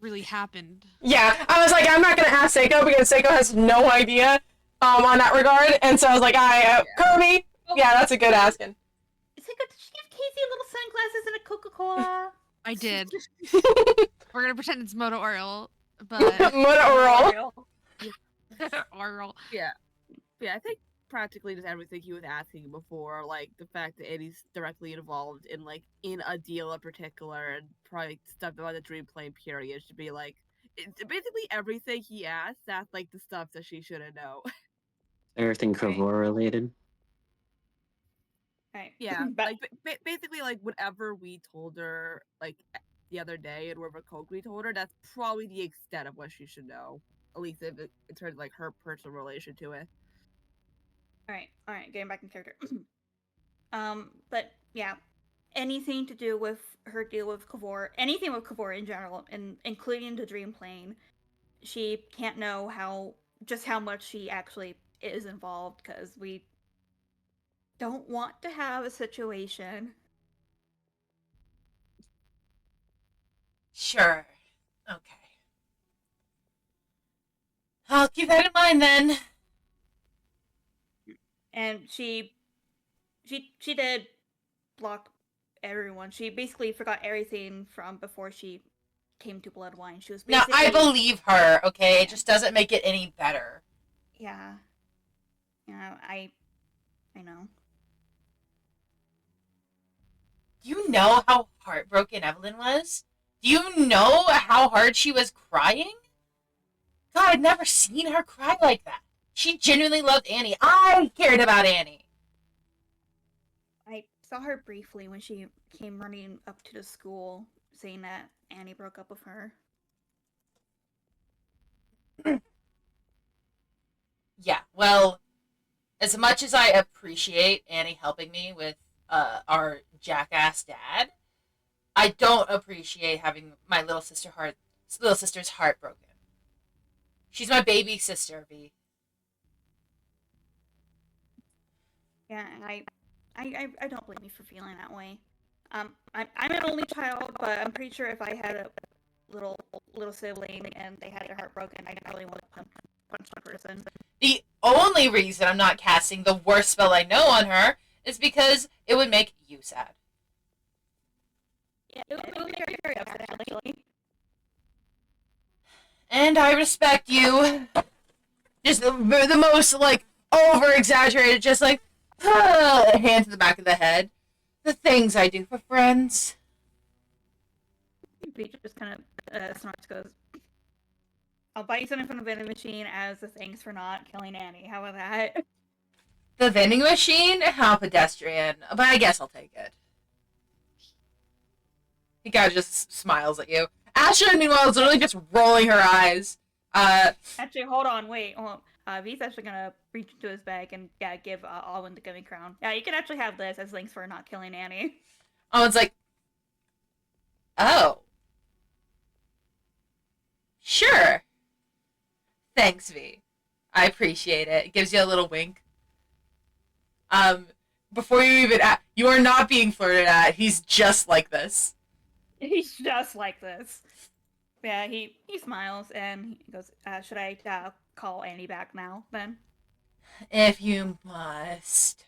really happened. Yeah, I was like, I'm not gonna ask Seiko because Seiko has no idea on that regard, and so I was like, Kirby. Yeah, that's a good asking. Seiko, did she give Casey little sunglasses and a Coca-Cola? I did. We're gonna pretend it's Moto Oral, but Moto Oral. Oral. Yeah, I think practically just everything he was asking before, like the fact that Eddie's directly involved in a deal in particular, and probably stuff about the dream plane period should be like basically everything he asked. That's like the stuff that she shouldn't know. Everything Kavor related. Right. Yeah, But like basically like whatever we told her like the other day and whatever Coke we told her, that's probably the extent of what she should know. At least if it, in terms of like her personal relation to it. all right, getting back in character. But yeah, anything to do with her deal with Kavor, anything with Kavor in general, and including the dream plane, she can't know how much she actually is involved because we don't want to have a situation. Sure. Okay. I'll keep that in mind then. And she did block everyone. She basically forgot everything from before she came to Bloodwine. She was Now, basically I believe her, okay? It just doesn't make it any better. yeah. Yeah, I know. Do you know how heartbroken Evelyn was? Do you know how hard she was crying? God, I'd never seen her cry like that. She genuinely loved Annie. I cared about Annie. I saw her briefly when she came running up to the school saying that Annie broke up with her. Yeah, well, as much as I appreciate Annie helping me with our jackass dad, I don't appreciate having my little sister's heart broken. She's my baby sister, V. Yeah, I don't blame you for feeling that way. I'm an only child, but I'm pretty sure if I had a little sibling and they had their heart broken, I'd probably want to punch the person. The only reason I'm not casting the worst spell I know on her is because it would make you sad. Yeah, it would be very upsetting, actually. And I respect you. Just the most, like, over-exaggerated, just like, hand to the back of the head. The things I do for friends. He just kind of snorts, goes, I'll buy you something from the vending machine as a thanks for not killing Annie. How about that? The vending machine? How pedestrian. But I guess I'll take it. He kind of just smiles at you. Asher, meanwhile, is literally just rolling her eyes. Actually, hold on, wait. Hold on. V's actually gonna reach into his bag and give Alwyn the gummy crown. Yeah, you can actually have this as thanks for not killing Annie. Owen's like, oh. Sure. Thanks, V. I appreciate it. It gives you a little wink. Before you even you are not being flirted at. He's just like this. He's just like this. Yeah, he smiles and he goes, should I call Annie back now then? If you must.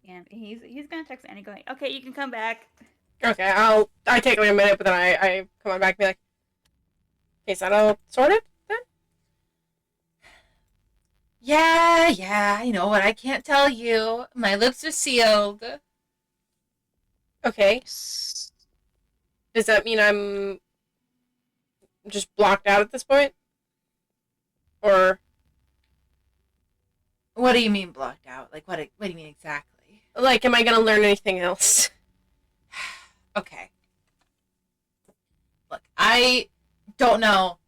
And he's gonna text Annie going, okay, you can come back. Okay, I take like a minute, but then I come on back and be like, is that all sorted then? Yeah, I know what I can't tell you. My lips are sealed. Okay. Does that mean I'm just blocked out at this point? Or What do you mean blocked out? Like, what do you mean exactly? like, am I gonna learn anything else? Okay. Look, I don't know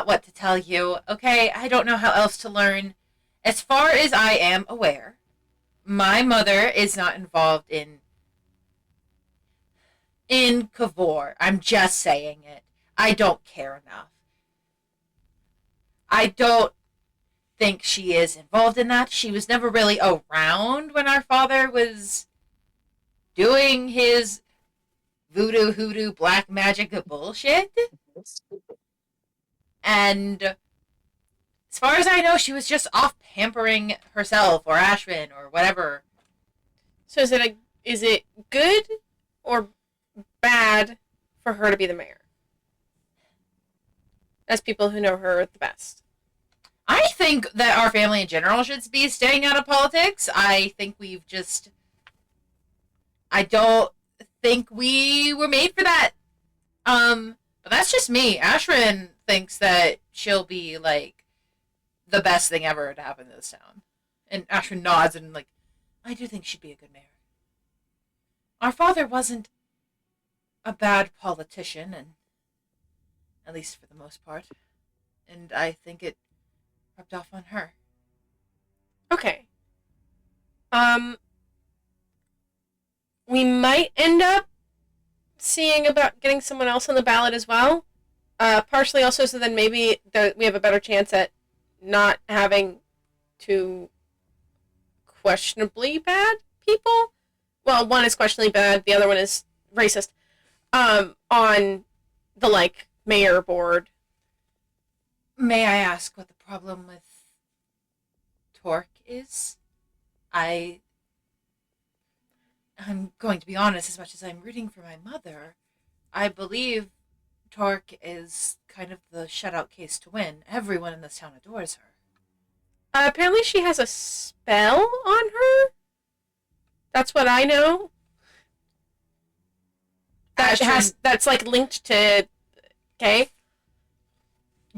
what to tell you, okay? I don't know how else to learn. As far as I am aware, my mother is not involved in Kavor. I'm just saying it. I don't care enough. I don't think she is involved in that. She was never really around when our father was doing his voodoo, hoodoo, black magic bullshit. And as far as I know, she was just off pampering herself or Ashwin or whatever. So is it good or bad for her to be the mayor? As people who know her the best. I think that our family in general should be staying out of politics. I think I don't think we were made for that. But that's just me. Ashrin thinks that she'll be, like, the best thing ever to happen to this town. And Ashrin nods and, like, I do think she'd be a good mayor. Our father wasn't a bad politician, and at least for the most part. And I think it rubbed off on her. Okay. We might end up seeing about getting someone else on the ballot as well. Partially also so then maybe we have a better chance at not having to questionably bad people. Well, one is questionably bad, the other one is racist. On the, like, mayor board. May I ask what the problem with Torque is? I'm going to be honest, as much as I'm rooting for my mother, I believe Torque is kind of the shutout case to win. Everyone in this town adores her. Apparently she has a spell on her. That's what I know. That's like linked to. Okay.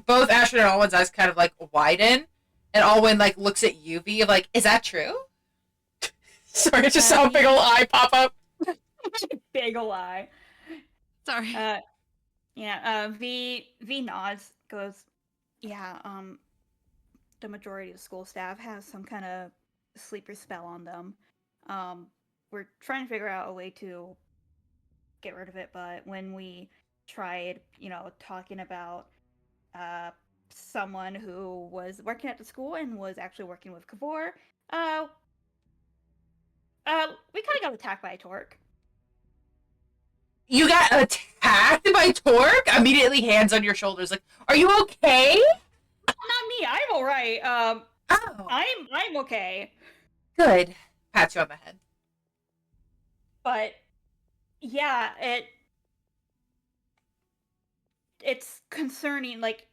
Both Ashton and Alwyn's eyes kind of like widen, and Alwyn like looks at Yuvi like, "Is that true?" Sorry, I just saw a big ol' eye pop up. Big ol' eye. Sorry. V nods, goes, yeah, the majority of school staff has some kind of sleeper spell on them. We're trying to figure out a way to get rid of it, but when we tried, talking about someone who was working at the school and was actually working with Kavor, we kind of got attacked by a Torque. You got attacked by Torque? Immediately hands on your shoulders, like, are you okay? Not me, I'm alright. Oh. I'm okay. Good. Pats you on the head. But yeah, it's concerning, like,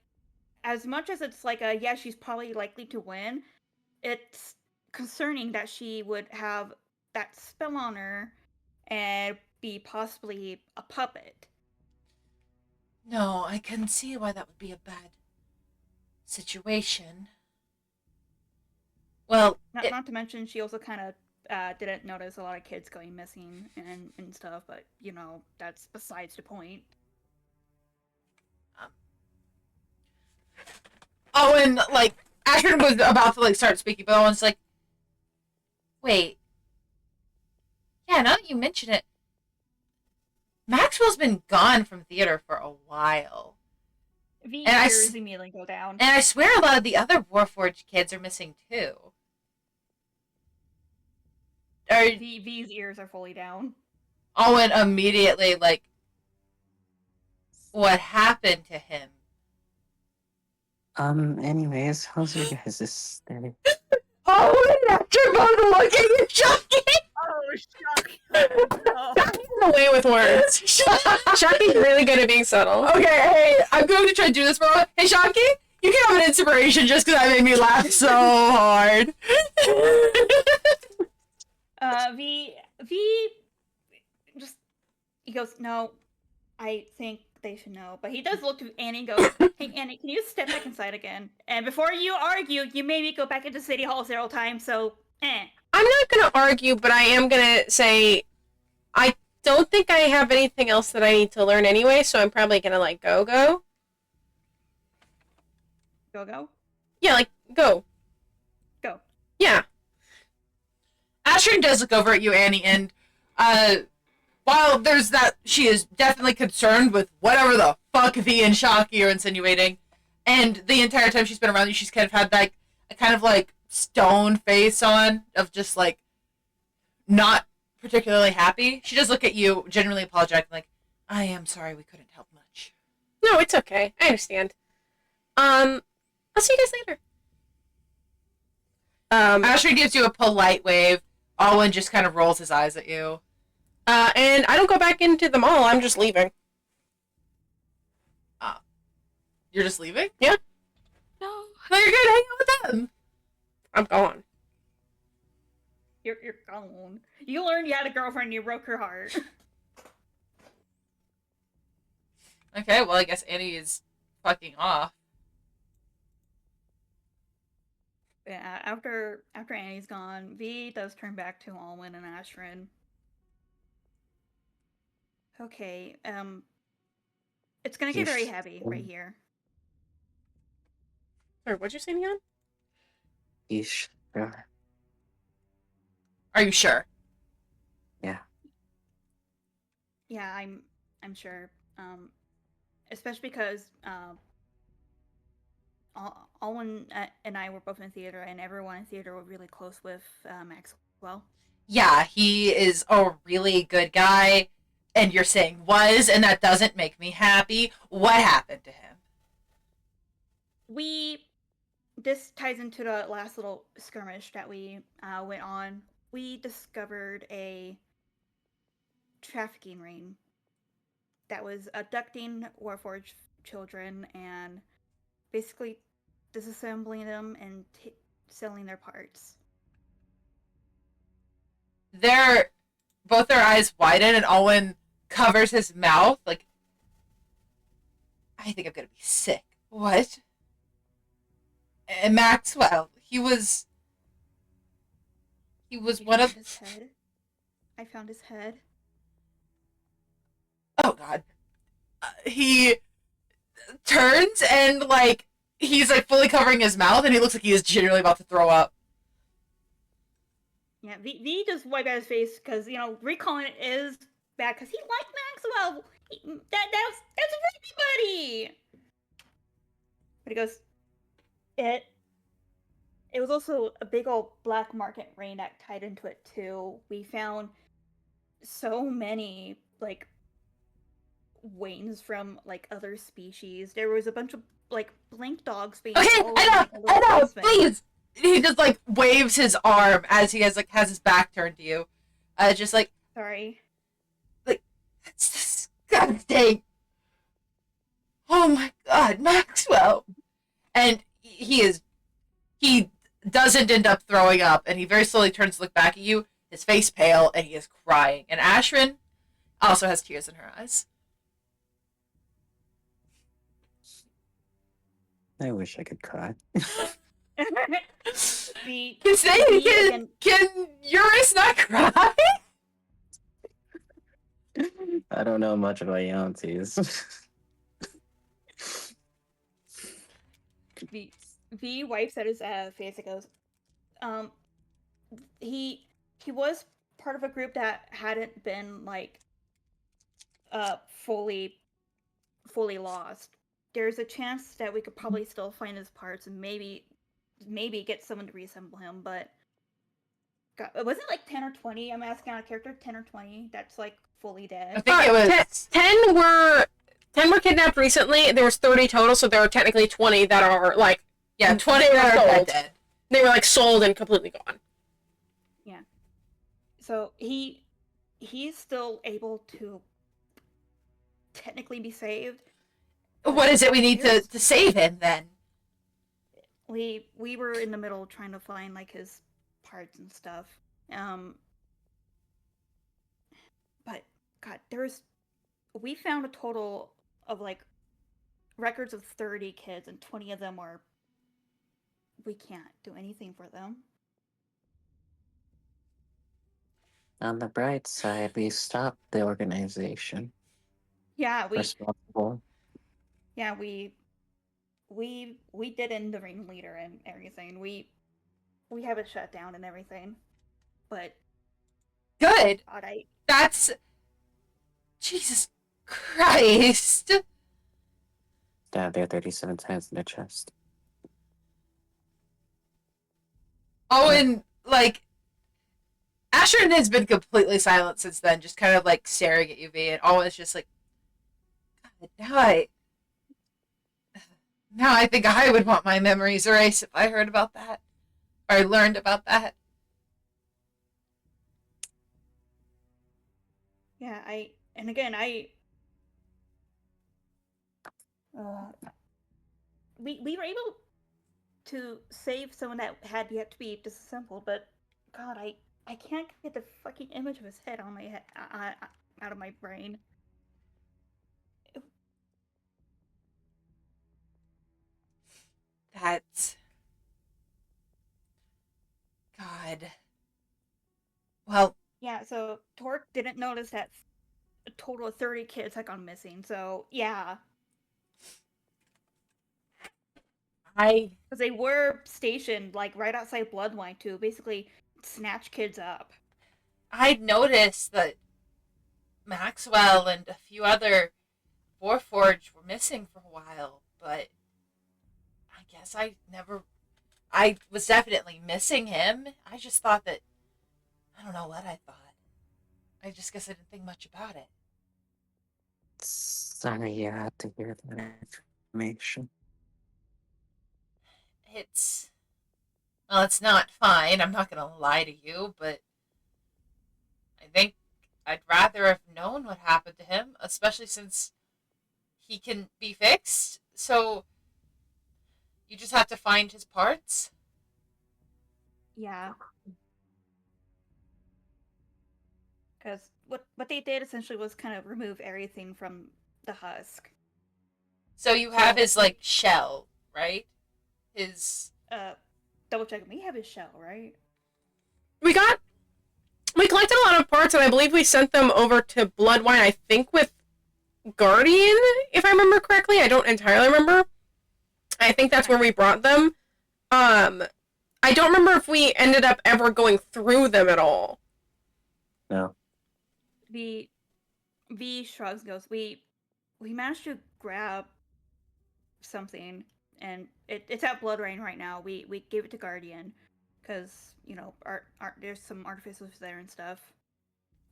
as much as it's like she's probably likely to win, it's concerning that she would have that spell on her and be possibly a puppet. No, I can see why that would be a bad situation. Well, not to mention she also kind of didn't notice a lot of kids going missing and stuff, but that's besides the point. Owen, like, Ashton was about to, like, start speaking, but Owen's like, wait. Yeah, now that you mention it, Maxwell's been gone from theater for a while. V's ears immediately go down. And I swear a lot of the other Warforged kids are missing, too. V's ears are fully down. Owen immediately, like, what happened to him? Anyways, how's your guys' day? Owen, after both looking at Chucky! Oh, shock! Shocky's away with words. Shocky's really good at being subtle. Okay, hey, I'm going to try to do this for a while. Hey, Shocky, you can have an inspiration just because that made me laugh so hard. V just, he goes, no, I think they should know. But he does look to Annie and goes, hey, Annie, can you step back inside again? And before you argue, you made me go back into City Hall several times, so, I'm not going to argue, but I am going to say I don't think I have anything else that I need to learn anyway, so I'm probably going to, like, go. Go? Yeah, like, go. Go. Yeah. Ashton does look over at you, Annie, and while there's that, she is definitely concerned with whatever the fuck V and Shocky are insinuating, and the entire time she's been around you, she's kind of had, like, a kind of, like, stone face on, of just, like, not particularly happy. She does look at you, genuinely apologetic, like, I am sorry we couldn't help much. No, it's okay. I understand. I'll see you guys later. Ashton gives you a polite wave. Owen just kind of rolls his eyes at you. And I don't go back into the mall, I'm just leaving. You're just leaving? Yeah. No. No, you're good. Hang am. I'm gone. You're gone. You learned you had a girlfriend. You broke her heart. Okay, well, I guess Annie is fucking off. Yeah. After Annie's gone, V does turn back to Alwyn and Ashrin. Okay. It's gonna get very heavy right here. Sorry, what'd you say, Neon? Yeesh. Yeah. Are you sure? Yeah. Yeah, I'm sure. Especially because Alwyn and I were both in theater, and everyone in theater were really close with Maxwell. Yeah, he is a really good guy, and you're saying was, and that doesn't make me happy. What happened to him? This ties into the last little skirmish that we went on. We discovered a trafficking ring that was abducting Warforged children and basically disassembling them and selling their parts. Both their eyes widen, and Owen covers his mouth like, I think I'm gonna be sick. What? And Maxwell, he was one of. His head. I found his head. Oh God. He turns and like he's like fully covering his mouth, and he looks like he is genuinely about to throw up. Yeah, V just wiped out his face because recalling it is bad because he liked Maxwell. That's everybody. But he goes, it was also a big old black market ring that tied into it too. We found so many like wings from like other species. There was a bunch of like blink dogs being Okay, sold in, I like, a little know, basement. please. He just like waves his arm as he has his back turned to you, just like Sorry. it's disgusting. Oh my God, Maxwell, and he doesn't end up throwing up, and he very slowly turns to look back at you, his face pale, and he is crying. And Ashrin also has tears in her eyes. I wish I could cry. Can Eurus not cry? I don't know much about aunties. V wipes at his face and goes, he was part of a group that hadn't been like fully lost. There's a chance that we could probably still find his parts and maybe get someone to reassemble him, but God, was it like 10 or 20? I'm asking on a character 10 or 20 that's like fully dead. I think it was 10 were kidnapped recently. There was 30 total, so there are technically 20 that are like 20 that are dead. They were like sold and completely gone. Yeah. So he's still able to technically be saved. What is it we need to save him then? We were in the middle trying to find like his parts and stuff. But God, we found a total of like records of 30 kids, and 20 of them we can't do anything for them. On the bright side, we stopped the organization. Yeah, responsible. Yeah, we did end the ringleader and everything. We have it shut down and everything. But good. God, That's Jesus Christ. Stab there 37 times in the chest. Owen, Ashern has been completely silent since then, just kind of staring at you, V, and Owen's just like, God, now I think I would want my memories erased if I heard about that. Or learned about that. Yeah, we were able to save someone that had yet to be disassembled, but God, I can't get the fucking image of his head on my head out of my brain. That's God. Well, Yeah, so Torque didn't notice that a total of 30 kids had gone missing. So yeah, I because they were stationed like right outside Bludwine to basically snatch kids up. I'd noticed that Maxwell and a few other Warforged were missing for a while, but I guess I was definitely missing him. I just thought that, I don't know what I thought. I just guess I didn't think much about it. Sorry you had to hear that information. Well, it's not fine. I'm not going to lie to you, but I think I'd rather have known what happened to him, especially since he can be fixed. So you just have to find his parts. Yeah. Because what they did essentially was kind of remove everything from the husk. So you have his like shell, right? His Double checking. We have his shell, right? We collected a lot of parts, and I believe we sent them over to Bludwine, I think with Guardian, if I remember correctly. I don't entirely remember. I think that's where we brought them. I don't remember if we ended up ever going through them at all. No. V shrugs, goes, we managed to grab something, and it's at Blood Rain right now. We gave it to Guardian because there's some artificers there and stuff,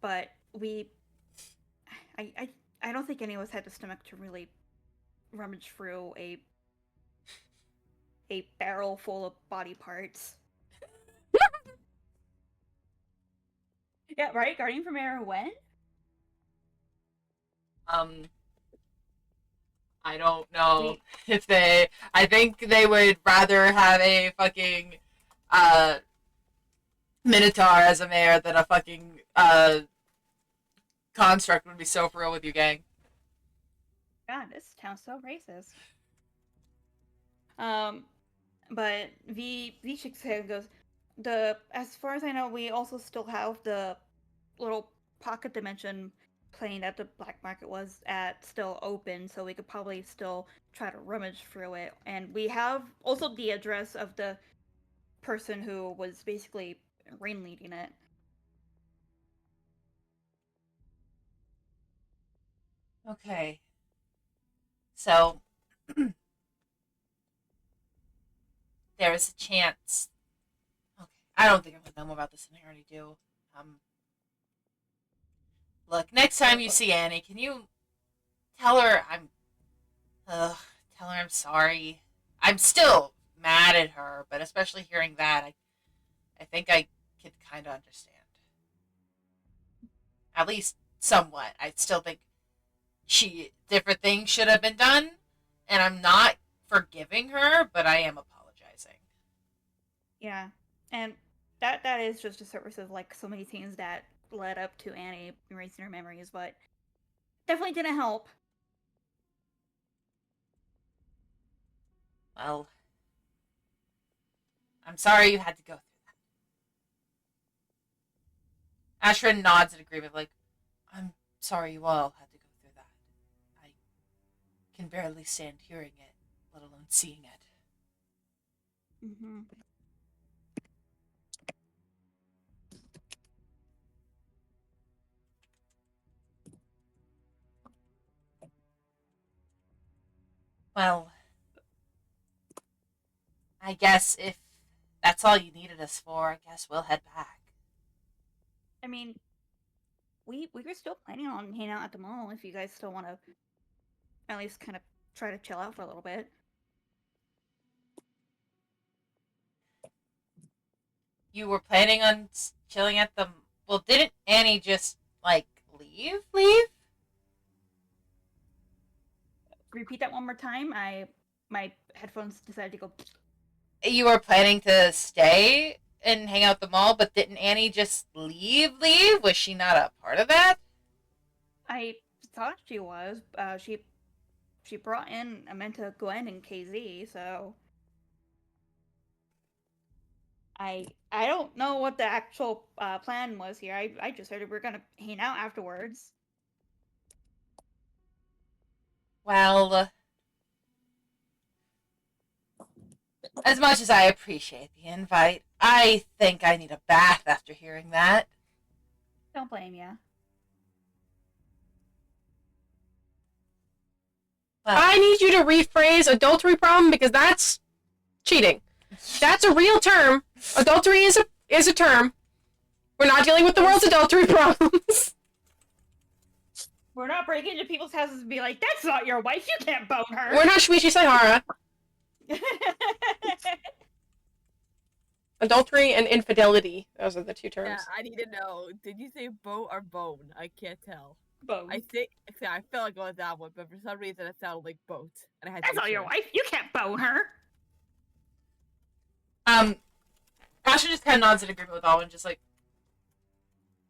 but I don't think any of us had the stomach to really rummage through a barrel full of body parts. Yeah, right. Guardian from Era when? I don't know if they. I think they would rather have a fucking Minotaur as a mayor than a fucking construct would be so for real with you, gang. God, this town's so racist. But V shakes his head and goes, as far as I know, we also still have the little pocket dimension plane that the black market was at still open, so we could probably still try to rummage through it. And we have also the address of the person who was basically ringleading it. Okay. So there is a chance. Okay, I don't think I'm gonna know more about this than I already do. Look, next time you see Annie, can you tell her tell her I'm sorry. I'm still mad at her, but especially hearing that, I think I could kind of understand. At least somewhat. I still think different things should have been done, and I'm not forgiving her, but I am apologizing. Yeah, and that is just a service of like so many things that led up to Annie erasing her memories, but definitely didn't help. Well, I'm sorry you had to go through that. Ashrin nods in agreement, like, I'm sorry you all had to go through that. I can barely stand hearing it, let alone seeing it. Mm-hmm. Well, I guess if that's all you needed us for, I guess we'll head back. I mean, we were still planning on hanging out at the mall if you guys still want to at least kind of try to chill out for a little bit. You were planning on chilling at the. Well, didn't Annie just like leave? Repeat that one more time. My headphones decided to go. you were planning to stay and hang out at the mall, but didn't Annie just leave? Was she not a part of that? I thought she was. She brought in Amenta, Gwen, and KZ, so I don't know what the actual plan was here. I just heard we were gonna hang out afterwards. Well, as much as I appreciate the invite, I think I need a bath after hearing that. Don't blame ya. Well, I need you to rephrase adultery problem because that's cheating. That's a real term. Adultery is a term. We're not dealing with the world's adultery problems. We're not breaking into people's houses and be like, "That's not your wife. You can't bone her." We're not Shuichi Saihara. Adultery and infidelity. Those are the two Yeah, terms. I need to know. Did you say boat or bone? I can't tell. Bone. I felt like going with that one, but for some reason it sounded like boat, and I had. That's to not be your sure. wife. You can't bone her. Asher just kind of nods in agreement with Alwyn, just like,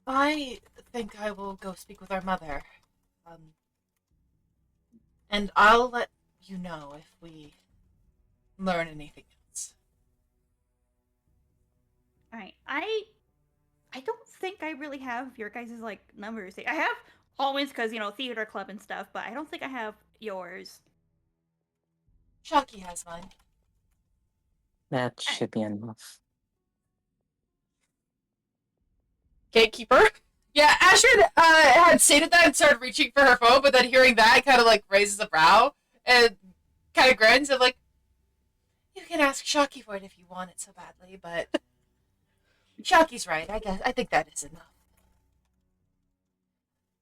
I think I will go speak with our mother. And I'll let you know if we learn anything else. Alright, I don't think I really have your guys' like numbers. I have always because theater club and stuff, but I don't think I have yours. Shocky has mine. That should be enough. Gatekeeper. Yeah, Ashrid had stated that and started reaching for her phone, but then hearing that, kind of like raises a brow and kind of grins and like, you can ask Shocky for it if you want it so badly, but Shocky's right. I think that is enough.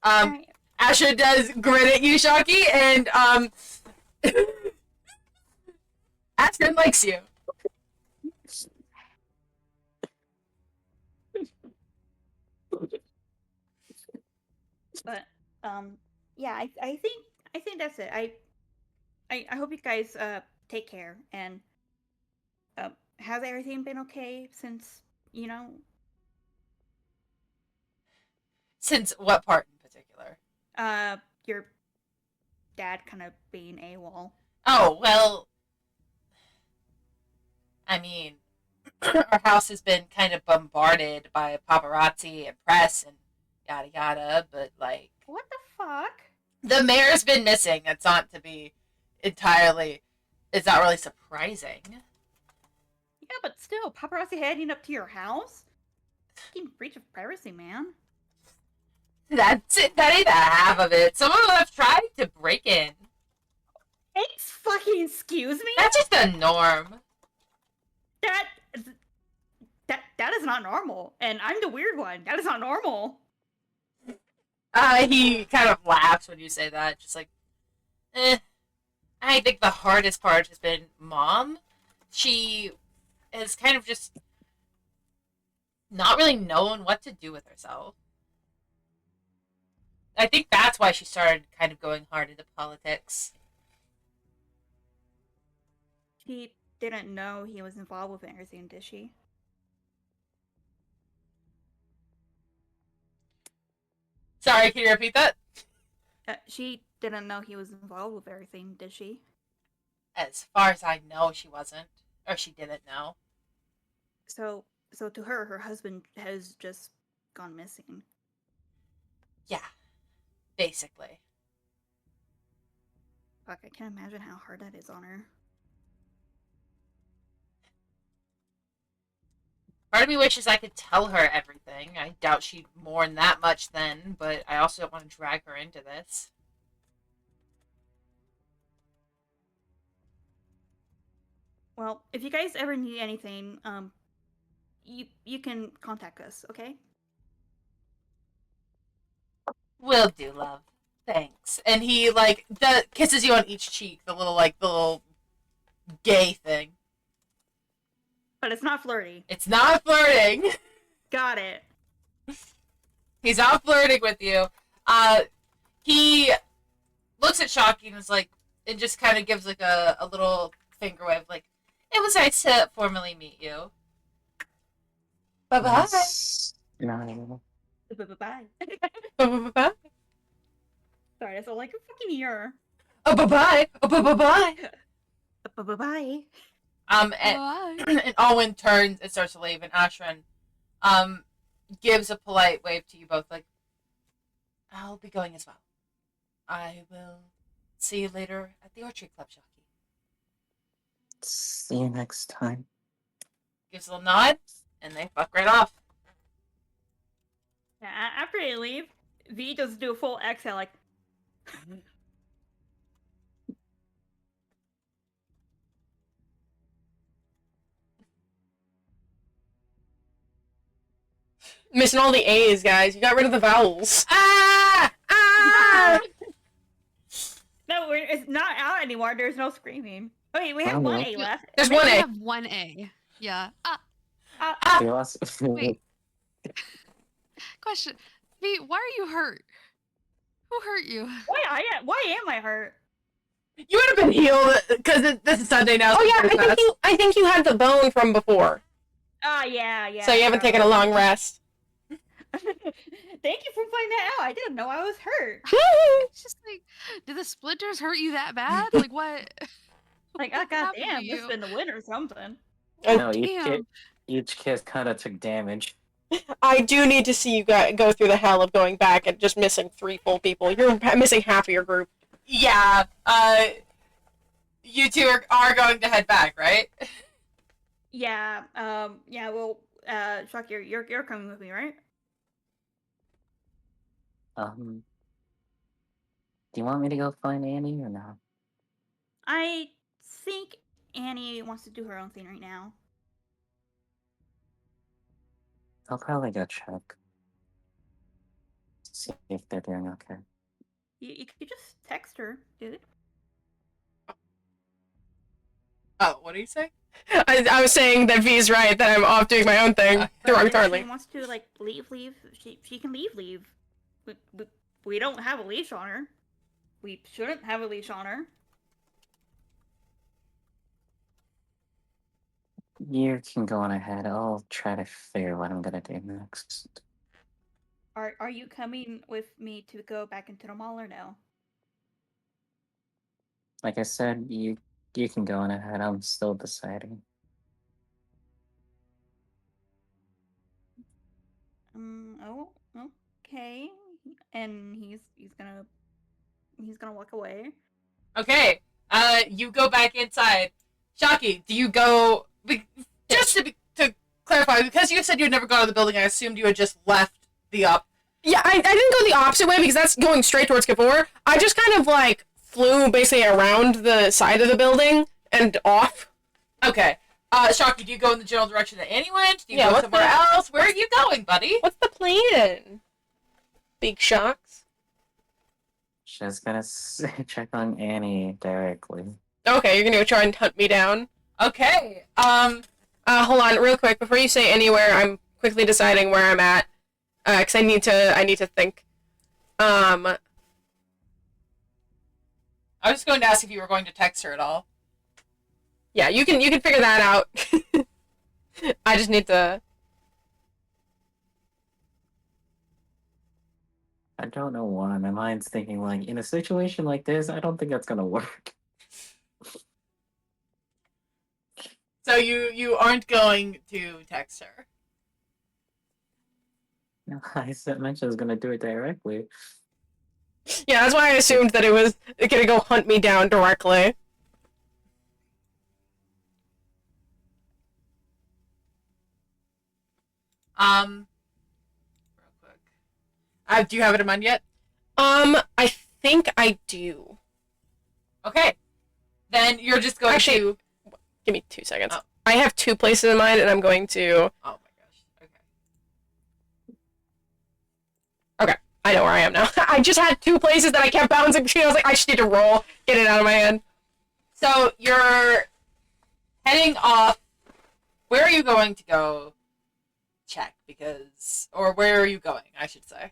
Alright. Ashrid does grin at you, Shocky, and Ashrid likes you. But yeah, I think that's it. I hope you guys take care and has everything been okay since Since what part in particular? your dad kind of being AWOL. Oh, well, I mean, our house has been kind of bombarded by paparazzi and press and yada yada, but like, What the fuck? the mayor's been missing. It's not really surprising. Yeah, but still, paparazzi heading up to your house? Fucking breach of privacy, man. That's it. That ain't the half of it. Some of them have tried to break in. Excuse me? That's just the norm. That is not normal. And I'm the weird one. That is not normal. He kind of laughs when you say that. Just like, I think the hardest part has been Mom. She has kind of just not really known what to do with herself. I think that's why she started kind of going hard into politics. She didn't know he was involved with everything, did she? Sorry, can you repeat that? She didn't know he was involved with everything, did she? As far as I know, she wasn't. Or she didn't know. So to her husband has just gone missing. Yeah. Basically. Fuck, I can't imagine how hard that is on her. Part of me wishes I could tell her everything. I doubt she'd mourn that much then, but I also don't want to drag her into this. Well, if you guys ever need anything, you can contact us, okay? Will do, love. Thanks. And he, kisses you on each cheek. The little gay thing. But it's not flirty. It's not flirting. Got it. He's not flirting with you. He looks at Shocky and is like, and just kind of gives a little finger wave, like, It was nice to formally meet you. Bye bye. Yes. No. Bye. Bye bye. Sorry, that's all like a fucking year. Oh bye bye. Oh bye bye bye. Bye. And, Bye. and Alwyn turns and starts to leave, and Ashran gives a polite wave to you both, like, I'll be going as well. I will see you later at the Orchard Club, Shocky. See you next time. Gives a little nod, and they fuck right off. Yeah, after they leave, V does do a full exhale, like. Missing all the A's, guys. You got rid of the vowels. Ah! Ah! No, it's not out anymore. There's no screaming. Wait, we have one A left. There's We one A. have one A. Yeah. You also Wait. Question. V, why are you hurt? Who hurt you? Why am I hurt? You would have been healed because this is Sunday now. Oh yeah, I think you had the bone from before, Oh yeah. so you haven't taken a long rest. Thank you for pointing that out. I didn't know I was hurt. It's just like, did the splinters hurt you that bad? Like what? Like, What happened to goddamn, this you? has been the win or something. no, Damn. each kid kind of took damage. I do need to see you go through the hell of going back and just missing 3 full people. You're missing half of your group. Yeah, you two are going to head back, right? Yeah. Yeah. Well, Shock, you're coming with me, right? Do you want me to go find Annie or no? I think Annie wants to do her own thing right now. I'll probably go check. See if they're doing okay. You could just text her, dude. Oh, what do you say? I was saying that V's right, that I'm off doing my own thing. If Derogatorily. she wants to like leave. She can leave. We don't have a leash on her. We shouldn't have a leash on her. You can go on ahead. I'll try to figure what I'm gonna do next. Are you coming with me to go back into the mall or no? Like I said, you can go on ahead. I'm still deciding. Oh, okay. And he's gonna walk away. Okay, you go back inside. Shocky, do you go... Just to clarify, because you said you had never gone to the building, I assumed you had just left the up. Yeah, I didn't go the opposite way because that's going straight towards Kavor. I just kind of like flew basically around the side of the building and off. Okay. Shocky, do you go in the general direction that Annie went? Do you Yeah, go what's somewhere else? Where are you going, buddy? What's the plan? Big shocks. Just gonna check on Annie directly. Okay, you're gonna go try and hunt me down. Okay. Hold on, real quick before you say anywhere. I'm quickly deciding where I'm at, cause I need to think. I was just going to ask if you were going to text her at all. Yeah, you can figure that out. I just need to. I don't know why. My mind's thinking like, in a situation like this, I don't think that's gonna work. So you aren't going to text her. No, I mentioned I was gonna do it directly. Yeah, that's why I assumed that it was gonna go hunt me down directly. Real quick. Do you have it in mind yet? I think I do. Okay. Then you're just going to... Give me 2 seconds. Oh. I have 2 places in mind, and I'm going to. Oh my gosh. Okay. I know where I am now. I just had 2 places that I kept bouncing between. I was like, I just need to roll, get it out of my hand. So you're heading off. Where are you going to go? Check, because... Or where are you going, I should say.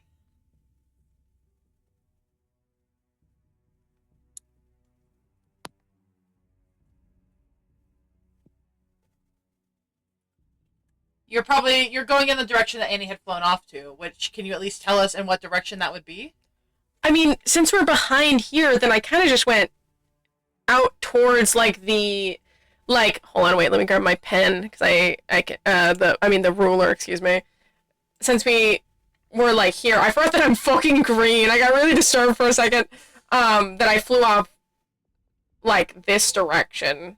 You're going in the direction that Annie had flown off to, which can you at least tell us in what direction that would be? I mean, since we're behind here, then I kind of just went out towards like the, like, hold on, wait, let me grab my pen because the ruler, excuse me. Since we were like here, I forgot that I'm fucking green. I got really disturbed for a second. That I flew off like this direction.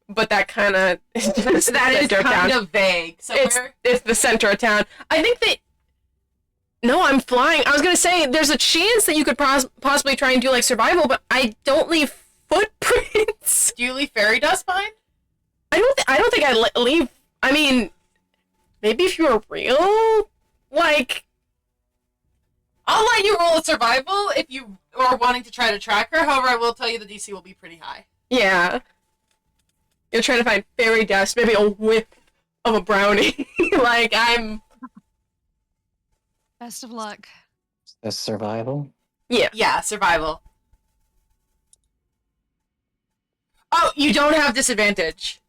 But that kind of that is kind of vague. So it's the center of town. I think that. No, I'm flying. I was gonna say there's a chance that you could possibly try and do like survival, but I don't leave footprints. Do you leave fairy dust behind? I don't think I leave. I mean, maybe if you were real, like. I'll let you roll a survival if you are wanting to try to track her. However, I will tell you the DC will be pretty high. Yeah. You're trying to find fairy dust, maybe a whiff of a brownie. Like, I'm... Best of luck. A survival? Yeah. Yeah, survival. Oh, you don't have disadvantage.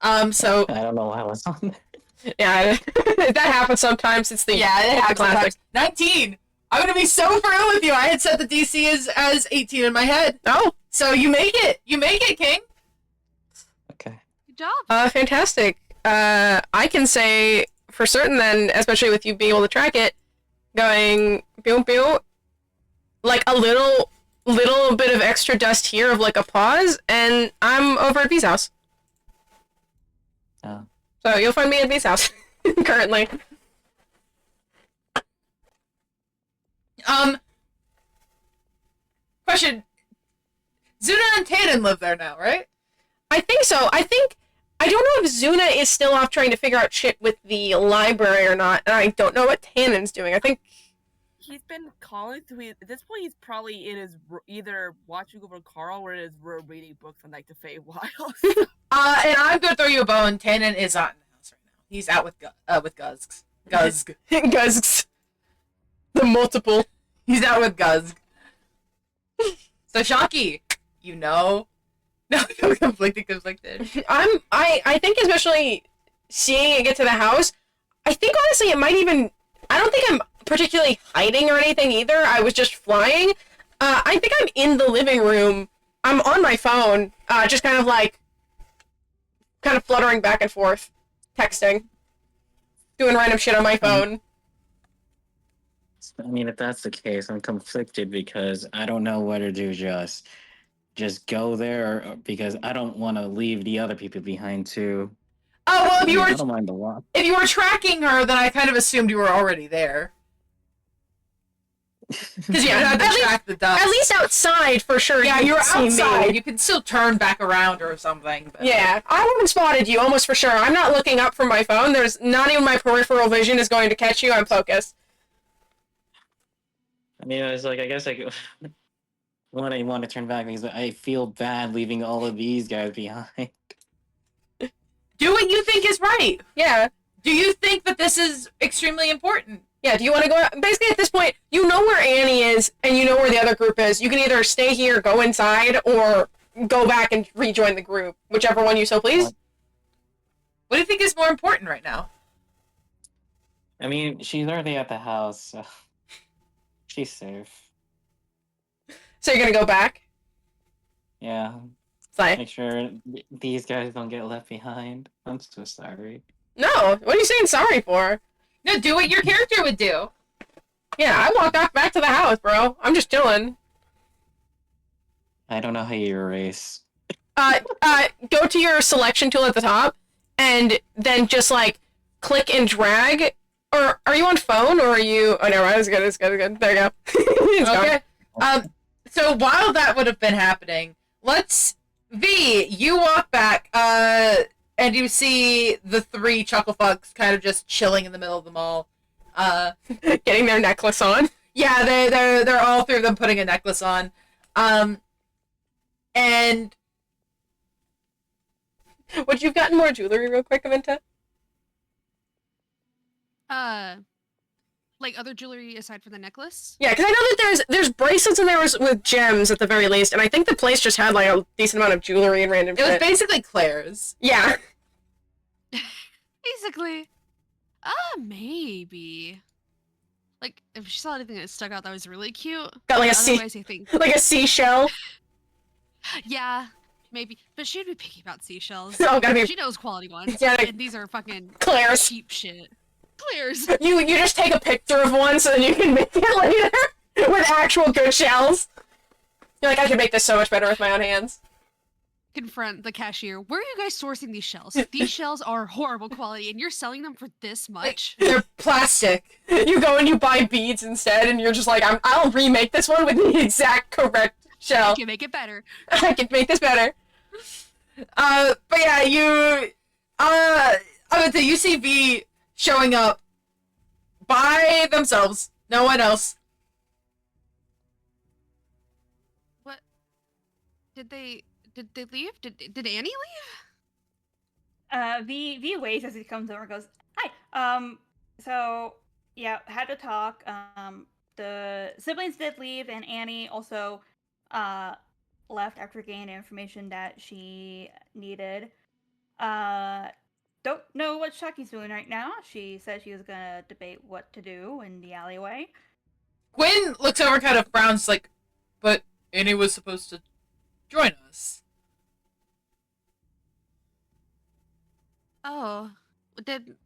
So... I don't know why I was on there. Yeah, that happens sometimes. It's the... Yeah, it happens classic. sometimes. 19! I'm gonna be so thrilled with you! I had set the DC as 18 in my head. Oh! So you make it! You make it, King! Okay. Good job. Fantastic. I can say for certain then, especially with you being able to track it, going pew pew, like a little bit of extra dust here of like a pause, and I'm over at B's house. Oh. So you'll find me at B's house currently. Question. Zuna and Tannen live there now, right? I think so. I don't know if Zuna is still off trying to figure out shit with the library or not, and I don't know what Tannen's doing. I think he's been calling, so at this point he's probably in his either watching over Carl or in his reading books on like the Feywild. And I'm gonna throw you a bone. Tannen is not in the house right now. He's out with Guzg. Guzgs. The multiple. He's out with Guzg. So Shocky, you know. No, conflicted. I think especially seeing it get to the house, I think honestly it might even, I don't think I'm particularly hiding or anything either. I was just flying. I think I'm in the living room. I'm on my phone, just kind of fluttering back and forth, texting, doing random shit on my phone. I mean, if that's the case, I'm conflicted because I don't know whether to just go there or, because I don't want to leave the other people behind too. Oh well, I don't mind the walk. if you were tracking her, then I kind of assumed you were already there. Because you had to track the dust. At least outside for sure. Yeah, you you're can see outside. me. You can still turn back around or something. But... Yeah, I haven't spotted you almost for sure. I'm not looking up from my phone. There's not even my peripheral vision is going to catch you. I'm focused. I mean, I was like, I guess I could. One, I want to turn back because I feel bad leaving all of these guys behind. Do what you think is right. Yeah. Do you think that this is extremely important? Yeah, do you want to go out? Basically, at this point, you know where Annie is, and you know where the other group is. You can either stay here, go inside, or go back and rejoin the group. Whichever one you so please. What do you think is more important right now? I mean, she's already at the house, so she's safe. So you're gonna go back? Yeah. Fine. Make sure these guys don't get left behind. I'm so sorry. No, what are you saying sorry for? No, do what your character would do. Yeah, I walked back to the house, bro. I'm just chilling. I don't know how you erase. Go to your selection tool at the top, and then just, like, click and drag. Or, are you on phone, or are you... Oh, no, it's good. There you go. It's Okay. gone. So while that would have been happening, V, you walk back, and you see the three chucklefucks kind of just chilling in the middle of the mall. Getting their necklace on. Yeah, they're all three of them putting a necklace on. And Would you have gotten more jewelry real quick, Avinta? Like other jewelry aside from the necklace? Yeah, because I know that there's bracelets in there with gems at the very least, and I think the place just had like a decent amount of jewelry and random it was shit. basically Claire's. Yeah. Exactly. Maybe. Like, if she saw anything that stuck out that was really cute. Got like a Otherwise, I think. like a seashell. Yeah, maybe. But she'd be picky about seashells. Oh, gotta be She knows quality ones. Yeah, And these are fucking Claire's. cheap shit. Claire's. You just take a picture of one so then you can make it later with actual good shells. You're like, I could make this so much better with my own hands. Confront the cashier. Where are you guys sourcing these shells? These shells are horrible quality, and you're selling them for this much. They're plastic. You go and you buy beads instead, and you're just like, I'll remake this one with the exact correct shell. I can make it better. I can make this better. But yeah, you see V showing up by themselves. No one else. What? Did they leave? Did Annie leave? V waves as he comes over and goes, "Hi." So yeah, had to talk. The siblings did leave, and Annie also left after gaining information that she needed. Don't know what Shaki's doing right now. She said she was gonna debate what to do in the alleyway. Gwen looks over, kind of frowns, like, but Annie was supposed to join us. Oh, did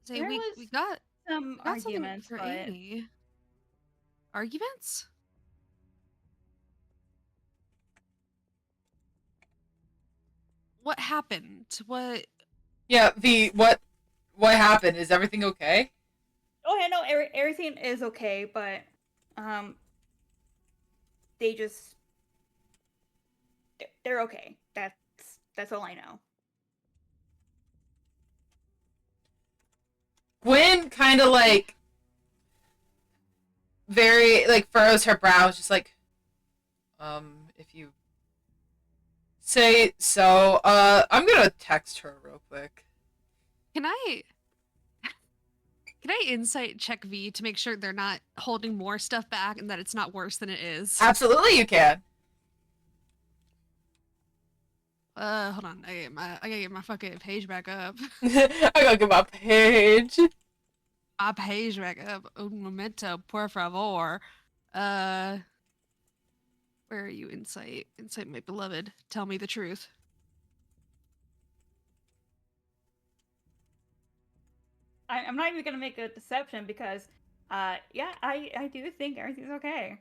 say There we was got some got something arguments, for but Annie. Arguments? What happened? What? Yeah, V, what happened? Is everything okay? oh yeah, no, everything is okay, but they just they're okay. That's all I know. Gwen kind of like very like furrows her brows, just like, if you say so, I'm gonna text her real quick. Can I insight check V to make sure they're not holding more stuff back and that it's not worse than it is? Absolutely, you can. Hold on. I gotta get my fucking page back up. I gotta get my page. My page back up. Un momento, por favor. Where are you, Insight? Insight, my beloved. Tell me the truth. I'm not even gonna make a deception because, yeah, I do think everything's okay.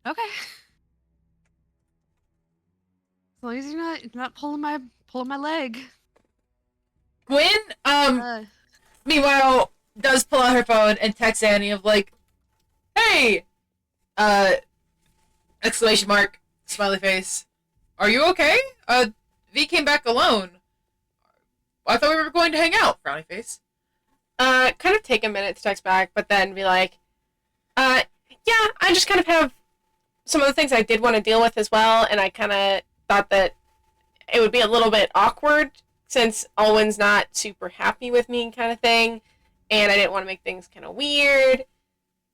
Okay. As long as you're not pulling my leg. Gwen, meanwhile, does pull out her phone and text Annie of like, hey! Exclamation mark, smiley face. Are you okay? V came back alone. I thought we were going to hang out, frowny face. Kind of take a minute to text back, but then be like, yeah, I just kind of have some of the things I did want to deal with as well, and I kind of thought that it would be a little bit awkward since Alwyn's not super happy with me kind of thing, and I didn't want to make things kind of weird.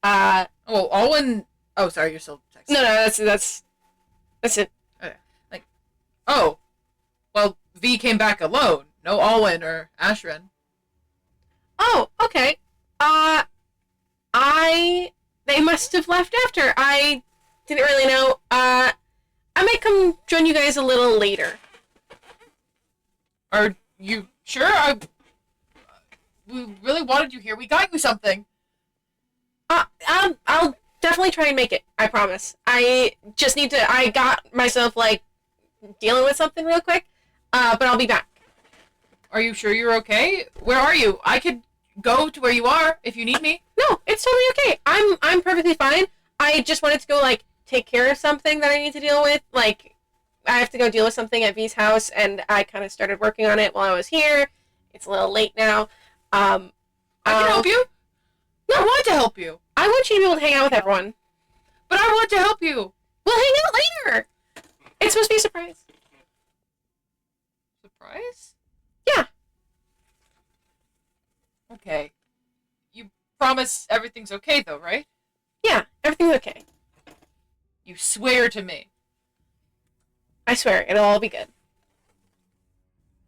Alwyn... Oh, sorry, you're still texting. No, that's it. Okay. Like, oh, well, V came back alone. No Alwyn or Ashrin. Oh, okay. They must have left after. I didn't really know. I might come join you guys a little later. Are you sure? We really wanted you here. We got you something. I'll definitely try and make it. I promise. I just need to. I got myself like dealing with something real quick. But I'll be back. Are you sure you're okay? Where are you? I could go to where you are if you need me. No, it's totally okay. I'm perfectly fine. I just wanted to go like take care of something that I need to deal with. Like I have to go deal with something at V's house, and I kind of started working on it while I was here. It's a little late now. I can help you. No, I want to help you. I want you to be able to hang out with everyone. But I want to help you. We'll hang out later. It's supposed to be a surprise. Surprise? Yeah. Okay. You promise everything's okay, though, right? Yeah, everything's okay. You swear to me. I swear, it'll all be good.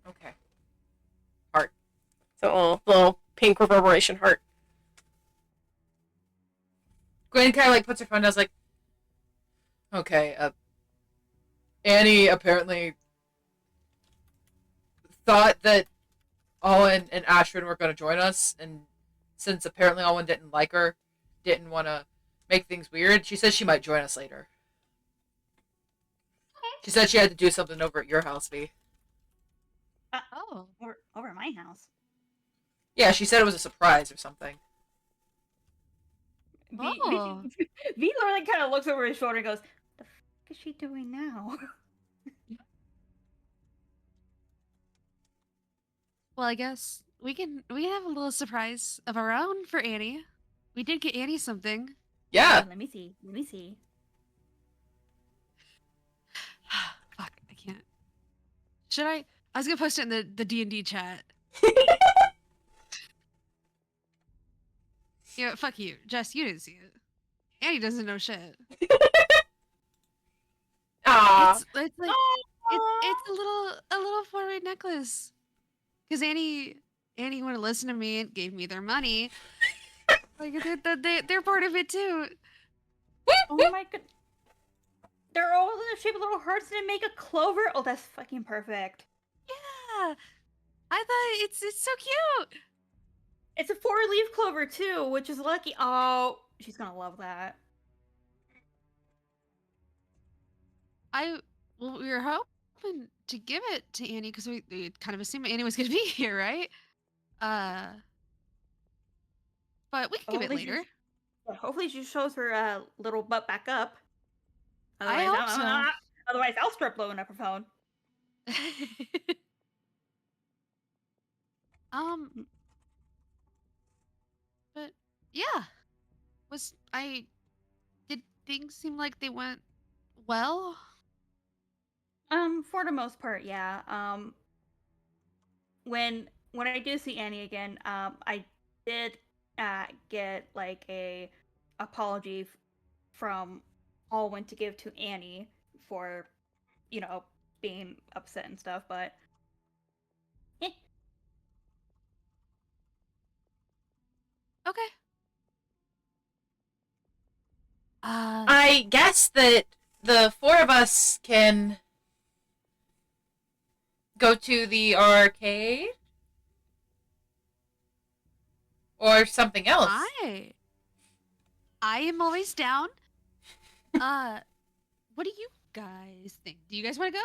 Okay. a little pink reverberation heart. Gwen kind of like puts her phone down. Like, okay, Annie apparently thought that Owen and Ashwin were going to join us, and since apparently Owen didn't like her, didn't want to make things weird, she said she might join us later. She said she had to do something over at your house, V. Oh. Over at my house. Yeah, she said it was a surprise or something. Oh. V literally kind of looks over his shoulder and goes, "The fuck is she doing now?" Well, I guess we can have a little surprise of our own for Annie. We did get Annie something. Yeah. Let me see. Let me see. Fuck, I can't. Should I? I was gonna post it in the D&D chat. Yeah, fuck you, Jess. You didn't see it. Annie doesn't know shit. Aww. It's like it's a little 4-way necklace. Cause Annie wouldn't listen to me and gave me their money. Like they're part of it too. Oh my god. They're all in the shape of little hearts and make a clover. Oh, that's fucking perfect. Yeah, I thought it's so cute. It's a 4-leaf clover too, which is lucky. Oh, she's gonna love that. Well, we were hoping to give it to Annie because we kind of assumed Annie was gonna be here, right? But we can give it Hopefully later. Hopefully she shows her little butt back up. I hope so. Otherwise, I'll start blowing up her phone. But yeah, did things seem like they went well? For the most part, yeah. When I do see Annie again, I did get like a apology from Alwyn to give to Annie for, being upset and stuff, but eh. Okay. I guess that the four of us can go to the arcade or something else. I am always down. What do you guys think? Do you guys want to go?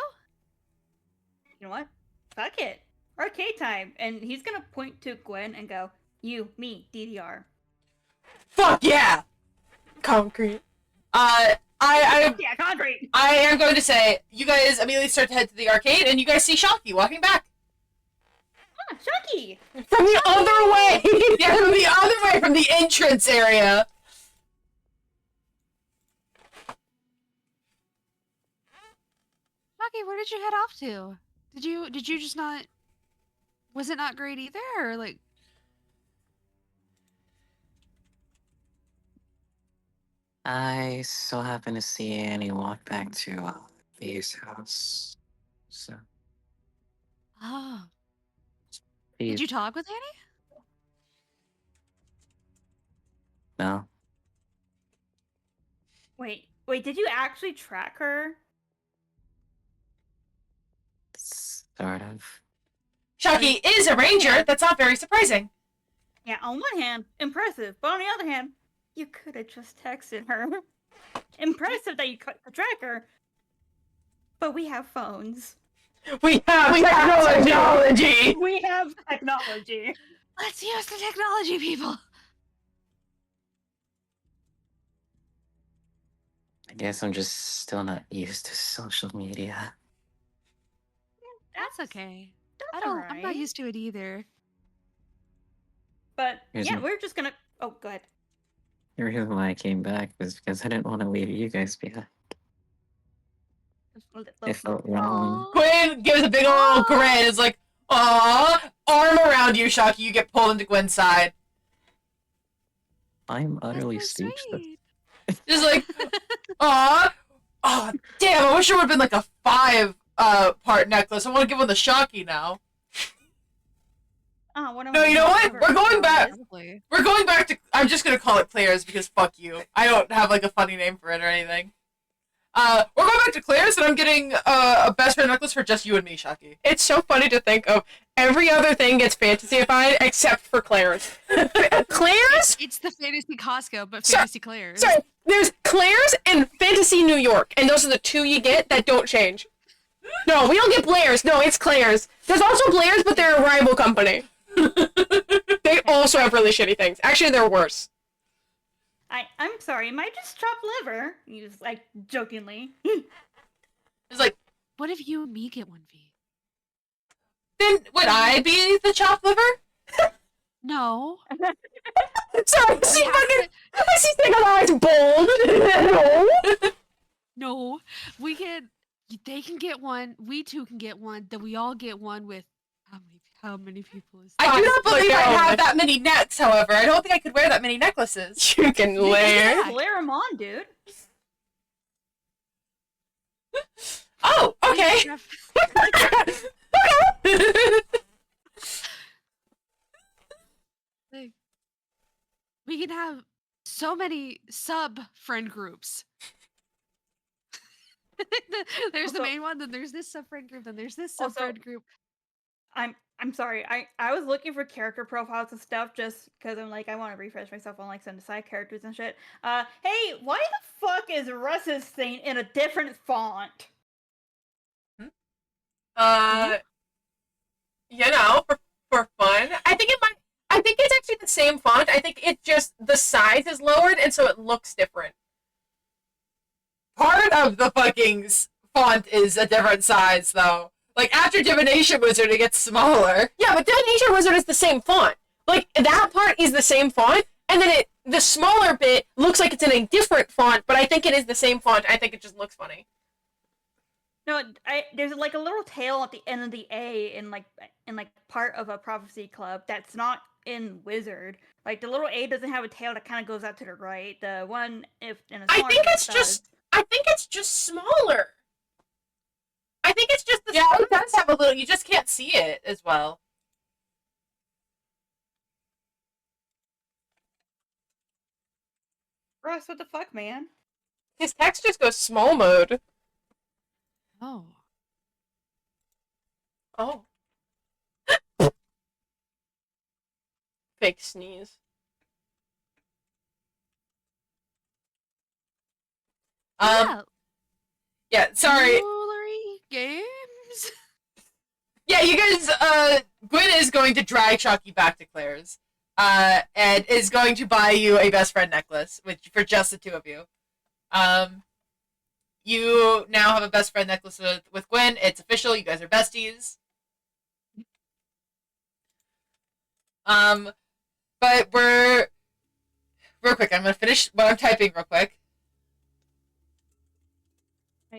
You know what? Fuck it. Arcade time. And he's gonna point to Gwen and go, "You, me, DDR." Fuck yeah! Concrete. I Yeah, concrete. I am going to say, you guys immediately start to head to the arcade, and you guys see Shocky walking back. Ah, Chucky. From the other way! Yeah, from the other way, from the entrance area. Okay, where did you head off to? Did you just not? Was it not great either, or like? I so happen to see Annie walk back to V's house. So. Oh. He- Did you talk with Annie? No. Wait, did you actually track her? Sort of. Shocky is a ranger. That's not very surprising. Yeah, on one hand, impressive, but on the other hand, you could have just texted her. Impressive that you cut the tracker, but we have phones. We have technology! We have technology. Let's use the technology, people. I guess I'm just still not used to social media. That's okay. That's I'm not alright. used to it either. But Here's yeah, my- we're just gonna. Oh, go ahead. The reason why I came back was because I didn't want to leave you guys behind. It felt wrong. Gwen gives a big old grin. It's like, aw, arm around you, Shocky. You get pulled into Gwen's side. I'm That's utterly so speechless. sweet. Just like, aw. Oh, damn, I wish it would have been like a 5 part necklace. I want to give one to Shocky now. No, you know what? We're going back. Probably. We're going back to. I'm just gonna call it Claire's because fuck you. I don't have like a funny name for it or anything. We're going back to Claire's, and I'm getting a best friend necklace for just you and me, Shaki. It's so funny to think of every other thing gets fantasyified except for Claire's. Claire's? It's the Fantasy Costco, but So- Fantasy Claire's. Sorry, there's Claire's and Fantasy New York, and those are the two you get that don't change. No, we don't get Blair's. No, it's Claire's. There's also Blair's, but they're a rival company. They also have really shitty things. Actually, they're worse. I'm sorry, am I just chopped liver? You just like jokingly. It's like, What if you and me get one, V? then would I be the chopped liver? No. Sorry, We see have fucking. I see single eyes bold. No. No. We can. They can get one. We two can get one. Then we all get one with how many people is I do not believe I Like, have that many necks, however. I don't think I could wear that many necklaces. You can layer. Yeah. Layer them on, dude. Oh, okay. Like, we can have so many sub friend groups. There's the Also- main one, then there's this sub friend group, then there's this sub Also- friend group. I'm sorry. I was looking for character profiles and stuff just because I'm like I want to refresh myself on like some side characters and shit. Hey, why the fuck is Russ's thing in a different font? You know, for fun. I think it's actually the same font. I think it just the size is lowered and so it looks different. Part of the fucking font is a different size, though. Like, after Divination Wizard, it gets smaller. Yeah, but Divination Wizard is the same font. Like that part is the same font, and then the smaller bit looks like it's in a different font, but I think it is the same font. I think it just looks funny. No, there's like a little tail at the end of the A in like part of a prophecy club that's not in Wizard. Like the little A doesn't have a tail that kind of goes out to the right. The one if in a I smaller think bit it's does. just. I think it's just smaller. I think it's just the Yeah, it does have a little. You just can't see it as well. Russ, what the fuck, man? His text just goes small mode. Oh. Oh. Fake sneeze. Yeah, sorry. Jewelry games. Yeah, you guys, Gwen is going to drag Chucky back to Claire's, and is going to buy you a best friend necklace, for just the two of you. You now have a best friend necklace with Gwen. It's official. You guys are besties. But we're... Real quick, I'm gonna finish what I'm typing real quick.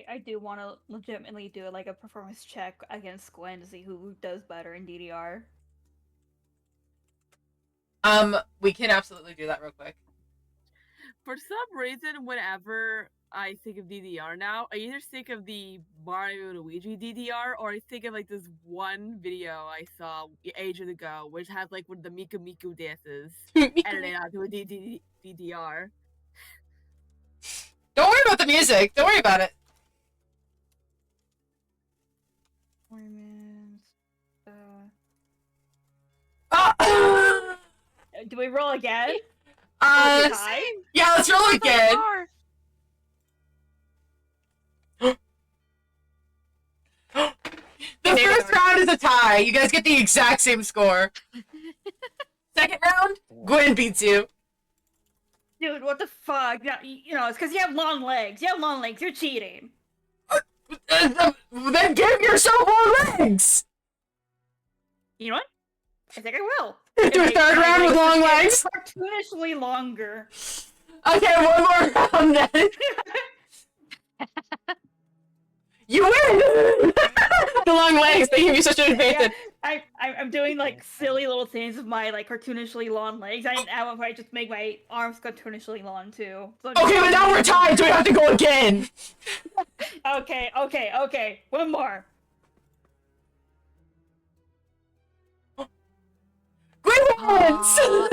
I do want to legitimately do like a performance check against Gwen to see who does better in DDR. We can absolutely do that real quick. For some reason, whenever I think of DDR now, I either think of the Mario and Luigi DDR, or I think of like this one video I saw ages ago, which has like one of the Miku Miku dances edited onto a DDR. Don't worry about the music. Don't worry about it. Ah! Do we roll again? Uh, Tie? yeah, let's roll again. The first round is a tie. You guys get the exact same score. Second round, Gwen beats you. Dude, what the fuck? Yeah, you know, it's because you have long legs. You have long legs. You're cheating. Then give yourself more legs. You know what? I think I will. Do a third round with long legs. Cartoonishly longer. Okay, one more round then. You win. The long legs, they give you such an advantage. I'm doing like silly little things with my like cartoonishly long legs. I just make my arms cartoonishly long too. So Okay, but now we're tied, so we have to go again. Okay. One more. balance. Aw.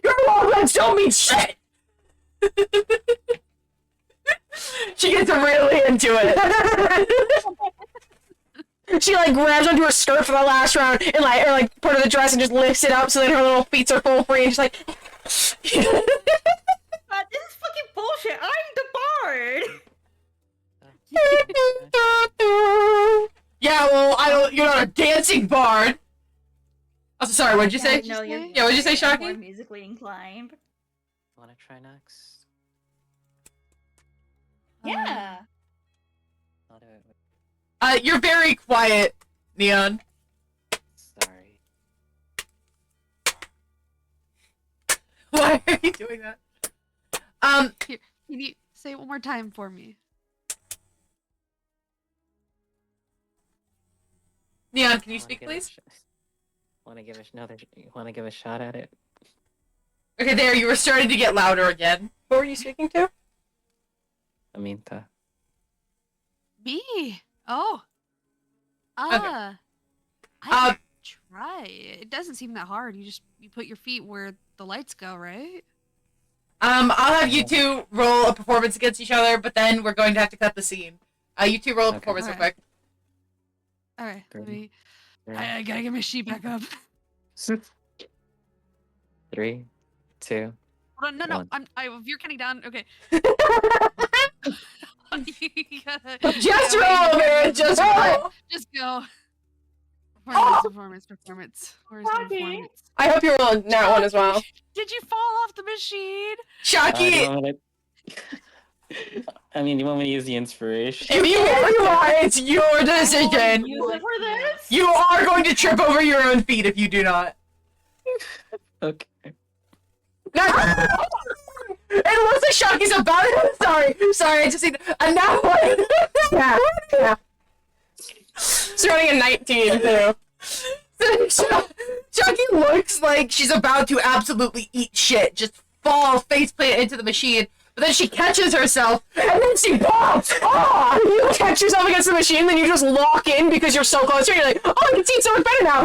Your balance don't mean shit. She gets really into it. She like grabs onto her skirt for the last round and like, or like part of the dress and just lifts it up so that her little feet are full free and she's like. This is fucking bullshit. I'm the bard. Yeah, well, I don't. You're not a dancing bard. Oh, sorry. What'd you say? No, you're Yeah, what'd you say, more Shocky? musically inclined. Wanna try next? Yeah. I'll do it. You're very quiet, Neon. Sorry. Why are you doing that? Can you say it one more time for me? Neon, can you Wanna speak, give it a please? Wanna give wanna give a shot at it? Okay, there. You were starting to get louder again. Who are you speaking to? Aminta. Me? Oh. Okay. I could try. It doesn't seem that hard. You put your feet where the lights go, right? I'll have you two roll a performance against each other, but then we're going to have to cut the scene. You two roll a Okay. performance real Alright. quick. Alright, let Three. me. I gotta get my sheet back up. 3, 2. Hold on, no. One. If you're counting down, okay. You gotta- Just yeah, roll, wait, man. Just roll. Just go. Performance. Where's the Shocking. performance? I hope you're rolling that one as well. Did you fall off the machine? Shocky, I mean, you want me to use the inspiration? If you want, it's your decision. Use it for this? you are going to trip over your own feet if you do not. Okay. It looks like Shocky's about it. Sorry, I just need enough. Yeah. She's running a 19 too. Chucky looks like she's about to absolutely eat shit, just fall faceplant into the machine, but then she catches herself, and then she falls! Oh, you catch yourself against the machine, then you just lock in because you're so close to it. You're like, oh, I can see so much better now.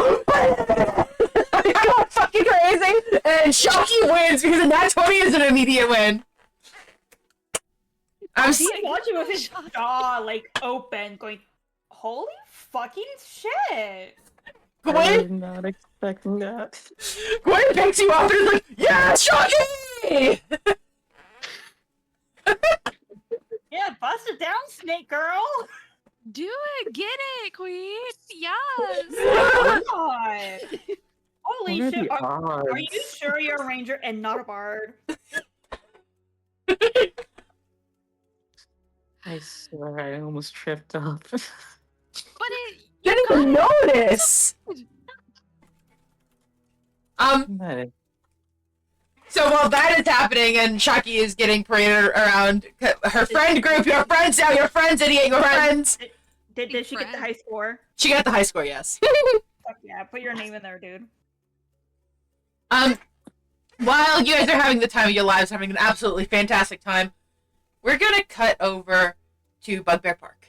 I'm going fucking crazy. And Shocky wins because that 20 is an immediate win. He's watching with his jaw like open, going, "Holy fucking shit!" I Gwen, was not expecting that. Gwen picks you up and is like, yeah, Shocky! Yeah, bust it down, snake girl. Do it! Get it, Queen! Yes! God. Holy What are shit! the Are you odds? sure you're a ranger and not a bard? I swear I almost tripped up. But it. You didn't even notice. That is- So while that is happening and Shocky is getting paraded around her friend group, your friends now, your friends, idiot, your friends. Did she get the high score? She got the high score, yes. Fuck yeah, put your name in there, dude. While you guys are having the time of your lives, having an absolutely fantastic time, we're gonna cut over to Bugbear Park.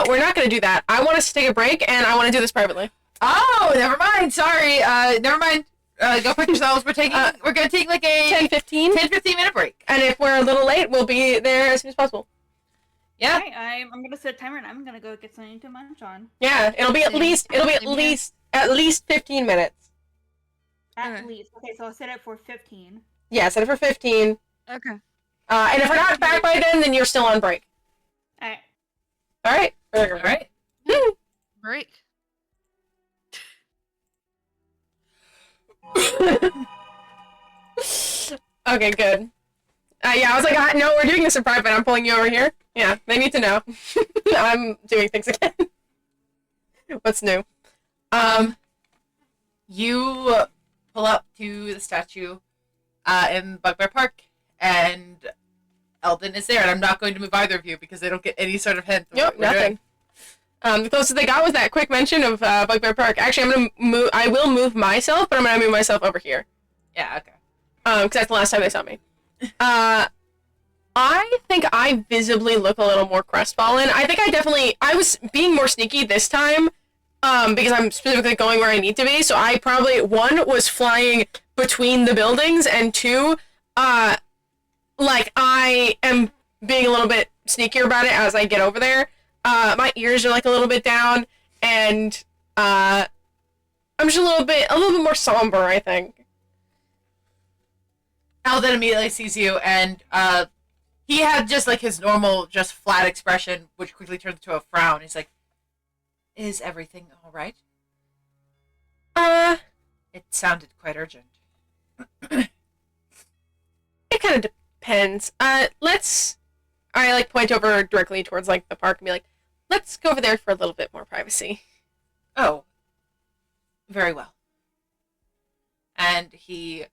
We're not gonna do that. I want us to take a break, and I want to do this privately. Oh, never mind. Sorry. Never mind. Go fuck yourselves. We're gonna take like a 10-15. 10-15 minute break. And if we're a little late, we'll be there as soon as possible. Yeah. Alright, I'm gonna set a timer and I'm gonna go get something to munch on. Yeah, it'll be at Same. least at least 15 minutes. At Okay. least. Okay, so I'll set it for 15. Yeah, set it for 15. Okay. And if we're not back by then you're still on break. Alright. All right. All right. Break. Okay, good. Yeah, I was like, no, we're doing this in private. I'm pulling you over here. Yeah, they need to know. I'm doing things again. What's new? You pull up to the statue in Bugbear Park, and Eldon is there, and I'm not going to move either of you because they don't get any sort of hint. Of Nope, what we're doing. nothing. The closest they got was that quick mention of Bugbear Park. Actually, I'm gonna move. I will move myself, but I'm gonna move myself over here. Yeah, okay. Because that's the last time they saw me. I think I visibly look a little more crestfallen. I think I was being more sneaky this time. because I'm specifically going where I need to be. So I probably, one, was flying between the buildings, and two, like, I am being a little bit sneakier about it as I get over there. My ears are, like, a little bit down, and, I'm just a little bit more somber, I think. Al then immediately sees you, and, he had just, like, his normal, just flat expression, which quickly turns into a frown. He's like, is everything alright? It sounded quite urgent. It kind of depends. I, like, point over directly towards, like, the park and be like, let's go over there for a little bit more privacy. Oh. Very well. And he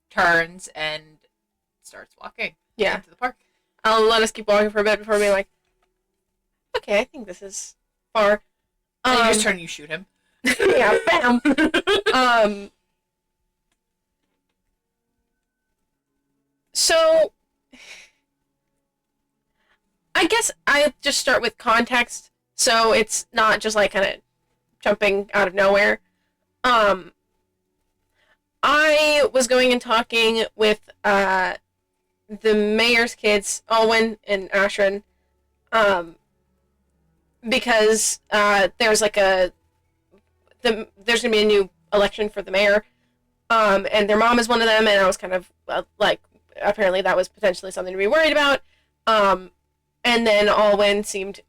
turns and starts walking into the park. I'll let us keep walking for a bit before being like, okay, I think this is far. And you just turn and you shoot him. Yeah, bam! So, I guess I just start with context, so it's not just, like, kind of jumping out of nowhere. I was going and talking with, the mayor's kids, Alwyn and Ashrin, because, there's, like, there's gonna be a new election for the mayor, and their mom is one of them, and I was kind of, like, apparently that was potentially something to be worried about, and then Alwyn seemed,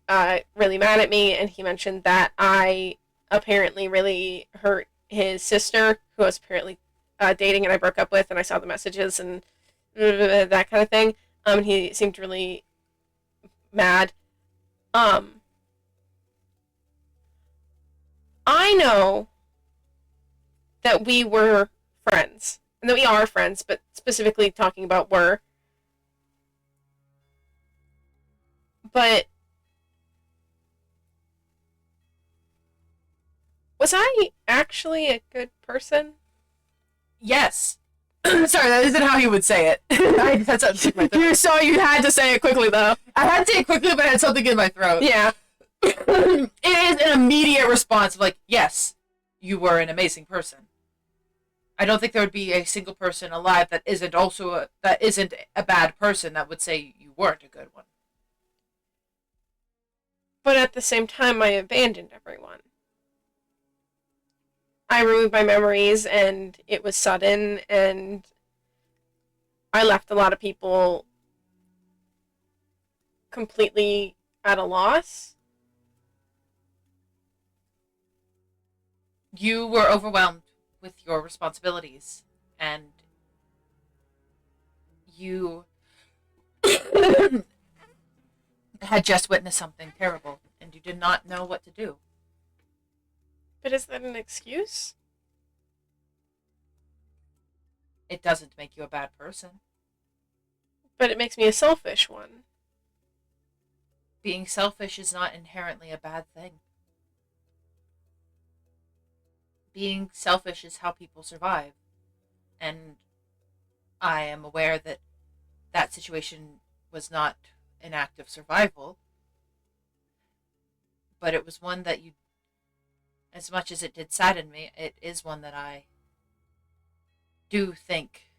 really mad at me, and he mentioned that I apparently really hurt his sister, who I was apparently, dating and I broke up with, and I saw the messages, and that kind of thing, and he seemed really mad. I know that we were friends, and that we are friends, but specifically talking about were. But was I actually a good person? Yes. Sorry, that isn't how he would say it. I just had something in my throat. You had to say it quickly, though. I had to say it quickly, but I had something in my throat. Yeah. It is an immediate response of, like, yes, you were an amazing person. I don't think there would be a single person alive that isn't a bad person that would say you weren't a good one. But at the same time, I abandoned everyone. I removed my memories, and it was sudden, and I left a lot of people completely at a loss. You were overwhelmed with your responsibilities, and you had just witnessed something terrible, and you did not know what to do. But is that an excuse? It doesn't make you a bad person. But it makes me a selfish one. Being selfish is not inherently a bad thing. Being selfish is how people survive. And I am aware that that situation was not an act of survival, but it was one that you, as much as it did sadden me, it is one that I do think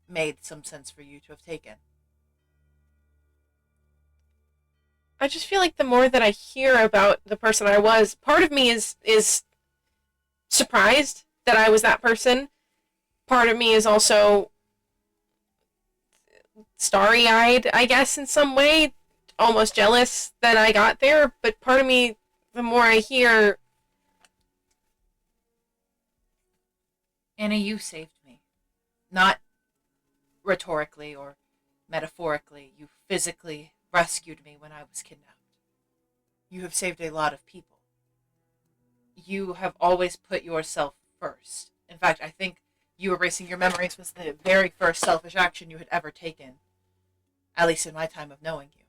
made some sense for you to have taken. I just feel like the more that I hear about the person I was, part of me is surprised that I was that person. Part of me is also starry-eyed, I guess, in some way, almost jealous that I got there, but part of me, the more I hear... Anna, you saved me. Not rhetorically or metaphorically. You physically rescued me when I was kidnapped. You have saved a lot of people. You have always put yourself first. In fact, I think you erasing your memories was the very first selfish action you had ever taken, at least in my time of knowing you.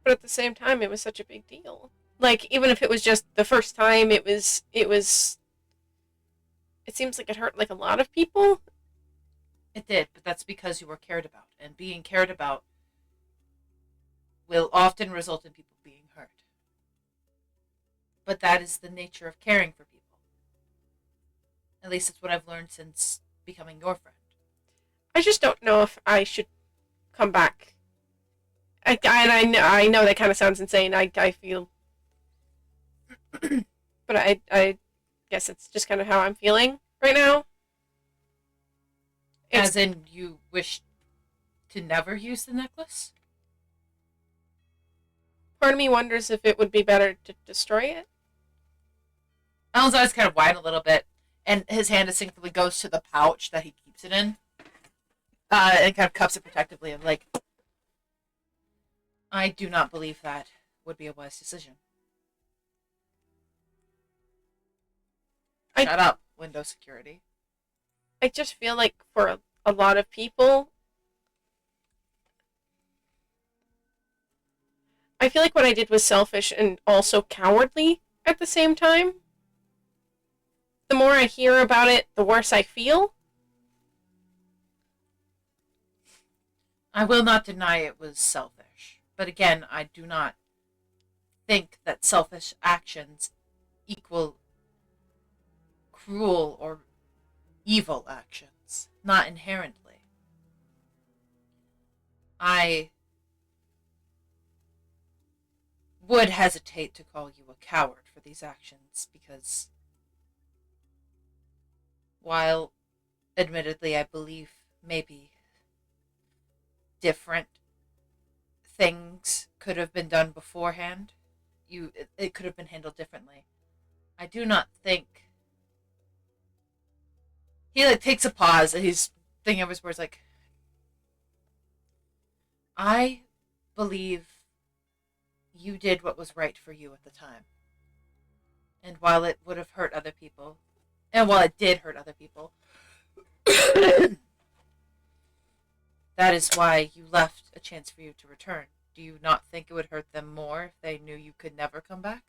But at the same time, it was such a big deal. Like, even if it was just the first time, it seems like it hurt, like, a lot of people. It did, but that's because you were cared about, and being cared about will often result in people being But that is the nature of caring for people. At least that's what I've learned since becoming your friend. I just don't know if I should come back. I know that kind of sounds insane. I feel, but I guess it's just kind of how I'm feeling right now. As in, you wish to never use the necklace? Part of me wonders if it would be better to destroy it. Alan's eyes kind of widen a little bit, and his hand distinctly goes to the pouch that he keeps it in, and kind of cups it protectively. I'm like, I do not believe that would be a wise decision. Shut up, window security. I just feel like for a lot of people, I feel like what I did was selfish and also cowardly at the same time. The more I hear about it, the worse I feel. I will not deny it was selfish. But again, I do not think that selfish actions equal cruel or evil actions. Not inherently. I would hesitate to call you a coward for these actions because while admittedly I believe maybe different things could have been done beforehand, it could have been handled differently. I do not think he takes a pause and he's thinking of his words like, I believe you did what was right for you at the time. And while it would have hurt other people, and while it did hurt other people, that is why you left a chance for you to return. Do you not think it would hurt them more if they knew you could never come back?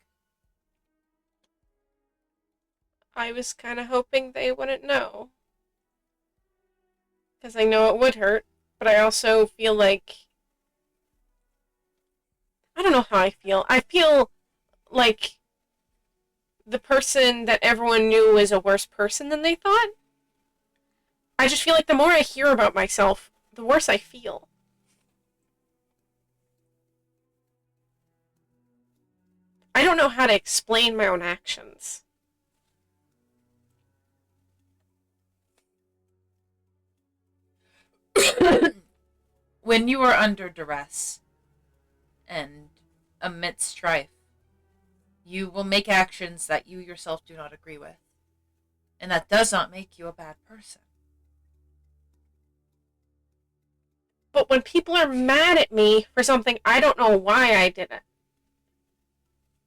I was kind of hoping they wouldn't know. Because I know it would hurt, but I also feel like... I don't know how I feel. I feel like the person that everyone knew was a worse person than they thought. I just feel like the more I hear about myself, the worse I feel. I don't know how to explain my own actions. When you are under duress and amidst strife, you will make actions that you yourself do not agree with. And that does not make you a bad person. But when people are mad at me for something, I don't know why I did it.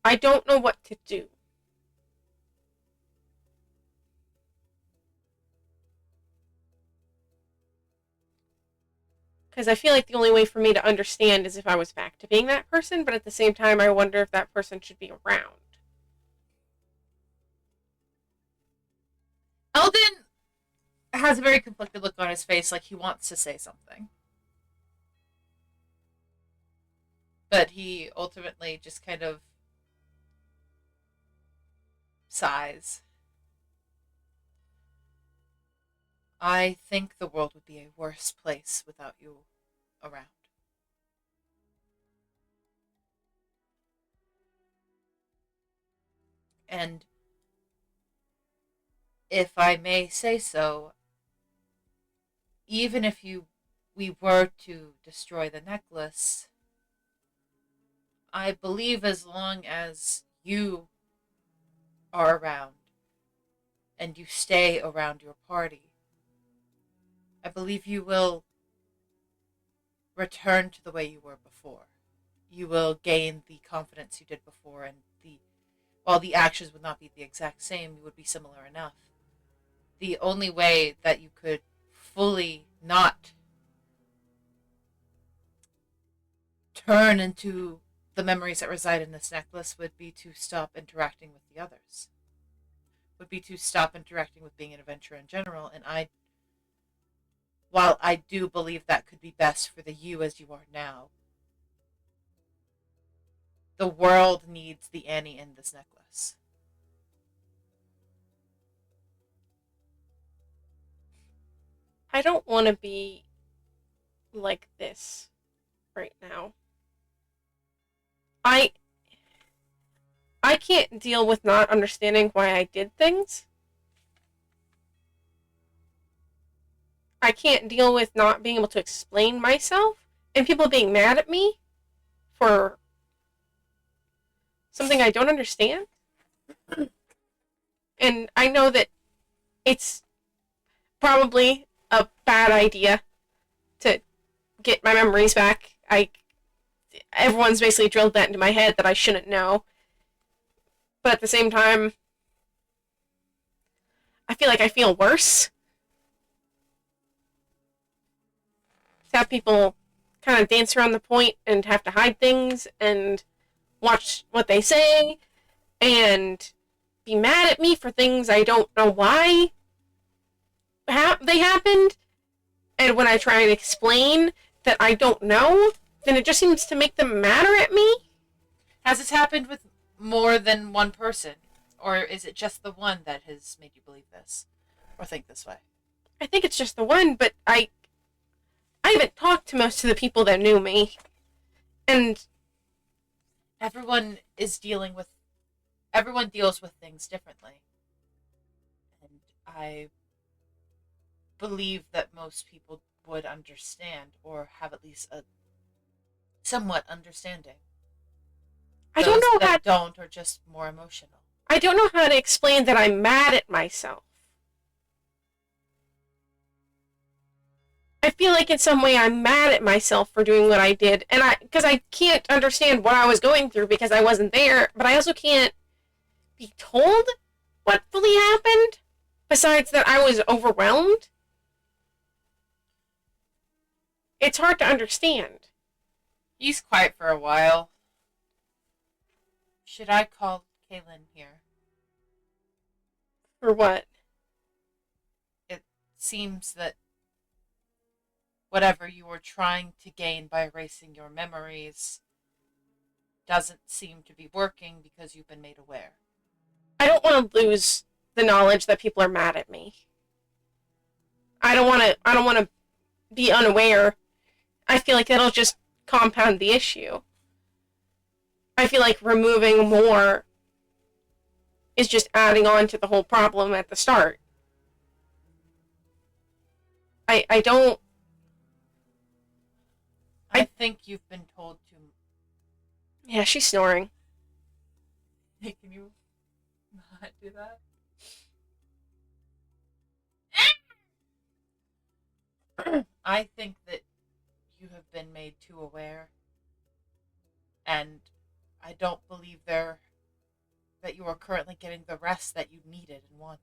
I don't know what to do. Because I feel like the only way for me to understand is if I was back to being that person, but at the same time, I wonder if that person should be around. Eldon has a very conflicted look on his face, like he wants to say something. But he ultimately just kind of sighs. I think the world would be a worse place without you around. And if I may say so, even if we were to destroy the necklace, I believe as long as you are around and you stay around your party, I believe you will return to the way you were before. You will gain the confidence you did before, and while the actions would not be the exact same, you would be similar enough. The only way that you could fully not turn into the memories that reside in this necklace would be to stop interacting with the others. Would be to stop interacting with being an adventurer in general, and while I do believe that could be best for the you as you are now, the world needs the Annie in this necklace. I don't want to be like this right now. I can't deal with not understanding why I did things. I can't deal with not being able to explain myself and people being mad at me for something I don't understand. And I know that it's probably a bad idea to get my memories back. Everyone's basically drilled that into my head that I shouldn't know. But at the same time, I feel like I feel worse. To have people kind of dance around the point and have to hide things and watch what they say and be mad at me for things I don't know why they happened. And when I try and explain that I don't know, then it just seems to make them madder at me. Has this happened with more than one person? Or is it just the one that has made you believe this? Or think this way? I think it's just the one, but I haven't talked to most of the people that knew me. And everyone deals with things differently. And I believe that most people would understand or have at least a somewhat understanding. I don't know that don't are just more emotional. I don't know how to explain that I'm mad at myself. I feel like in some way I'm mad at myself for doing what I did, and because I can't understand what I was going through because I wasn't there, but I also can't be told what fully happened, besides that I was overwhelmed. It's hard to understand. He's quiet for a while. Should I call Kaylin here? For what? It seems that whatever you were trying to gain by erasing your memories doesn't seem to be working because you've been made aware. I don't want to lose the knowledge that people are mad at me. I don't want to be unaware. I feel like it'll just compound the issue. I feel like removing more is just adding on to the whole problem at the start. I don't... I think you've been told to... Yeah, she's snoring. Hey, can you not do that? I think that you have been made too aware. And I don't believe that you are currently getting the rest that you needed and wanted.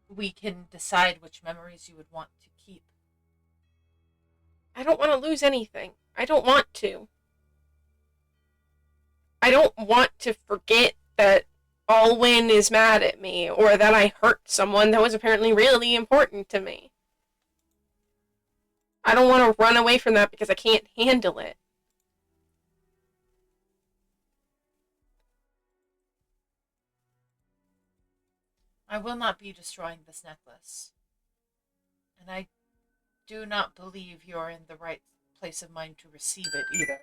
We can decide which memories you would want to keep. I don't want to lose anything. I don't want to. I don't want to forget that Alwyn is mad at me, or that I hurt someone that was apparently really important to me. I don't want to run away from that because I can't handle it. I will not be destroying this necklace. And I do not believe you're in the right place of mind to receive it either.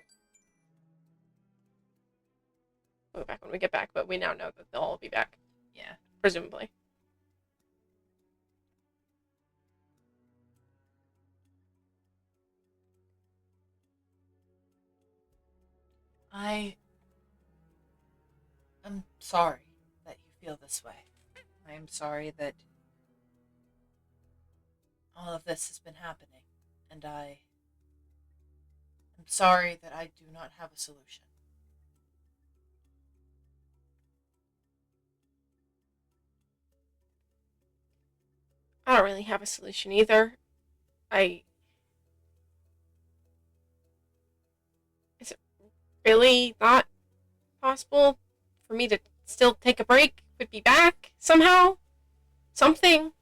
We'll go back when we get back, but we now know that they'll all be back. Yeah. Presumably. I am sorry that you feel this way. I am sorry that all of this has been happening, and I am sorry that I do not have a solution. I don't really have a solution either. Is it really not possible for me to still take a break would be back somehow. Something.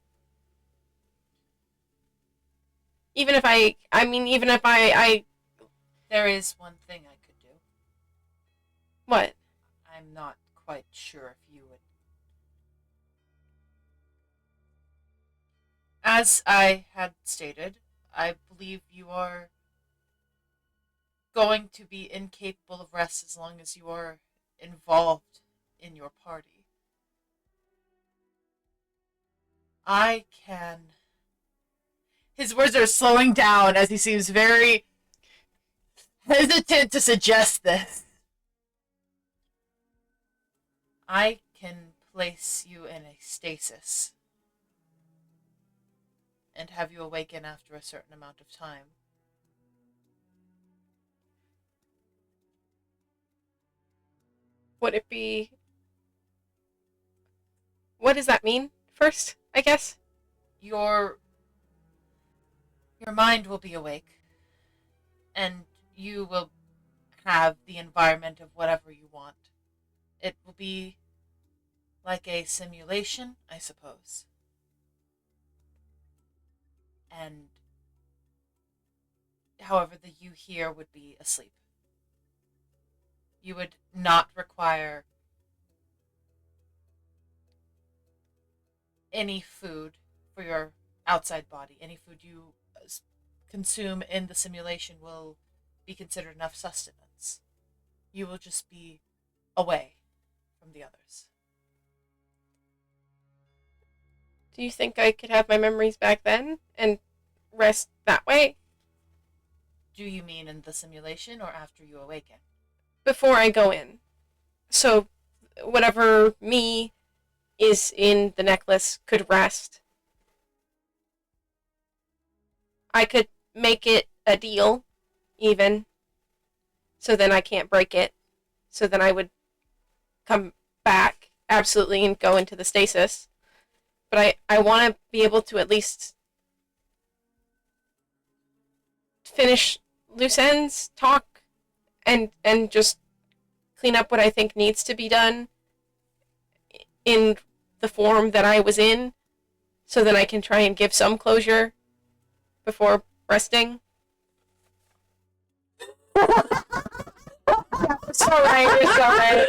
Even if I There is one thing I could do. what? I'm not quite sure if you would. As I had stated, I believe you are going to be incapable of rest as long as you are involved in your party. I can. His words are slowing down as he seems very hesitant to suggest this. I can place you in a stasis and have you awaken after a certain amount of time. Would it be? What does that mean? First, I guess. Your mind will be awake, and you will have the environment of whatever you want. It will be like a simulation, I suppose. And however, the you here would be asleep. You would not require any food for your outside body. Any food you consume in the simulation will be considered enough sustenance. You will just be away from the others. Do you think I could have my memories back then and rest that way? Do you mean in the simulation or after you awaken? Before I go in. So, whatever me is in the necklace could rest. I could make it a deal, even. So then I can't break it. So then I would come back, absolutely, and go into the stasis. But I want to be able to at least finish loose ends, talk, and just clean up what I think needs to be done in the form that I was in, so that I can try and give some closure before resting. So right, you're so right.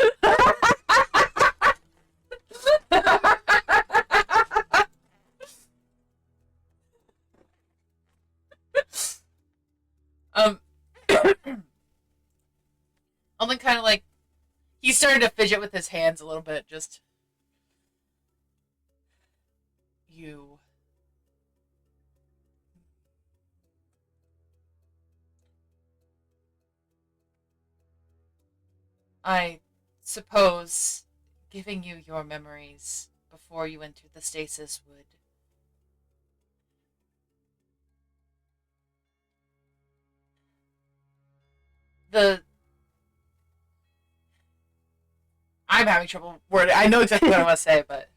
Only kind of like he started to fidget with his hands a little bit. Just you. I suppose giving you your memories before you enter the stasis would the I'm having trouble wording. I know exactly what I want to say, but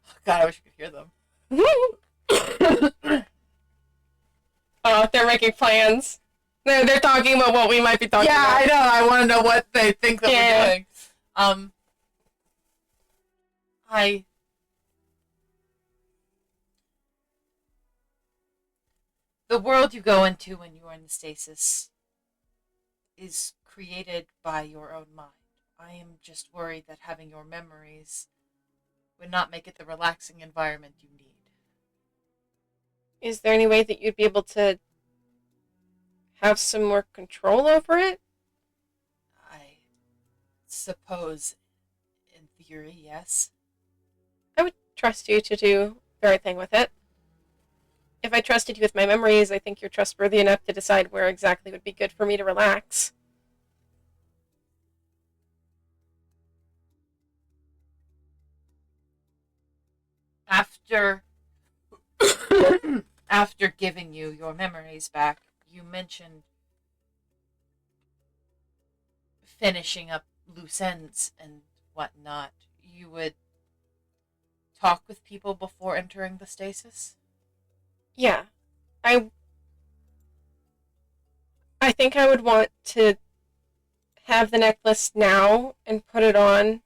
oh, God, I wish you could hear them. Oh, they're making plans. They're talking about what we might be talking Yeah, about. I know. I want to know what they think that we're doing. I the world you go into when you are in the stasis is created by your own mind. I am just worried that having your memories would not make it the relaxing environment you need. Is there any way that you'd be able to have some more control over it? I suppose, in theory, yes. I would trust you to do the right thing with it. If I trusted you with my memories, I think you're trustworthy enough to decide where exactly would be good for me to relax. After after giving you your memories back, you mentioned finishing up loose ends and whatnot. You would talk with people before entering the stasis? Yeah. I think I would want to have the necklace now and put it on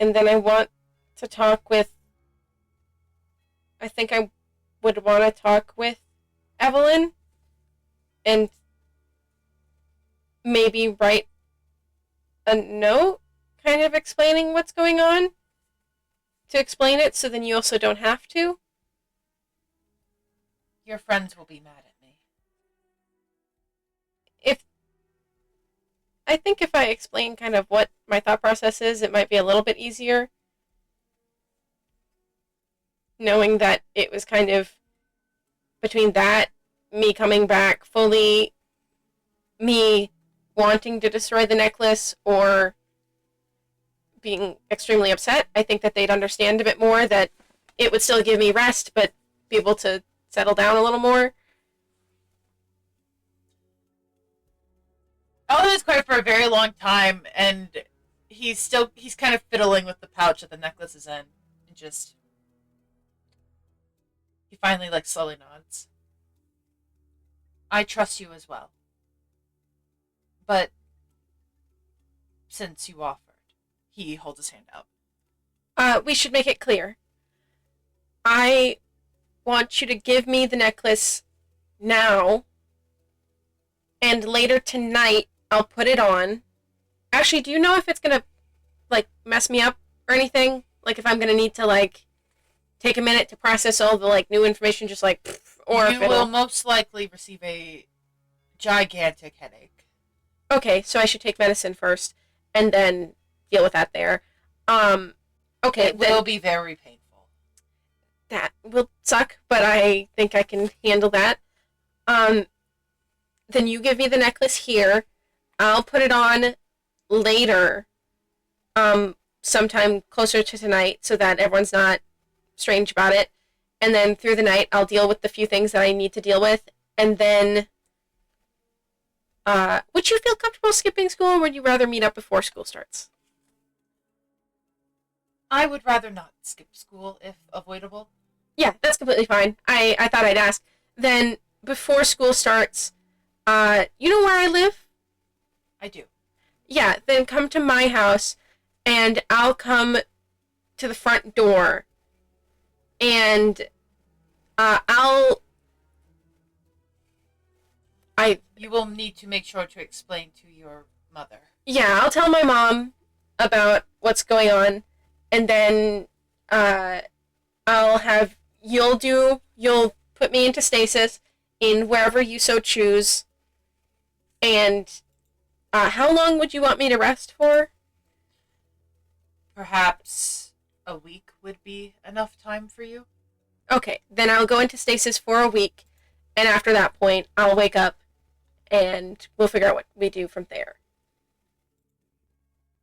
And then I want to talk with... I think I would want to talk with Evelyn and maybe write a note kind of explaining what's going on to explain it so then you also don't have to. Your friends will be mad at me. I think if I explain kind of what my thought process is, it might be a little bit easier. Knowing that it was kind of between that, me coming back fully, me wanting to destroy the necklace, or being extremely upset, I think that they'd understand a bit more, that it would still give me rest, but be able to settle down a little more. Ellen is quiet for a very long time, and he's kind of fiddling with the pouch that the necklace is in, and just... He finally, slowly nods. I trust you as well. But since you offered, he holds his hand out. We should make it clear. I want you to give me the necklace now, and later tonight I'll put it on. Actually, do you know if it's gonna, mess me up or anything? If I'm gonna need to, take a minute to process all the, new information, just, or you will most likely receive a gigantic headache. Okay, so I should take medicine first, and then deal with that there. Okay, it will be very painful. That will suck, but I think I can handle that. Then you give me the necklace here. I'll put it on later, sometime closer to tonight, so that everyone's not strange about it. And then through the night, I'll deal with the few things that I need to deal with. And then, would you feel comfortable skipping school, or would you rather meet up before school starts? I would rather not skip school if avoidable. Yeah, that's completely fine. I thought I'd ask. Then, before school starts, you know where I live? I do. Yeah, then come to my house, and I'll come to the front door, and, You will need to make sure to explain to your mother. Yeah, I'll tell my mom about what's going on, and then, you'll put me into stasis in wherever you so choose, and, how long would you want me to rest for? Perhaps a week would be enough time for you? Okay, then I'll go into stasis for a week, and after that point, I'll wake up, and we'll figure out what we do from there.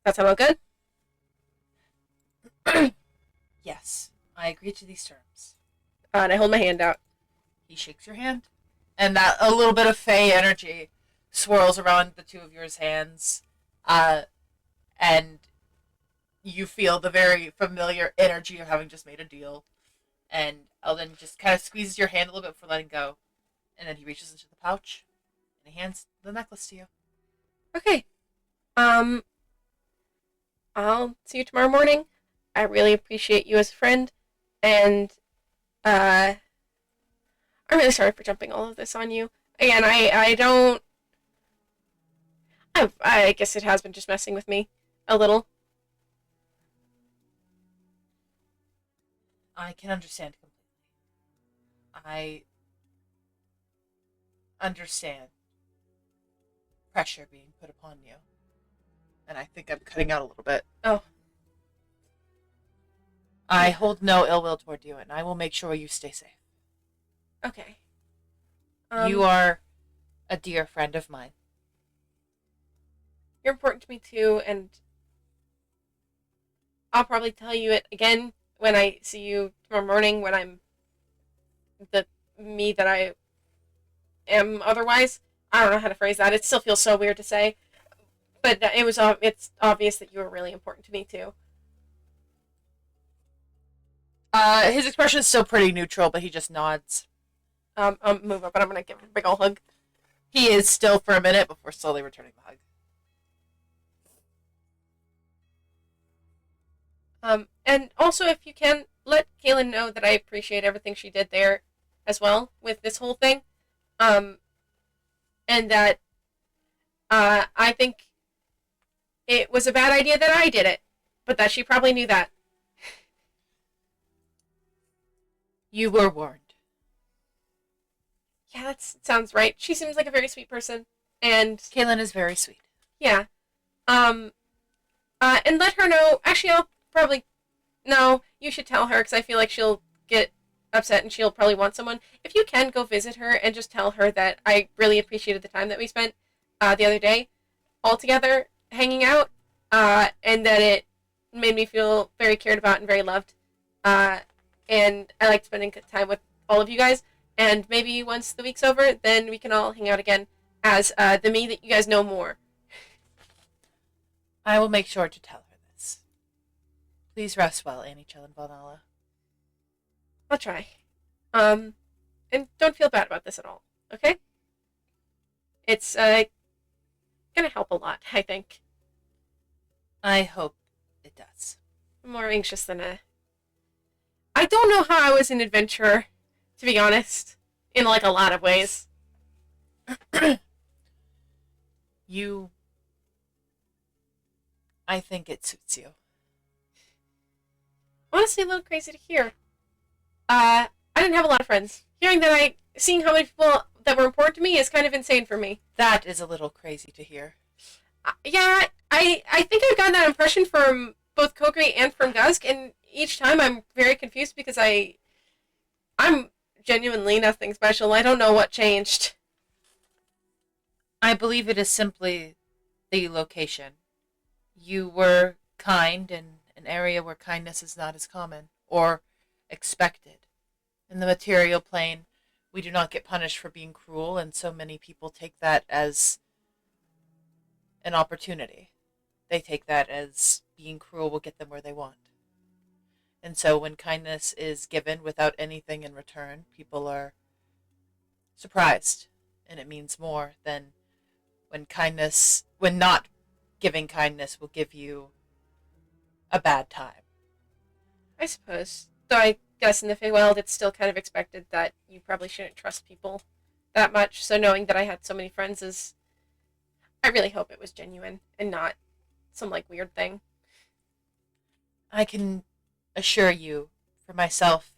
That sound all good? Yes, I agree to these terms. And I hold my hand out. He shakes your hand, and that a little bit of Fey energy swirls around the two of yours hands, and you feel the very familiar energy of having just made a deal. And Eldon just kind of squeezes your hand a little bit before letting go, and then he reaches into the pouch, and he hands the necklace to you. Okay. I'll see you tomorrow morning. I really appreciate you as a friend, and, I'm really sorry for jumping all of this on you. Again, I guess it has been just messing with me a little. I can understand completely. I understand pressure being put upon you. And I think I'm cutting out a little bit. Oh. I hold no ill will toward you, and I will make sure you stay safe. Okay. You are a dear friend of mine. You're important to me too, and I'll probably tell you it again when I see you tomorrow morning, when I'm the me that I am otherwise. I don't know how to phrase that. It still feels so weird to say. But it's obvious that you were really important to me too. His expression is still pretty neutral, but he just nods. I'll move up and I'm gonna give him a big ol' hug. He is still for a minute before slowly returning the hug. And also, if you can, let Kaylin know that I appreciate everything she did there as well with this whole thing. And that I think it was a bad idea that I did it, but that she probably knew that. You were warned. Yeah, that sounds right. She seems like a very sweet person, and Kaylin is very sweet. yeah. And let her know. Actually, I'll probably. No, you should tell her because I feel like she'll get upset and she'll probably want someone. If you can, go visit her and just tell her that I really appreciated the time that we spent the other day all together hanging out, and that it made me feel very cared about and very loved. And I liked spending time with all of you guys. And maybe once the week's over, then we can all hang out again as the me that you guys know more. I will make sure to tell her this. Please rest well, Annie Chillin Valnala. I'll try. And don't feel bad about this at all, okay? It's gonna help a lot, I think. I hope it does. I'm more anxious than I don't know how I was an adventurer, to be honest, in like a lot of ways. I think it suits you. Honestly, a little crazy to hear. I didn't have a lot of friends. Seeing how many people that were important to me is kind of insane for me. That is a little crazy to hear. Yeah, I think I've gotten that impression from both Kokiri and from Gusk, and each time I'm very confused because I'm genuinely nothing special. I don't know what changed. I believe it is simply the location. You were kind in an area where kindness is not as common or expected. In the material plane, we do not get punished for being cruel, and so many people take that as an opportunity. They take that as being cruel will get them where they want. And so when kindness is given without anything in return, people are surprised, and it means more than when not giving kindness will give you a bad time. I suppose. Though I guess in the Feywild it's still kind of expected that you probably shouldn't trust people that much, so knowing that I had so many friends is... I really hope it was genuine and not some, like, weird thing. I can assure you, for myself,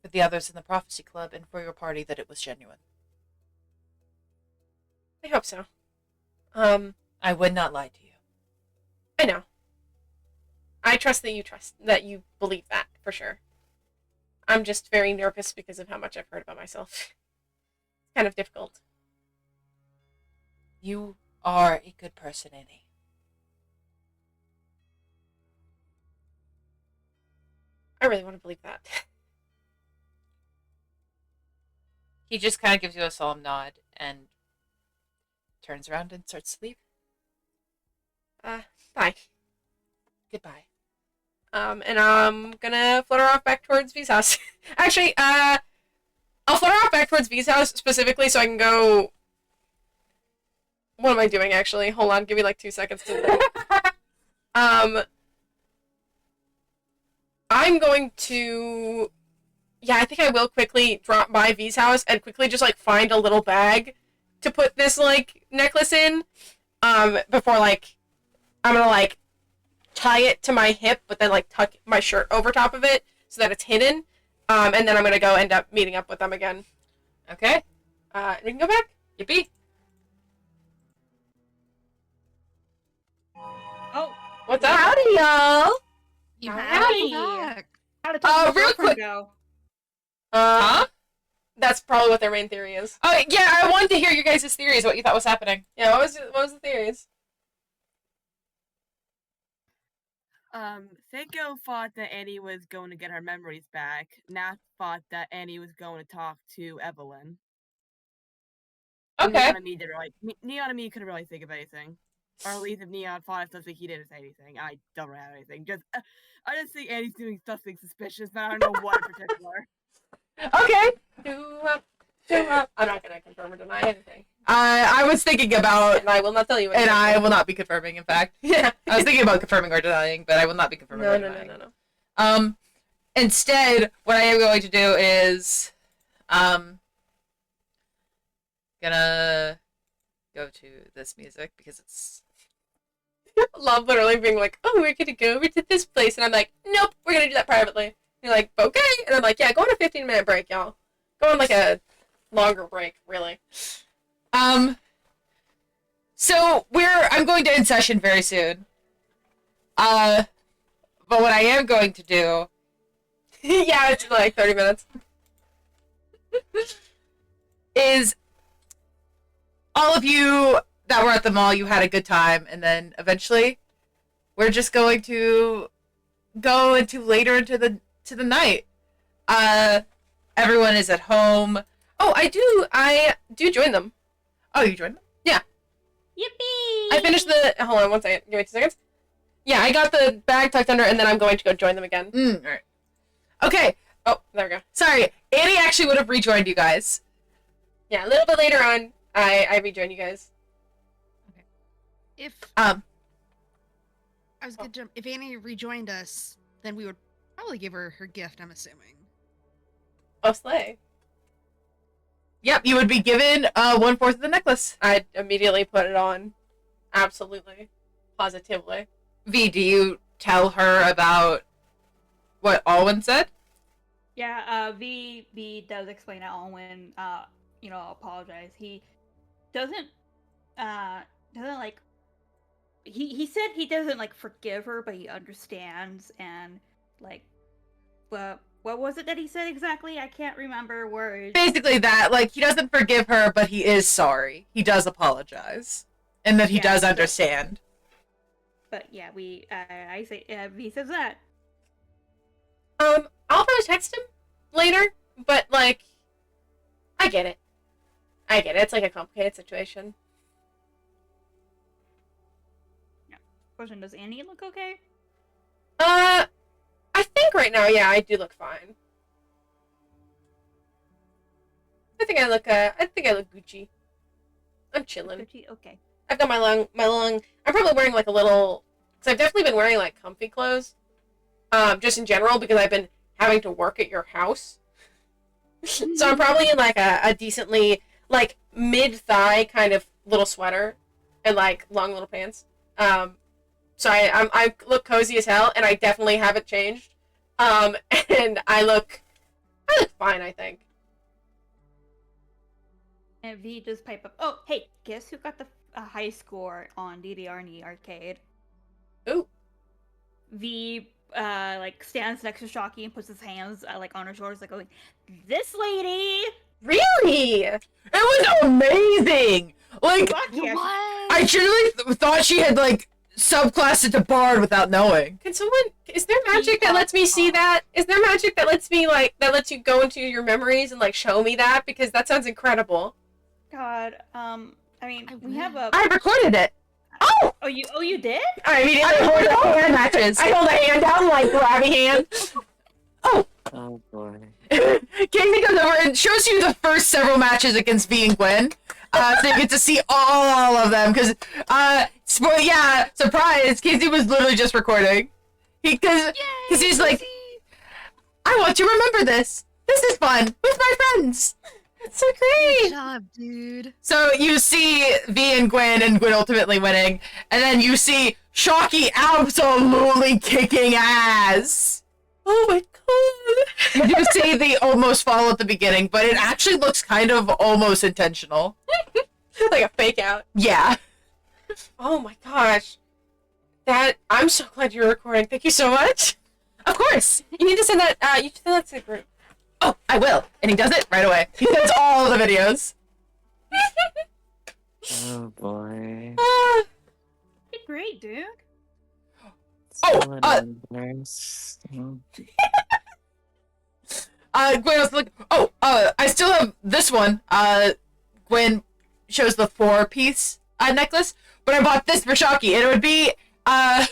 for the others in the Prophecy Club, and for your party, that it was genuine. I hope so. I would not lie to you. I know. I trust that you believe that, for sure. I'm just very nervous because of how much I've heard about myself. It's kind of difficult. You are a good person, Annie. I really want to believe that. He just kind of gives you a solemn nod and turns around and starts to leave. Bye. Goodbye. And I'm gonna flutter off back towards V's house. Actually, I'll flutter off back towards V's house specifically so I can go... What am I doing, actually? Hold on, give me like 2 seconds to... I'm going to... Yeah, I think I will quickly drop by V's house and quickly just, like, find a little bag to put this, like, necklace in. Before, like, I'm gonna, like, tie it to my hip, but then, like, tuck my shirt over top of it so that it's hidden. And then I'm gonna go end up meeting up with them again. Okay. We can go back? Yippee. Oh, What's up? Howdy, y'all. You Howdy. back. how did talk real quick. go? Huh? That's probably what their main theory is. Oh, yeah, I wanted to hear your guys' theories, what you thought was happening. Yeah, what was the theories? Seiko thought that Annie was going to get her memories back. Nat thought that Annie was going to talk to Evelyn. Okay. Neon and me didn't really. Neon and me couldn't really think of anything. Or at least if Neon thought of something, he didn't say anything. I don't really have anything. I just think Annie's doing something suspicious, but I don't know what in particular. Okay. I'm not gonna confirm or deny anything. I was thinking about, And I will not tell you. and I will not be confirming. In fact, Yeah. I was thinking about confirming or denying, but I will not be confirming or denying. No. Instead, what I am going to do is, gonna go to this music because it's. Love literally being like, oh, we're gonna go over to this place, and I'm like, nope, we're gonna do that privately. And you're like, okay, and I'm like, yeah, go on a 15-minute break, y'all. Go on like a longer break, really. So I'm going to end session very soon. But what I am going to do Yeah, it's like 30 minutes. is all of you that were at the mall, you had a good time, and then eventually we're just going to go later into the night. Everyone is at home. Oh, I do join them. Oh, you joined them? Yippee! I finished hold on one second, give me 2 seconds. Yeah, I got the bag tucked under, and then I'm going to go join them again. Alright. Okay, Oh, there we go. sorry. Annie actually would have rejoined you guys. Yeah, a little bit later on, I rejoin you guys. If Um, I was gonna jump, if Annie rejoined us, then we would probably give her her gift. I'm assuming. Oh, slay. Yep, you would be given 1/4 of the necklace. I'd immediately put it on. Absolutely. Positively. V, do you tell her about what Alwyn said? Yeah, V does explain that Alwyn, apologize. He doesn't like. He said he doesn't like forgive her, but he understands and like, what was it that he said exactly? I can't remember words. Basically that, like, he doesn't forgive her, but he is sorry. He does apologize. And that he Yeah, does so- understand. But yeah, I say V says that. I'll probably text him later, but, like, I get it. It's, like, a complicated situation. Question: does Annie look okay? I think right now, yeah, I do look fine. I think I look Gucci. I'm chilling. Gucci? Okay. I've got my long, I'm probably wearing, like, a little, because I've definitely been wearing, like, comfy clothes, just in general, because I've been having to work at your house. So I'm probably in, like, a decently, like, mid-thigh kind of little sweater, and, like, long little pants. So I look cozy as hell, and I definitely haven't changed. And I look fine, I think. And V just pipe up. Oh, hey, guess who got the high score on DDR in the arcade? Ooh. V like stands next to Shocky and puts his hands like on her shoulders, like going, "This lady." Really? It was amazing! Like, Fuck yeah. What? I truly thought she had, like, subclassed it to Bard without knowing. Is there magic that lets me see that? Is there magic that lets me, like, that lets you go into your memories and, like, show me that? Because that sounds incredible. God, I mean, I we have will. a. I recorded it! Oh! Oh, you did? I immediately I hold the hand matches. I hold a hand out, like, grabby hand. Oh boy. Casey comes over and shows you the first several matches against V and Gwen. So you get to see all of them, because, surprise, Casey was literally just recording. Because he's like, I want to remember this. This is fun with my friends. It's so Good great. job, dude. So you see V and Gwen ultimately winning, and then you see Shocky absolutely kicking ass. Oh my god. You do see the almost fall at the beginning, but it actually looks kind of almost intentional. Like a fake out. Yeah. Oh my gosh. I'm so glad you're recording. Thank you so much. Of course. You need to send that, to the group. Oh, I will. And he does it right away. He sends all the videos. Oh boy. You're great, dude. Oh, Nice. Gwen was like, I still have this one. Gwen shows the 4-piece necklace, but I bought this for Shocky, and it would be, I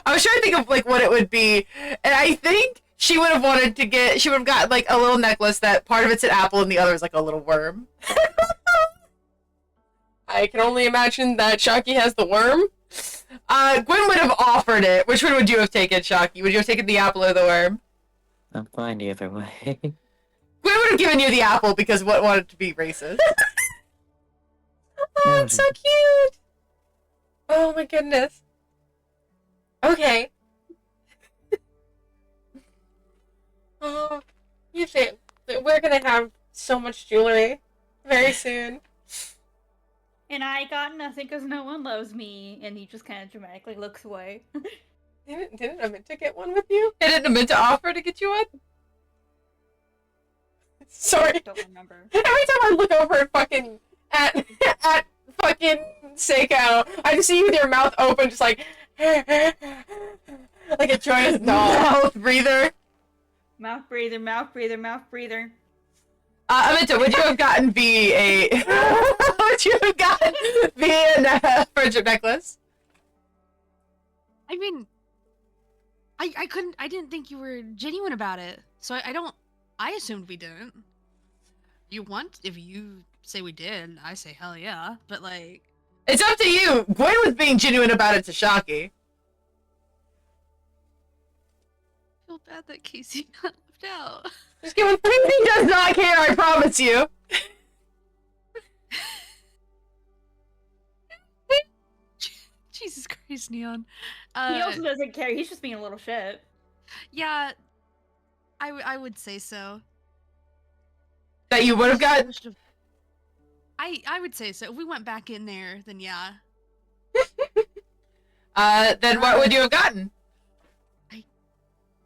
was trying to think of, like, what it would be, and I think she would have wanted to get. She would have got like a little necklace that part of it's an apple and the other is like a little worm. I can only imagine that Shocky has the worm. Gwen would have offered it. Which one would you have taken, Shocky? Would you have taken the apple or the worm? I'm fine either way. Gwen would have given you the apple because what wanted to be racist. Oh, it's so cute. Oh my goodness. Okay. Oh, you think we're gonna have so much jewelry very soon. And I got nothing because no one loves me, and he just kind of dramatically looks away. Didn't Aminta get one with you? Didn't Aminta offer to get you one? Sorry. I don't remember. Every time I look over at fucking at fucking Seiko, I just see you with your mouth open, just like like a joyous Mouth breather. Mouth breather, mouth breather, mouth breather. Aminta, would you have gotten V a would you have gotten V a friendship necklace? I mean, I didn't think you were genuine about it, so I assumed we didn't. If you say we did, I say hell yeah, but like... It's up to you! Gwen was being genuine about it to Shocky. I feel bad that Casey got left out. Just give him He does not care, I promise you! Jesus Christ, Neon. He also doesn't care. He's just being a little shit. Yeah, I would say so. That you would have gotten? I would say so. If we went back in there, then yeah. Then what would you have gotten?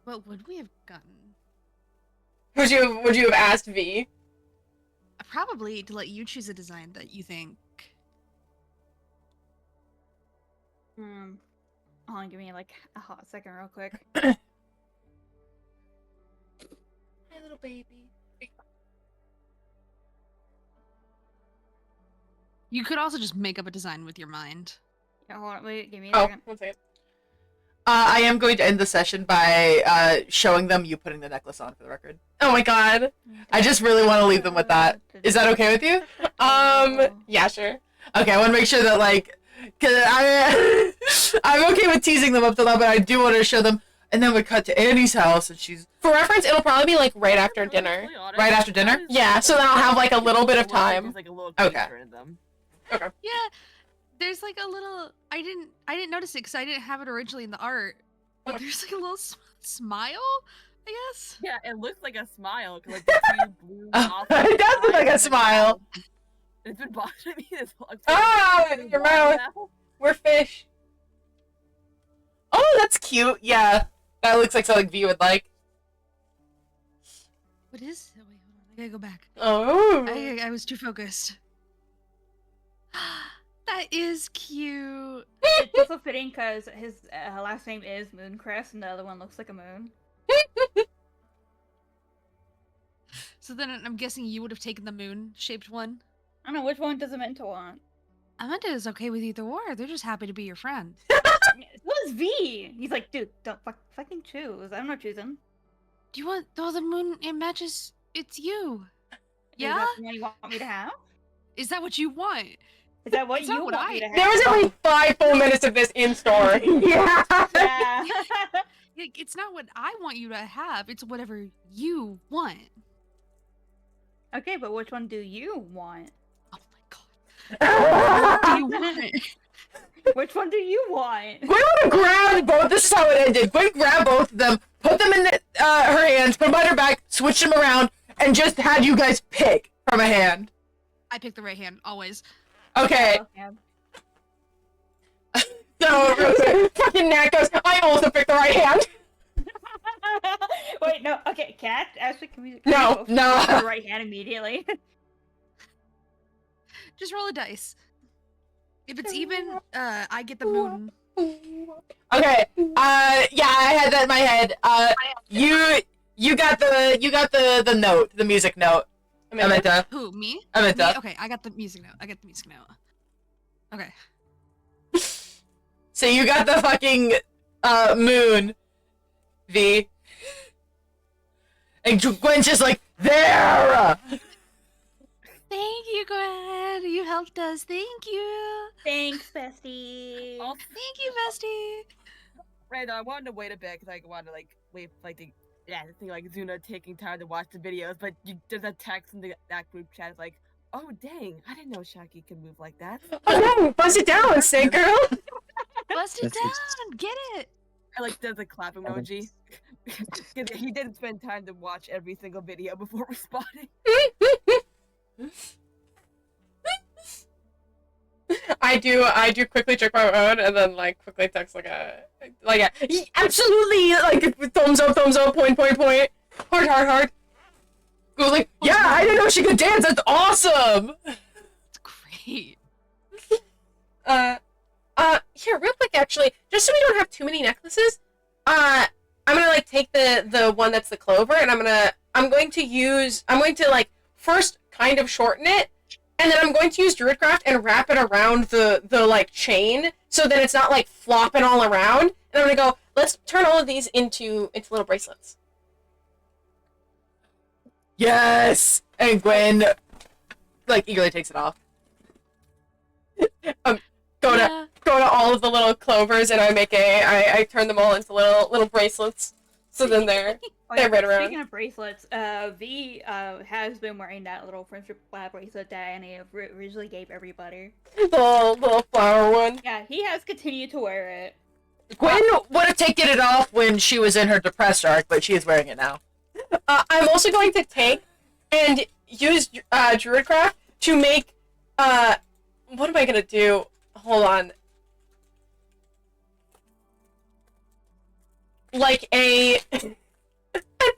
What would we have gotten? Would you have asked V? Probably to let you choose a design that you think. Hold on, give me like a hot second real quick. Hi, little baby. You could also just make up a design with your mind. Yeah, hold on, wait, give me a Oh, second. 1 second. I am going to end the session by showing them you putting the necklace on, for the record. Oh my god. I just really want to leave them with that. Is that okay with you? Yeah, sure. Okay, I want to make sure that, like, because I'm okay with teasing them up to that, but I do want to show them. And then we cut to Annie's house, and she's... For reference, it'll probably be like right after dinner. Right after dinner? Yeah, so then I'll have like a little bit of time. Like a little Okay. teaser in them. Yeah, there's like a little. I didn't notice it because I didn't have it originally in the art. But there's like a little smile, I guess. Yeah, it looks like a smile. 'Cause, like, the two blue It does look like a smile. It's been bothering me this whole Ah, it's been your a while mouth. now. We're fish. Oh, that's cute. Yeah, that looks like something V would like. What is? Oh, wait, hold on. I gotta go back. Oh. I was too focused. That is cute. It's also fitting because his last name is Mooncrest, and the other one looks like a moon. So then I'm guessing you would have taken the moon-shaped one. I don't know, which one does Amanda want? Amanda is okay with either or. They're just happy to be your friend. What is V? He's like, dude, don't fucking choose. I'm not choosing. Do you want the moon? It matches. It's you. Is Yeah. that the one you want me to have? Is that what you want? Is that what Is you that what want me to have? There was only 5 full minutes of this in store. Yeah. Yeah. It's not what I want you to have. It's whatever you want. Okay, but which one do you want? Oh my god. What do you want? Which one do you want? Gwen would have grabbed both. This is how it ended. Gwen grabbed both of them, put them in her hands, put them on her back, switched them around, and just had you guys pick from a hand. I pick the right hand always. Okay. Yeah. So, real quick, fucking Nat goes, I also picked the right hand. Wait, no. Okay, can I actually? Can we No, both no. pick the right hand immediately? Just roll a dice. If it's even, I get the moon. Okay. Yeah, I had that in my head. You got the note, the music note. Amanda. Who? Me? Amanda. Me? Okay, I got the music note. Okay. So you got the fucking moon, V. And Gwen's just like, there! Thank you, Gwen. You helped us. Thank you. Thanks, bestie. Oh, Thank you, bestie. right now, I wanted to wait a bit because I wanted to wait for the thing like Zuna taking time to watch the videos, but there's a text in that group chat. It's like, oh dang, I didn't know Shaki could move like that. Oh no, bust it down, Snake Girl! Bust it That's just- down. Get it. I does a clap emoji. 'Cause he didn't spend time to watch every single video before responding. I do quickly check my phone and then like quickly text like a absolutely like thumbs up, point, hard. Goes like, yeah, I didn't know she could dance. That's awesome. It's great. Here, real quick, actually, just so we don't have too many necklaces, I'm gonna like take the one that's the clover, and I'm going to like first kind of shorten it, and then I'm going to use Druidcraft and wrap it around the like chain so that it's not like flopping all around. And I'm gonna go, let's turn all of these into little bracelets. Yes! And Gwen, like, eagerly takes it off. Go Yeah. to all of the little clovers, and I turn them all into little bracelets. So then they're right around. Speaking of bracelets, V has been wearing that little friendship bracelet that Annie originally gave everybody. The little flower one. Yeah, he has continued to wear it. Gwen would have taken it off when she was in her depressed arc, but she is wearing it now. I'm also going to take and use Druidcraft to make what am I gonna do? Hold on. Like I think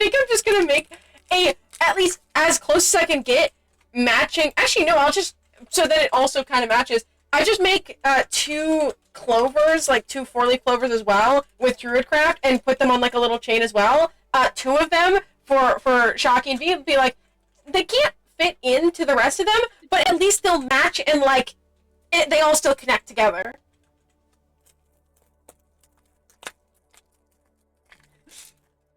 I'm just gonna make at least as close as I can get matching. Actually, no, I'll just so that it also kind of matches. I just make 2 clovers, like 2 4-leaf clovers as well, with Druidcraft, and put them on like a little chain as well. 2 of them for Shocky and V would be like, they can't fit into the rest of them, but at least they'll match and like they all still connect together.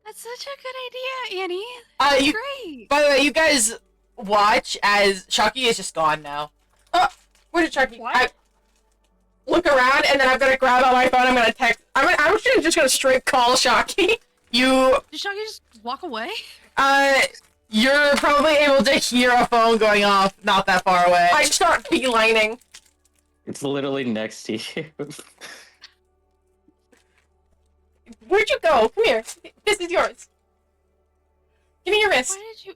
That's such a good idea, Annie. That's great. By the way, you guys watch as Shocky is just gone now. Where did Shocky? What? I look around and then I'm gonna grab out my phone. I'm gonna text. I'm just gonna straight call Shocky. You, Did Shaggy just walk away? you're probably able to hear a phone going off not that far away. I start beelining. It's literally next to you. Where'd you go? Come here. This is yours. Give me your wrist. Why did you?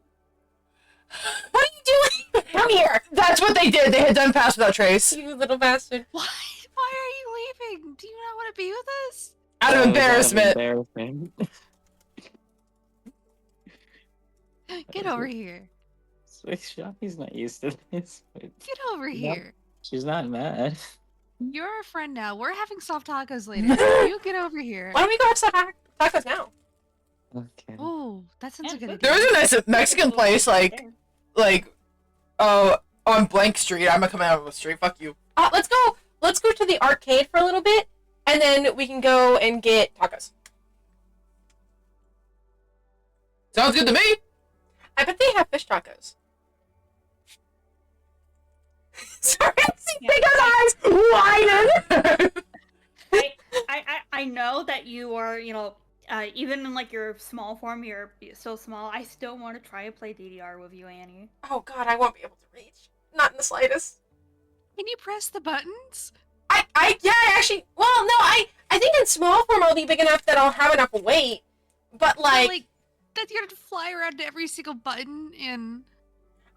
What are you doing? Come here. That's what they did. They had done Pass Without Trace. You little bastard. Why? Why are you leaving? Do you not want to be with us? Out of Out of embarrassment. embarrassment. Get over here. Shocky's not used to this. Get over Yep. here. She's not mad. You're our friend now. We're having soft tacos later. You get over here. Why don't we go have some tacos now? Okay. Oh, that sounds Yeah, a good good. idea. There was a nice Mexican place, on Blank Street. I'm gonna come out of the street. Fuck you. Let's go to the arcade for a little bit, and then we can go and get tacos. Sounds good to me. I bet they have fish tacos. Sorry, I see Big eyes widen. I know that you are, even in like your small form, you're so small. I still want to try and play DDR with you, Annie. Oh God, I won't be able to reach. Not in the slightest. Can you press the buttons? I think in small form I'll be big enough that I'll have enough weight. But like that you have to fly around to every single button and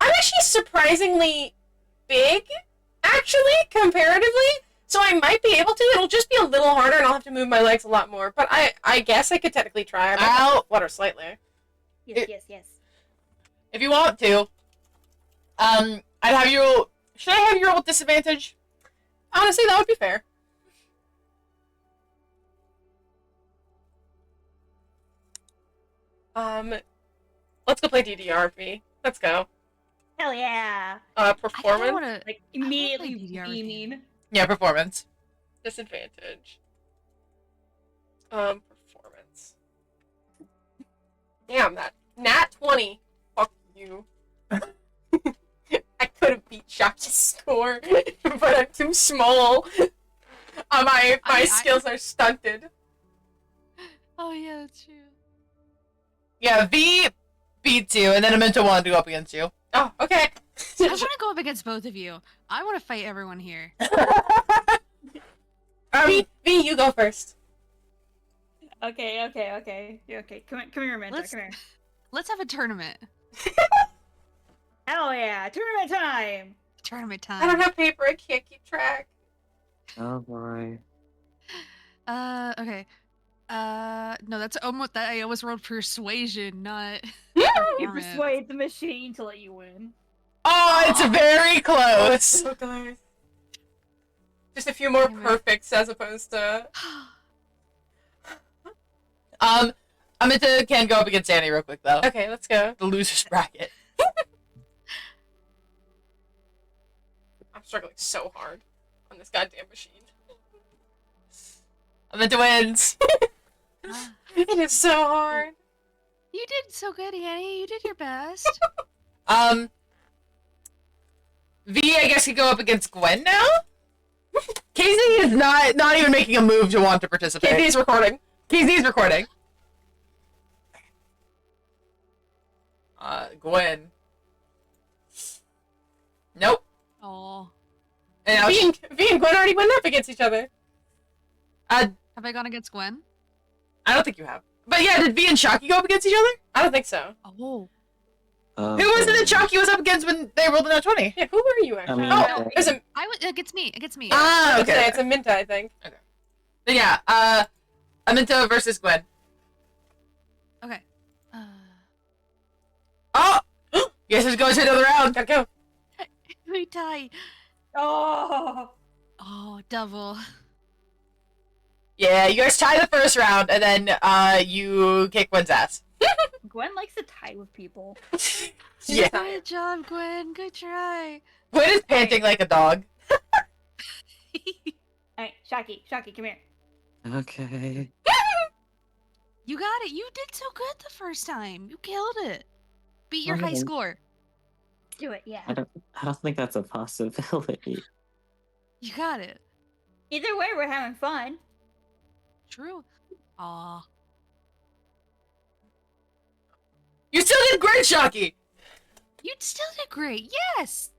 I'm actually surprisingly big, actually, comparatively. So I might be able to. It'll just be a little harder, and I'll have to move my legs a lot more. But I guess I could technically try. I might have to flutter slightly. Yes. If you want to, I'd have you. Should I have you roll with disadvantage? Honestly, that would be fair. Let's go play DDRV. Let's go. Hell yeah! Performance. want to. Like immediately DDR with beaming. Yeah, performance. Disadvantage. Performance. Damn, that Nat 20. Fuck you. I could have beat Shock's score, but I'm too small. My skills are stunted. Oh yeah, that's true. Yeah, V beats you, and then Amenta wanted to go up against you. Oh, okay. I want to go up against both of you. I want to fight everyone here. V, you go first. Okay. You're okay. Come here, Minta. Come here. Let's have a tournament. Hell yeah! Tournament time! Tournament I don't time. have paper. I can't keep track. Oh boy. Okay. No, that's almost that. I almost rolled persuasion, not. You Darn it. persuade the machine to let you win. Oh, it's very close. So close. Just a few more Damn it. perfects as opposed to. Amenta can go up against Annie real quick though. Okay, let's go. The loser's bracket. I'm struggling so hard on this goddamn machine. Amenta wins. It is so hard. You did so good, Annie. You did your best. V, I guess, could go up against Gwen now. Casey is not even making a move to want to participate. KZ's recording. Casey's recording. Gwen. Nope. Oh. And now V and Gwen already went up against each other. Have I gone against Gwen? I don't think you have. But yeah, did V and Shocky go up against each other? I don't think so. Oh. Who was it that Shocky was up against when they rolled in that 20? Yeah, who were you actually? mean, Oh, it was a. I went against me. Against me. Ah, okay. It's a Minta, I think. Then yeah, Amenta versus Gwen. Okay. Oh! You guys have to go to another round. Gotta go. We tie. Oh! Oh, double. Yeah, you guys tie the first round, and then you kick Gwen's ass. Gwen likes to tie with people. Yeah. Good job, Gwen. Good try. Gwen is panting like a dog. Alright, Shocky, come here. Okay. You got it. You did so good the first time. You killed it. Beat your high Okay. score. Do it, yeah. I don't think that's a possibility. You got it. Either way, we're having fun. True. Aw. You still did great, Shocky! You still did great. Yes.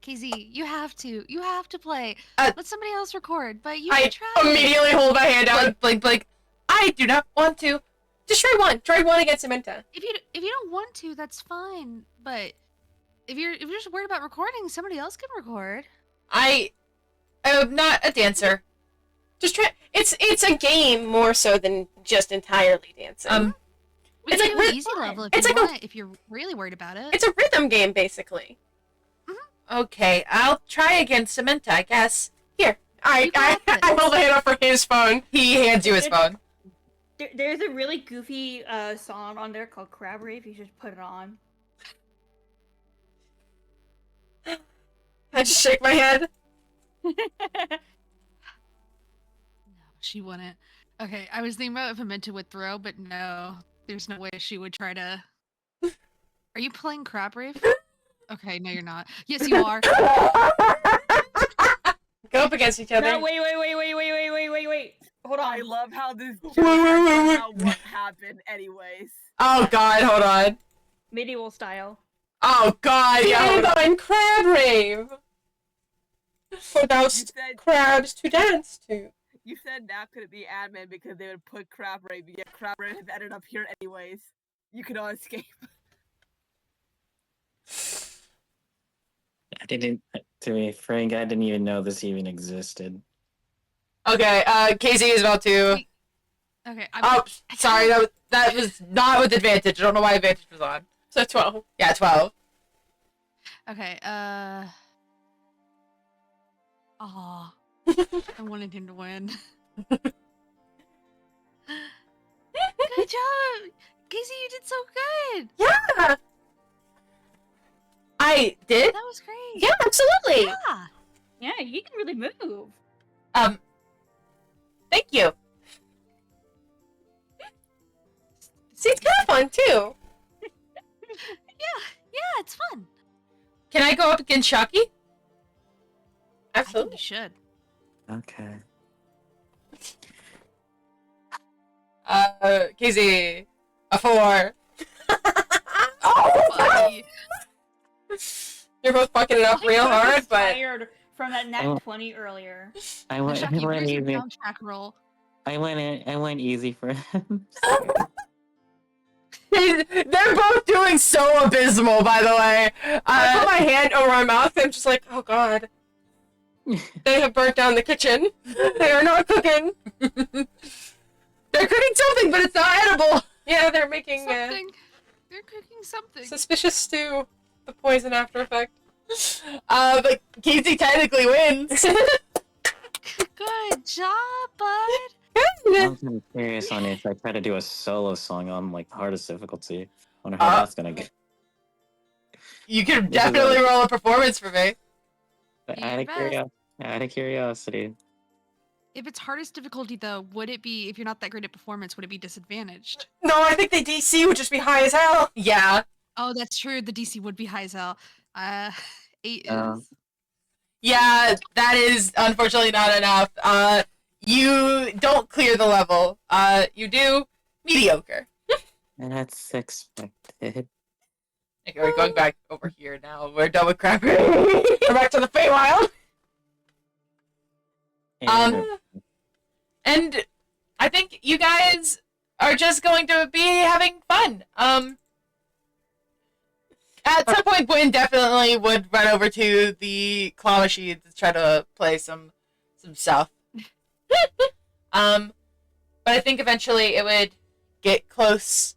KZ, you have to. You have to play. Let somebody else record, but you I can try. immediately hold my hand out. Blink. I do not want to. Just try one. Try one against Minta. If you don't want to, that's fine. But if you're just worried about recording, somebody else can record. I am not a dancer. Just try. It's a game more so than just entirely dancing. We It's can like do an easy level if it's you like a- want. If you're really worried about it. It's a rhythm game, basically. Okay, I'll try against Samantha, I guess. Here, I got this. hold my hand up for his phone. He hands you his phone. There's a really goofy song on there called Crab Rave. You should put it on. I just shake my head. No, she wouldn't. Okay, I was thinking about if Amenta would throw, but no. There's no way she would try to... Are you playing Crab Rave? Okay, no you're not. Yes, you are. Go up against each other. No, wait. Hold I on. love how this. wait. How what happened, anyways. Oh god, hold on. Medieval style. Oh god, yeah. hold on. on Crab Rave. For You those said crabs to dance to. you said now could it be admin because they would put Crab Rave, yet Crab Rave has ended up here anyways. You can all escape. I didn't. To be frank, I didn't even know this even existed. Okay, Casey is about to... Okay, Oh, sorry, that was not with advantage. I don't know why advantage was on. So 12. Yeah, 12. Okay, Aw. I wanted him to win. Good job! Casey, you did so good! Yeah. I did. That was great! Yeah, absolutely. Yeah! Yeah, you can really move. Thank you. See, it's kind of fun too. It's fun. Can I go up against Shocky? I think Absolutely. you should. Okay. Casey, a 4. Buddy. You're both fucking it up real hard, He's but tired from that nat Oh. 20 earlier. I Now, went, I Shocky, went where's your easy. soundtrack roll? I went easy for him. They're both doing so abysmal, by the way. I put my hand over my mouth and I'm just like, oh god. They have burnt down the kitchen. They are not cooking. They're cooking something, but it's not edible. Yeah, they're making Something. They're cooking something. suspicious stew. The poison after effect. But Casey technically wins. Good job, bud. I'm kind of curious on if I try to do a solo song on like hardest difficulty. Wonder how that's gonna go. You can This is definitely a- roll a performance for me. But Do out your of, best. out of curiosity. If it's hardest difficulty, though, would it be, if you're not that great at performance, would it be disadvantaged? No, I think the DC would just be high as hell. Yeah. Oh, that's true. The DC would be high as hell. 8 Oh. is. Yeah, that is unfortunately not enough. You don't clear the level. You do mediocre. And that's expected. Okay, we're going back over here now. We're done with crap. We're back to the Feywild. And And I think you guys are just going to be having fun. At some point, Gwen definitely would run over to the claw machine to try to play some stuff. But I think eventually it would get close.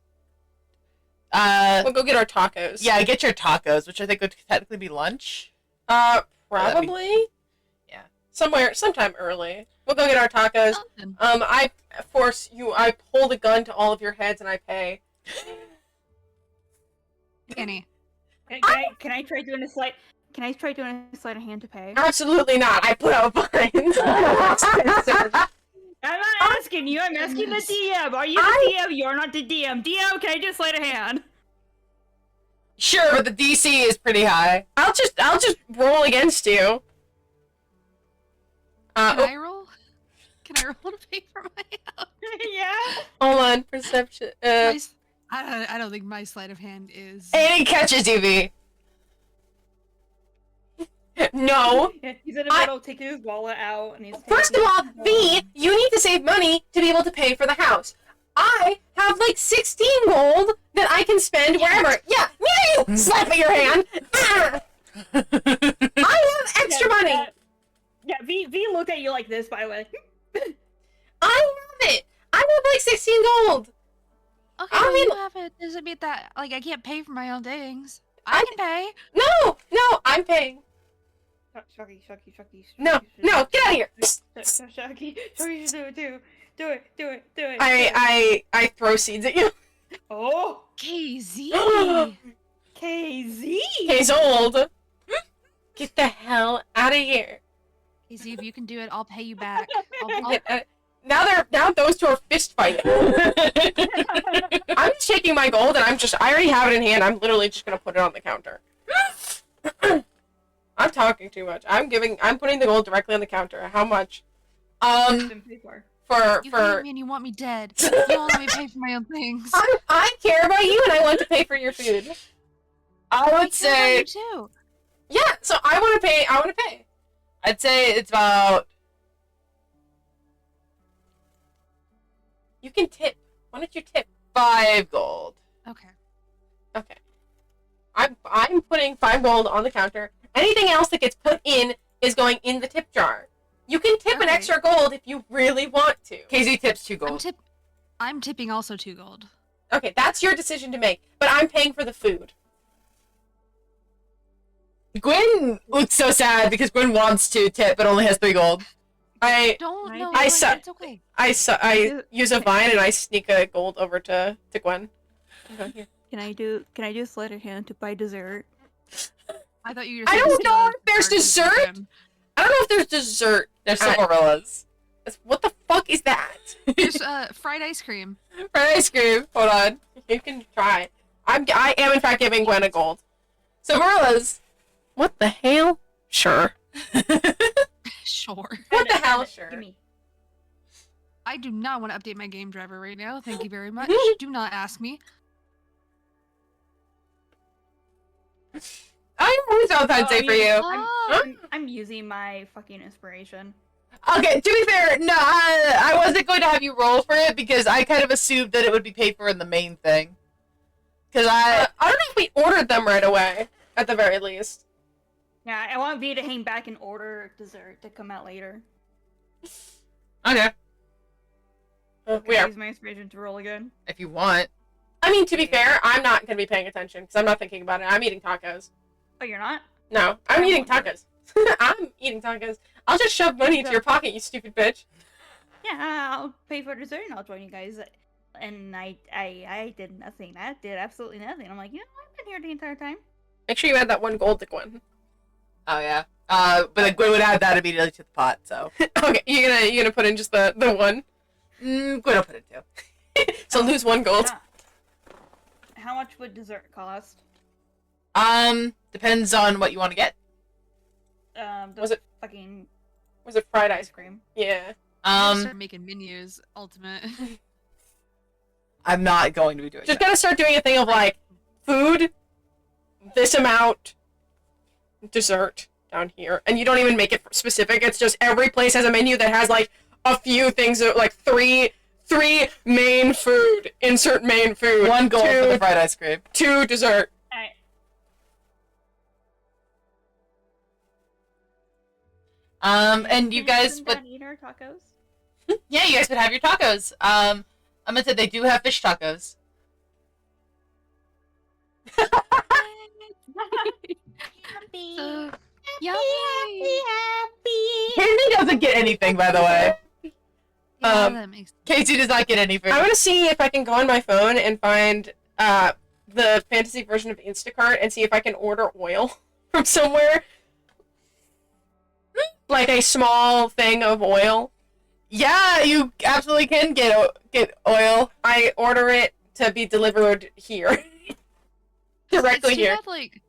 We'll go get our tacos. Yeah, get your tacos, which I think would technically be lunch. Probably. Yeah. Sometime early. We'll go get our tacos. Something. I force you. I pull the gun to all of your heads and I pay. Annie. Can I try doing a sleight? Can I try doing a sleight of hand to pay? Absolutely not. I put out fines. I'm not asking you. I'm asking the DM. Are you the DM? You're not the DM. DM, can I do a sleight of hand? Sure, but the DC is pretty high. I'll just roll against you. Can I roll? Can I roll to pay for my house? Yeah. Hold on. Perception. I don't think my sleight of hand is. And he catches you, V. No. He's in the middle taking his wallet out and he's First of all, V, you need to save money to be able to pay for the house. I have like 16 gold that I can spend wherever. Yeah, you slap at your hand. I have extra money. Yeah, V looked at you like this, by the way. I have it. I have like 16 gold. Okay, I well, mean- you have it. Doesn't mean that like I can't pay for my own things. I can pay. No, I'm paying. Shocky. No, get out of here. Shocky, do it. I throw seeds at you. Oh, KZ. KZ. He's old. Get the hell out of here. KZ, if you can do it, I'll pay you back. I'll- Now those two are fist fighting. I'm just taking my gold and I already have it in hand. I'm literally just gonna put it on the counter. I'm talking too much. I'm putting the gold directly on the counter. How much? Been paid for. you hate me and you want me dead. You won't let me pay for my own things. I care about you and I want to pay for your food. I would I care about say you too. yeah. So I want to pay. I'd say it's about. You can tip. Why don't you tip? 5 gold. Okay. Okay. I'm putting 5 gold on the counter. Anything else that gets put in is going in the tip jar. You can tip an Okay. extra gold if you really want to. KZ tips 2 gold. I'm tipping also 2 gold. Okay, that's your decision to make. But I'm paying for the food. Gwen looks so sad because Gwen wants to tip but only has 3 gold. I Don't know. I Gwen, suck. It's okay. I use a vine and I sneak a gold over to Gwen. Okay, here. Can I do sleight of hand to buy dessert? I thought you were. I supposed don't to know do if there's the dessert. program. I don't know if there's dessert. There's I- gorillas. What the fuck is that? There's fried ice cream. Fried ice cream. Hold on. You can try. I am in fact giving Gwen a gold. So Marilla's, what the hell? Sure. Sure. What the hell? Give Sure. me. I do not want to update my game driver right now. Thank you very much. Do not ask me. I always Valentine's Day for you. I'm using my fucking inspiration. Okay, to be fair, no, I wasn't going to have you roll for it because I kind of assumed that it would be paid for in the main thing. Because I don't know if we ordered them right away, at the very least. Yeah, I want V to hang back and order dessert to come out later. Okay. We are. Use my inspiration to roll again. If you want. I mean, to be fair, I'm not going to be paying attention because I'm not thinking about it. I'm eating tacos. Oh, you're not? No, I'm eating tacos. I'm eating tacos. I'll just shove money into your pocket, you stupid bitch. Yeah, I'll pay for dessert and I'll join you guys. And I did nothing. I did absolutely nothing. I'm like, I've been here the entire time. Make sure you add that one gold to Gwen. Oh, yeah. But then Gwen would add that immediately to the pot, so. Okay, you gonna put in just the one? Gwen will put it too. So lose one gold. How much would dessert cost? Depends on what you want to get. Was it fucking Was it fried ice ice cream? Yeah. Start making menus. Ultimate. I'm not going to be doing Just that. gotta start doing a thing of like, food, this amount, dessert down here. And you don't even make it specific, it's just every place has a menu that has like a few things, like three main food, insert main food. 1 gold for the fried ice cream. 2 dessert. Alright. And you guys would, eat our tacos? yeah, you guys would have your tacos. I'm gonna say they do have fish tacos. So, yummy. Casey doesn't get anything, by the way. Yeah, that makes sense. Casey does not get anything. I'm gonna see if I can go on my phone and find the fantasy version of Instacart and see if I can order oil from somewhere. Like a small thing of oil. Yeah, you absolutely can get oil. I order it to be delivered here. Directly It's too here. bad, like,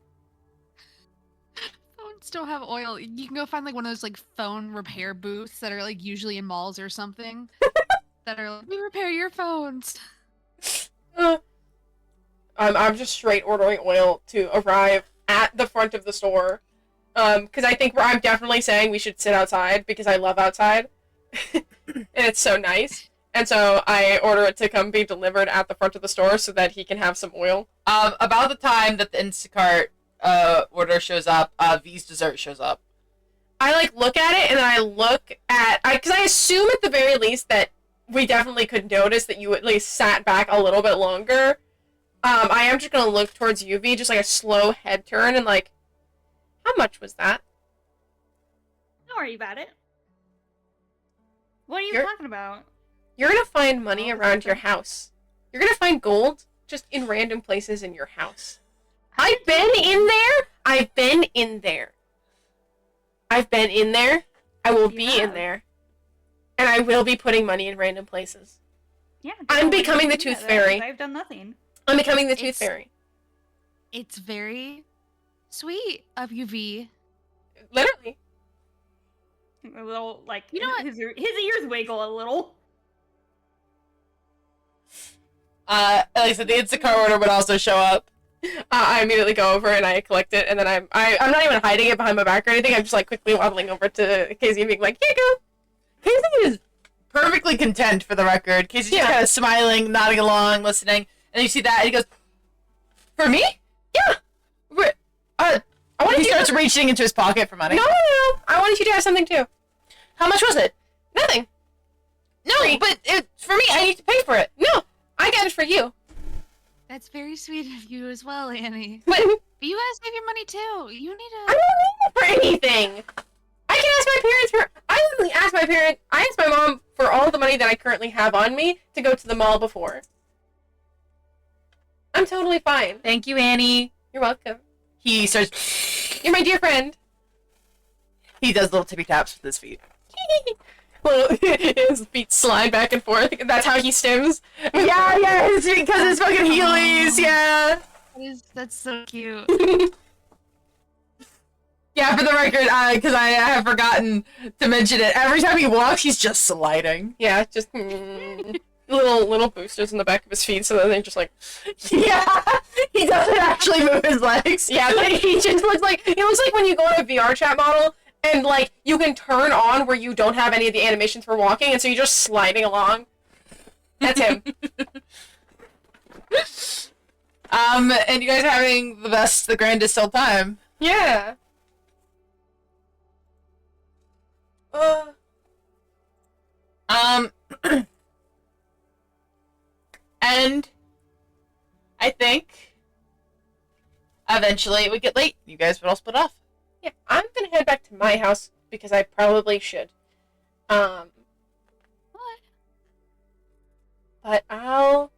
phones don't have oil. You can go find like one of those like phone repair booths that are like usually in malls or something. That are like, we repair your phones. I'm just straight ordering oil to arrive at the front of the store. Because I think I'm definitely saying we should sit outside because I love outside. And it's so nice. And so I order it to come be delivered at the front of the store so that he can have some oil. About the time that the Instacart order shows up, V's dessert shows up. I like look at it and then I look at because I assume at the very least that we definitely could notice that you at least sat back a little bit longer. I am just gonna look towards UV, just like a slow head turn and like, how much was that? Don't worry about it. What are you You're- talking about? You're gonna find money Oh, around your okay. house. You're gonna find gold just in random places in your house. I've been in there. I've been in there. I've been in there. I will You be in have. there. And I will be putting money in random places. Yeah. I'm don't becoming the do Tooth that, Fairy. I've done nothing. I'm becoming the Tooth It's- Fairy. It's very sweet of you, V. Literally. A little, like, You know what? his ears wiggle a little. Like I said, the Instacart order would also show up. I immediately go over and I collect it, and then I'm not even hiding it behind my back or anything. I'm just like quickly waddling over to Casey and being like, "Here you go." Casey is perfectly content, for the record. Casey's just Yeah. kind of smiling, nodding along, listening, and you see that, and he goes, "For me? Yeah. I wanted He you starts to... reaching into his pocket for money. No. I wanted you to have something too. How much was it? Nothing. No, Free. but for me, I need to pay for it. No. I got it for you. That's very sweet of you as well, Annie. But But you gotta save your money too. You need I don't need it for anything. I can ask my parents for. I literally asked my parents. I asked my mom for all the money that I currently have on me to go to the mall before. I'm totally fine. Thank you, Annie. You're welcome. He starts. You're my dear friend. He does little tippy taps with his feet. Well, his feet slide back and forth. That's how he stims. Yeah, his feet, because his fucking heelys, yeah. That's so cute. Yeah, for the record, because I have forgotten to mention it. Every time he walks, he's just sliding. Yeah, just little boosters in the back of his feet, so that they're just like, Yeah, he doesn't actually move his legs. yeah. He just looks like when you go on a VR chat model and like you can turn on where you don't have any of the animations for walking, and so you're just sliding along. That's him. And you guys are having the grandest old time. Yeah. And I think eventually it would get late. You guys would all split off. Yeah, I'm gonna head back to my house because I probably should. What? But I'll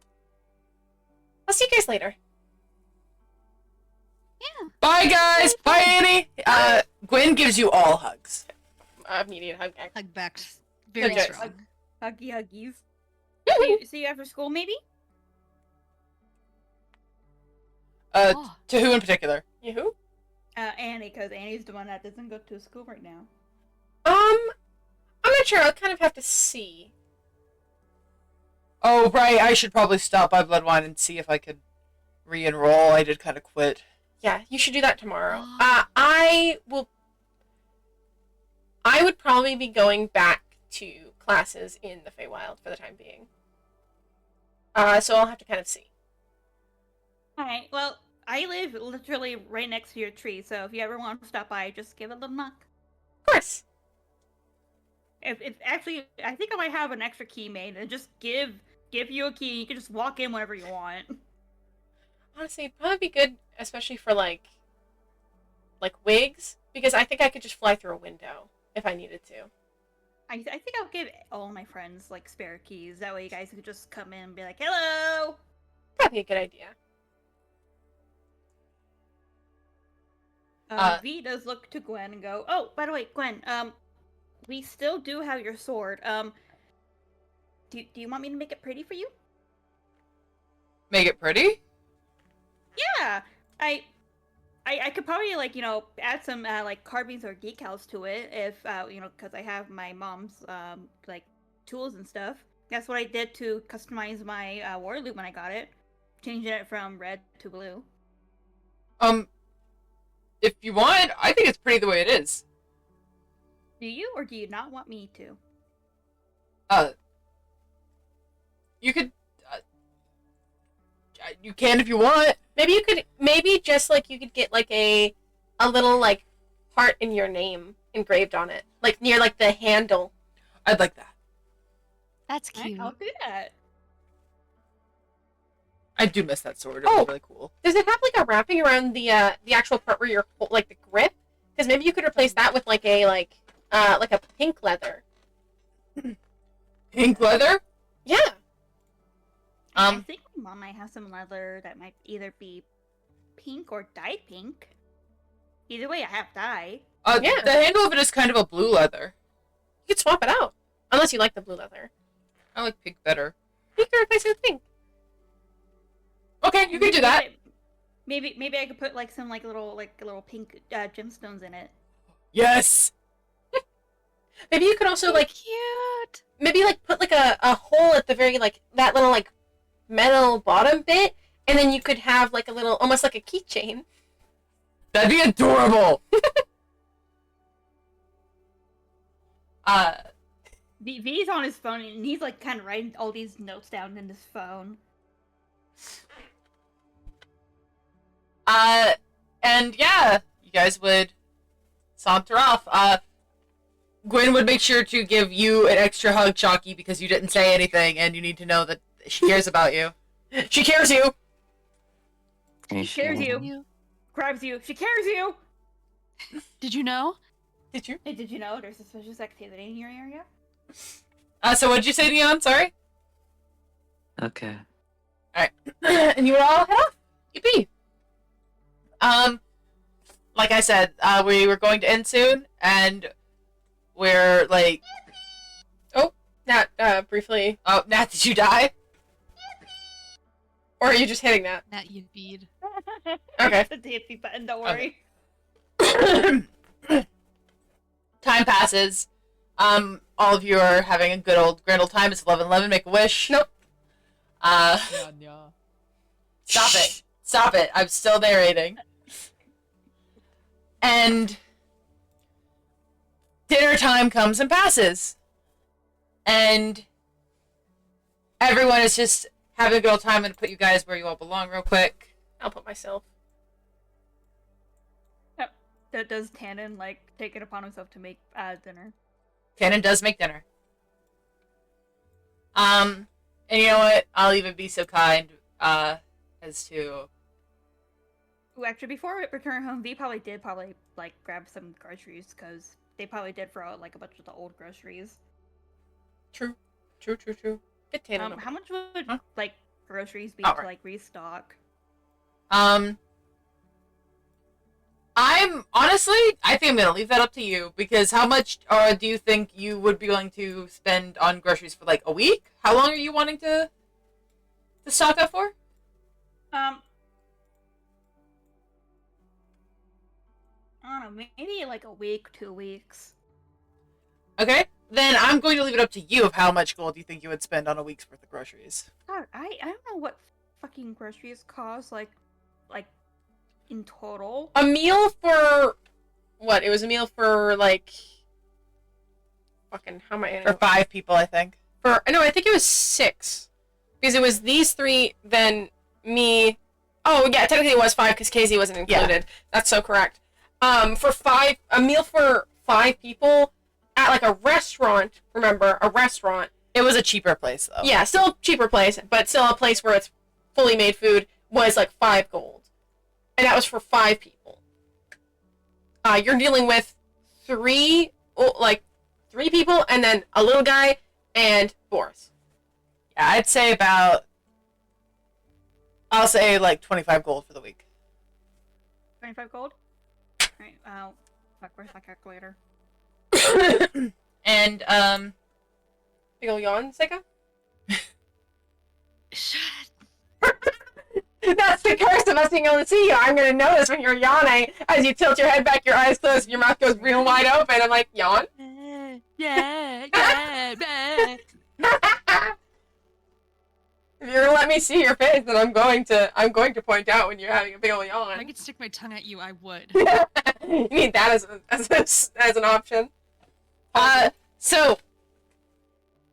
see you guys later. Yeah. Bye, guys. Bye, Annie. Gwen gives you all hugs. Immediate hug. Hug backs. Very Okay. strong. Huggy huggies. Woohoo! See you after school, maybe? Oh. To who in particular? You? Annie, because Annie's the one that doesn't go to school right now. I'm not sure. I'll kind of have to see. Oh, right. I should probably stop by Bludwine and see if I could re-enroll. I did kind of quit. Yeah, you should do that tomorrow. Oh. I would probably be going back to classes in the Feywild for the time being. So I'll have to kind of see. Alright, well, I live literally right next to your tree, so if you ever want to stop by, just give it a little knock. Of course. If actually, I think I might have an extra key made, and just give you a key, and you can just walk in whenever you want. Honestly, it'd probably be good, especially for like wigs, because I think I could just fly through a window if I needed to. I think I'll give all my friends, like, spare keys. That way you guys could just come in and be like, hello! Probably a good idea. V does look to Gwen and go, oh, by the way, Gwen, we still do have your sword. Do you want me to make it pretty for you? Make it pretty? Yeah! I could probably, like, you know, add some, like, carvings or decals to it if, you know, because I have my mom's, like, tools and stuff. That's what I did to customize my, war loot when I got it. Changing it from red to blue. If you want, I think it's pretty the way it is. Do you, or do you not want me to? You could, you can if you want. Maybe you could, just like you could get like a little like heart in your name engraved on it, like near like the handle. I'd like that. That's Alright, cute. I'll do that. I do miss that sword. It Oh. was really cool. Does it have like a wrapping around the actual part where you're like the grip? Because maybe you could replace that with like a pink leather. Pink leather? Yeah. I think my mom might have some leather that might either be pink or dyed pink. Either way, I have dye. Yeah. The handle of it is kind of a blue leather. You could swap it out, unless you like the blue leather. I like pink better. You could replace it with pink. Okay, you can do that. Maybe I could put like some little pink gemstones in it. Yes. Maybe you could also like Cute. maybe like put like a hole at the very like that little like metal bottom bit, and then you could have like a little almost like a keychain. That'd be adorable. V's on his phone and he's like kind of writing all these notes down in his phone. And yeah, you guys would saunter off. Gwen would make sure to give you an extra hug, Chalky, because you didn't say anything, and you need to know that she cares about you. She cares you. She cares you. Grabs you. She cares you. Did you know? Did you? Hey, did you know there's a suspicious activity in your area? So what'd you say, Neon? Sorry? Okay. And you would all head off. Yippee. Like I said, we were going to end soon, and we're like... Nat, briefly. Oh, Nat, did you die? Or are you just hitting that? That you bead. Okay. The DFP button, don't worry. Time passes. All of you are having a good old grand old time. It's 11:11. Make a wish. Nope. Yeah. Stop it. Stop it. I'm still narrating. And dinner time comes and passes. And everyone is just having a good old time. I'm going to put you guys where you all belong real quick. I'll put myself. Does Tannen like take it upon himself to make dinner? Cannon does make dinner. And you know what? I'll even be so kind as to... Ooh, actually, before we return home, V probably did like grab some groceries because they probably did throw out like a bunch of the old groceries. True. Get Tannen over How much would Huh? like groceries be Oh, to right. like restock? I'm honestly, I think I'm gonna leave that up to you because how much do you think you would be willing to spend on groceries for like a week? How long are you wanting to stock up for? I don't know, maybe like a week, 2 weeks. Okay, then I'm going to leave it up to you of how much gold you think you would spend on a week's worth of groceries. God, I don't know what fucking groceries cost like in total. A meal for what? It was a meal for like fucking how am I For 5 people, I think. for no, I think it was 6 because it was these 3, then me. Oh yeah, technically it was 5 because KZ wasn't included. That's so correct. For 5, a meal for 5 people at like a restaurant. Remember, a restaurant. It was a cheaper place though. Yeah, still a cheaper place, but still a place where it's fully made food was like 5 gold. And that was for 5 people. You're dealing with 3 people and then a little guy and Boris. Yeah, I'll say like 25 gold for the week. 25 gold? Alright, fuck, where's my calculator? And Big ol' yawn, Seika? Shut. That's the curse of us being able to see you. I'm gonna notice when you're yawning as you tilt your head back, your eyes closed, and your mouth goes real wide open. I'm like, yawn? Yeah. If you're gonna let me see your face, then I'm going to point out when you're having a big ol' If I yawn. could stick my tongue at you, I would. You need that as an option. So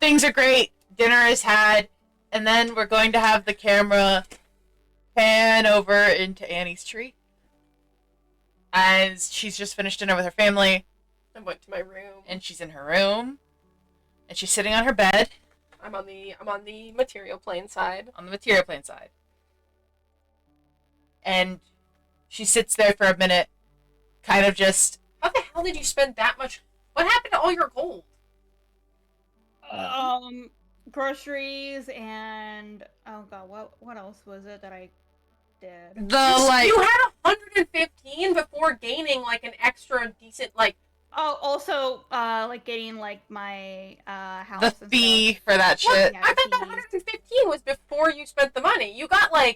things are great. Dinner is had, and then we're going to have the camera pan over into Annie's tree as she's just finished dinner with her family, I went to my room. and she's in her room, and she's sitting on her bed I'm on the material plane side. on the material plane side, and she sits there for a minute, kind of just How the hell did you spend that much? What happened to all your gold? Groceries and oh god, what else was it that I did? You had 115 before gaining like an extra decent like. Oh, also like getting like my house the and fee stuff. for that What? shit. Yeah, I thought that fees. 115 was before you spent the money. You had how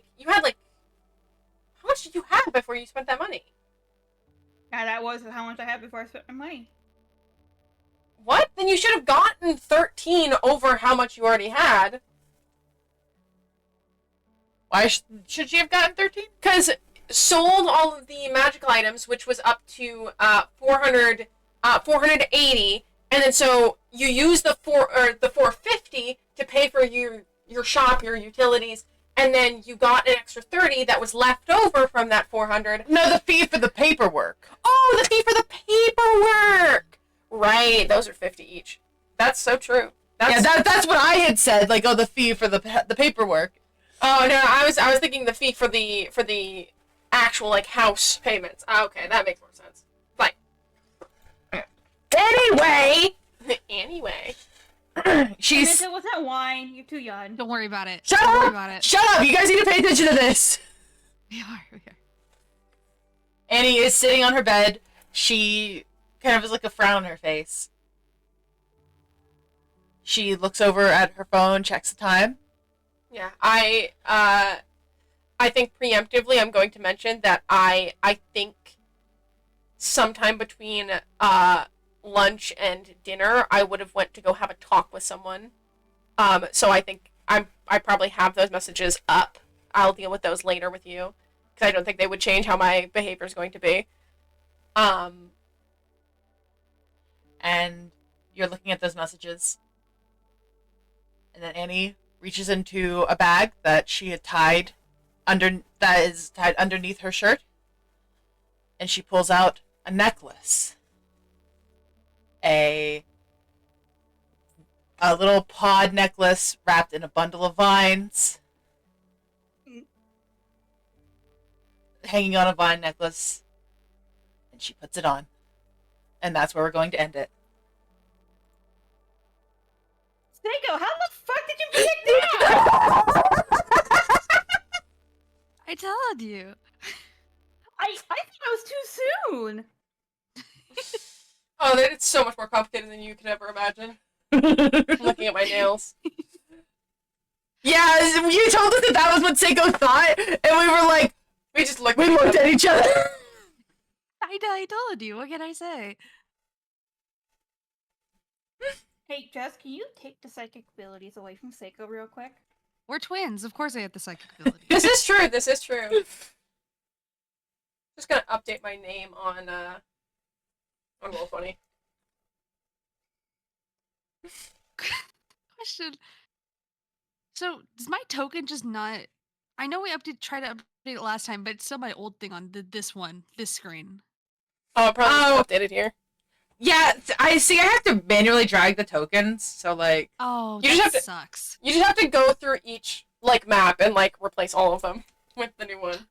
much did you have before you spent that money? Yeah, that was how much I had before I spent my money. What? Then you should have gotten 13 over how much you already had. Why should she have gotten 13? Because sold all of the magical items, which was up to 480, and then so you use the 450 to pay for your shop, your utilities, and then you got an extra 30 that was left over from that 400. No, the fee for the paperwork. Oh, the fee for the paperwork. Right, those are 50 each. That's so true. That's what I had said. Like, oh, the fee for the paperwork. Oh no, I was thinking the fee for the actual like house payments. Okay, that makes more sense. Fine. Anyway, Anyway. she's What's that wine? You're too young. Don't worry about it. Shut Don't worry up! about it. Shut up! You guys need to pay attention to this. We are. Annie is sitting on her bed. She kind of has like a frown on her face. She looks over at her phone, checks the time. Yeah, I think preemptively I'm going to mention that I think sometime between lunch and dinner, I would have went to go have a talk with someone. So I think I probably have those messages up. I'll deal with those later with you, because I don't think they would change how my behavior is going to be. And you're looking at those messages. And then Annie reaches into a bag that she had that is tied underneath her shirt. And she pulls out a necklace. A little pod necklace wrapped in a bundle of vines. Hanging on a vine necklace. And she puts it on. And that's where we're going to end it. Seiko, how the fuck did you pick that? I told you. I thought it was too soon. Oh, it's so much more complicated than you could ever imagine. I'm looking at my nails. Yeah, you told us that was what Seiko thought, and we were like, We just looked at each other. I told you. What can I say? Hey, Jess, can you take the psychic abilities away from Seiko real quick? We're twins. Of course I have the psychic ability. This is true. This is true. Just gonna update my name on Roll20. Question. So, does my token just not... I know we tried to update it last time, but it's still my old thing on this screen. Oh, it probably updated here. Yeah, I see. I have to manually drag the tokens, so like. Oh, You just that have to- sucks. You just have to go through each map and replace all of them with the new one.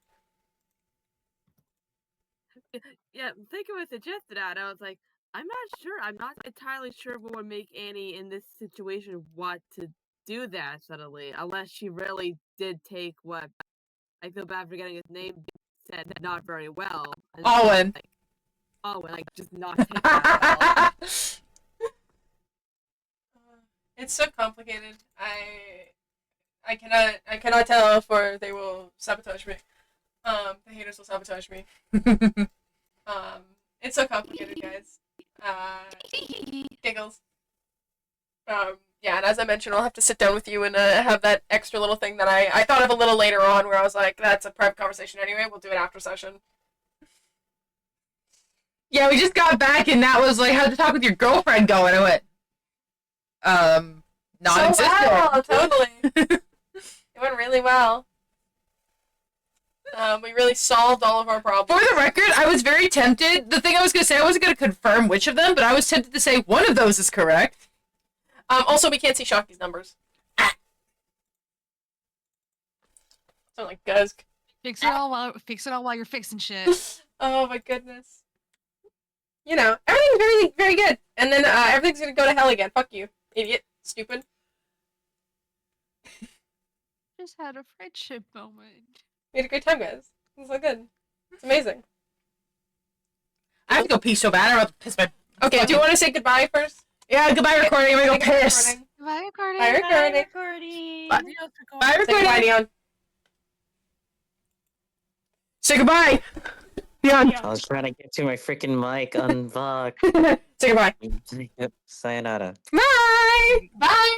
Yeah, Seiko had suggested that. I was like, I'm not sure. I'm not entirely sure what would make Annie in this situation want to do that suddenly, unless she really did take what I feel bad for getting his name said not very well. And Owen. Just not take that well. It's so complicated. I cannot tell if they will sabotage me. The haters will sabotage me. It's so complicated, guys. Giggles. Yeah, and as I mentioned, I'll have to sit down with you and have that extra little thing that I thought of a little later on, where I was like, that's a private conversation anyway. We'll do it after session. Yeah, we just got back, and that was like, how'd the talk with your girlfriend go? And I went, non-existent. So well, totally. It went really well. We really solved all of our problems. For the record, I was very tempted. The thing I was going to say, I wasn't going to confirm which of them, but I was tempted to say one of those is correct. Also, we can't see Shocky's numbers. Sound like Guzk. Fix it all while you're fixing shit. Oh my goodness. You know, everything's very, very good. And then everything's gonna go to hell again. Fuck you, idiot. Stupid. Just had a friendship moment. We had a great time, guys. It was so good. It's amazing. I have to go pee so bad, I'm about to piss my... Okay, do you want to say goodbye first? Yeah, goodbye recording, I'm gonna go piss. Bye, recording. Bye, recording. Recording. Bye. Bye, Say recording. goodbye, Dion. Say goodbye. Dion. I was trying to get to my freaking mic, unlock. Say goodbye. Sayonara. Bye! Bye!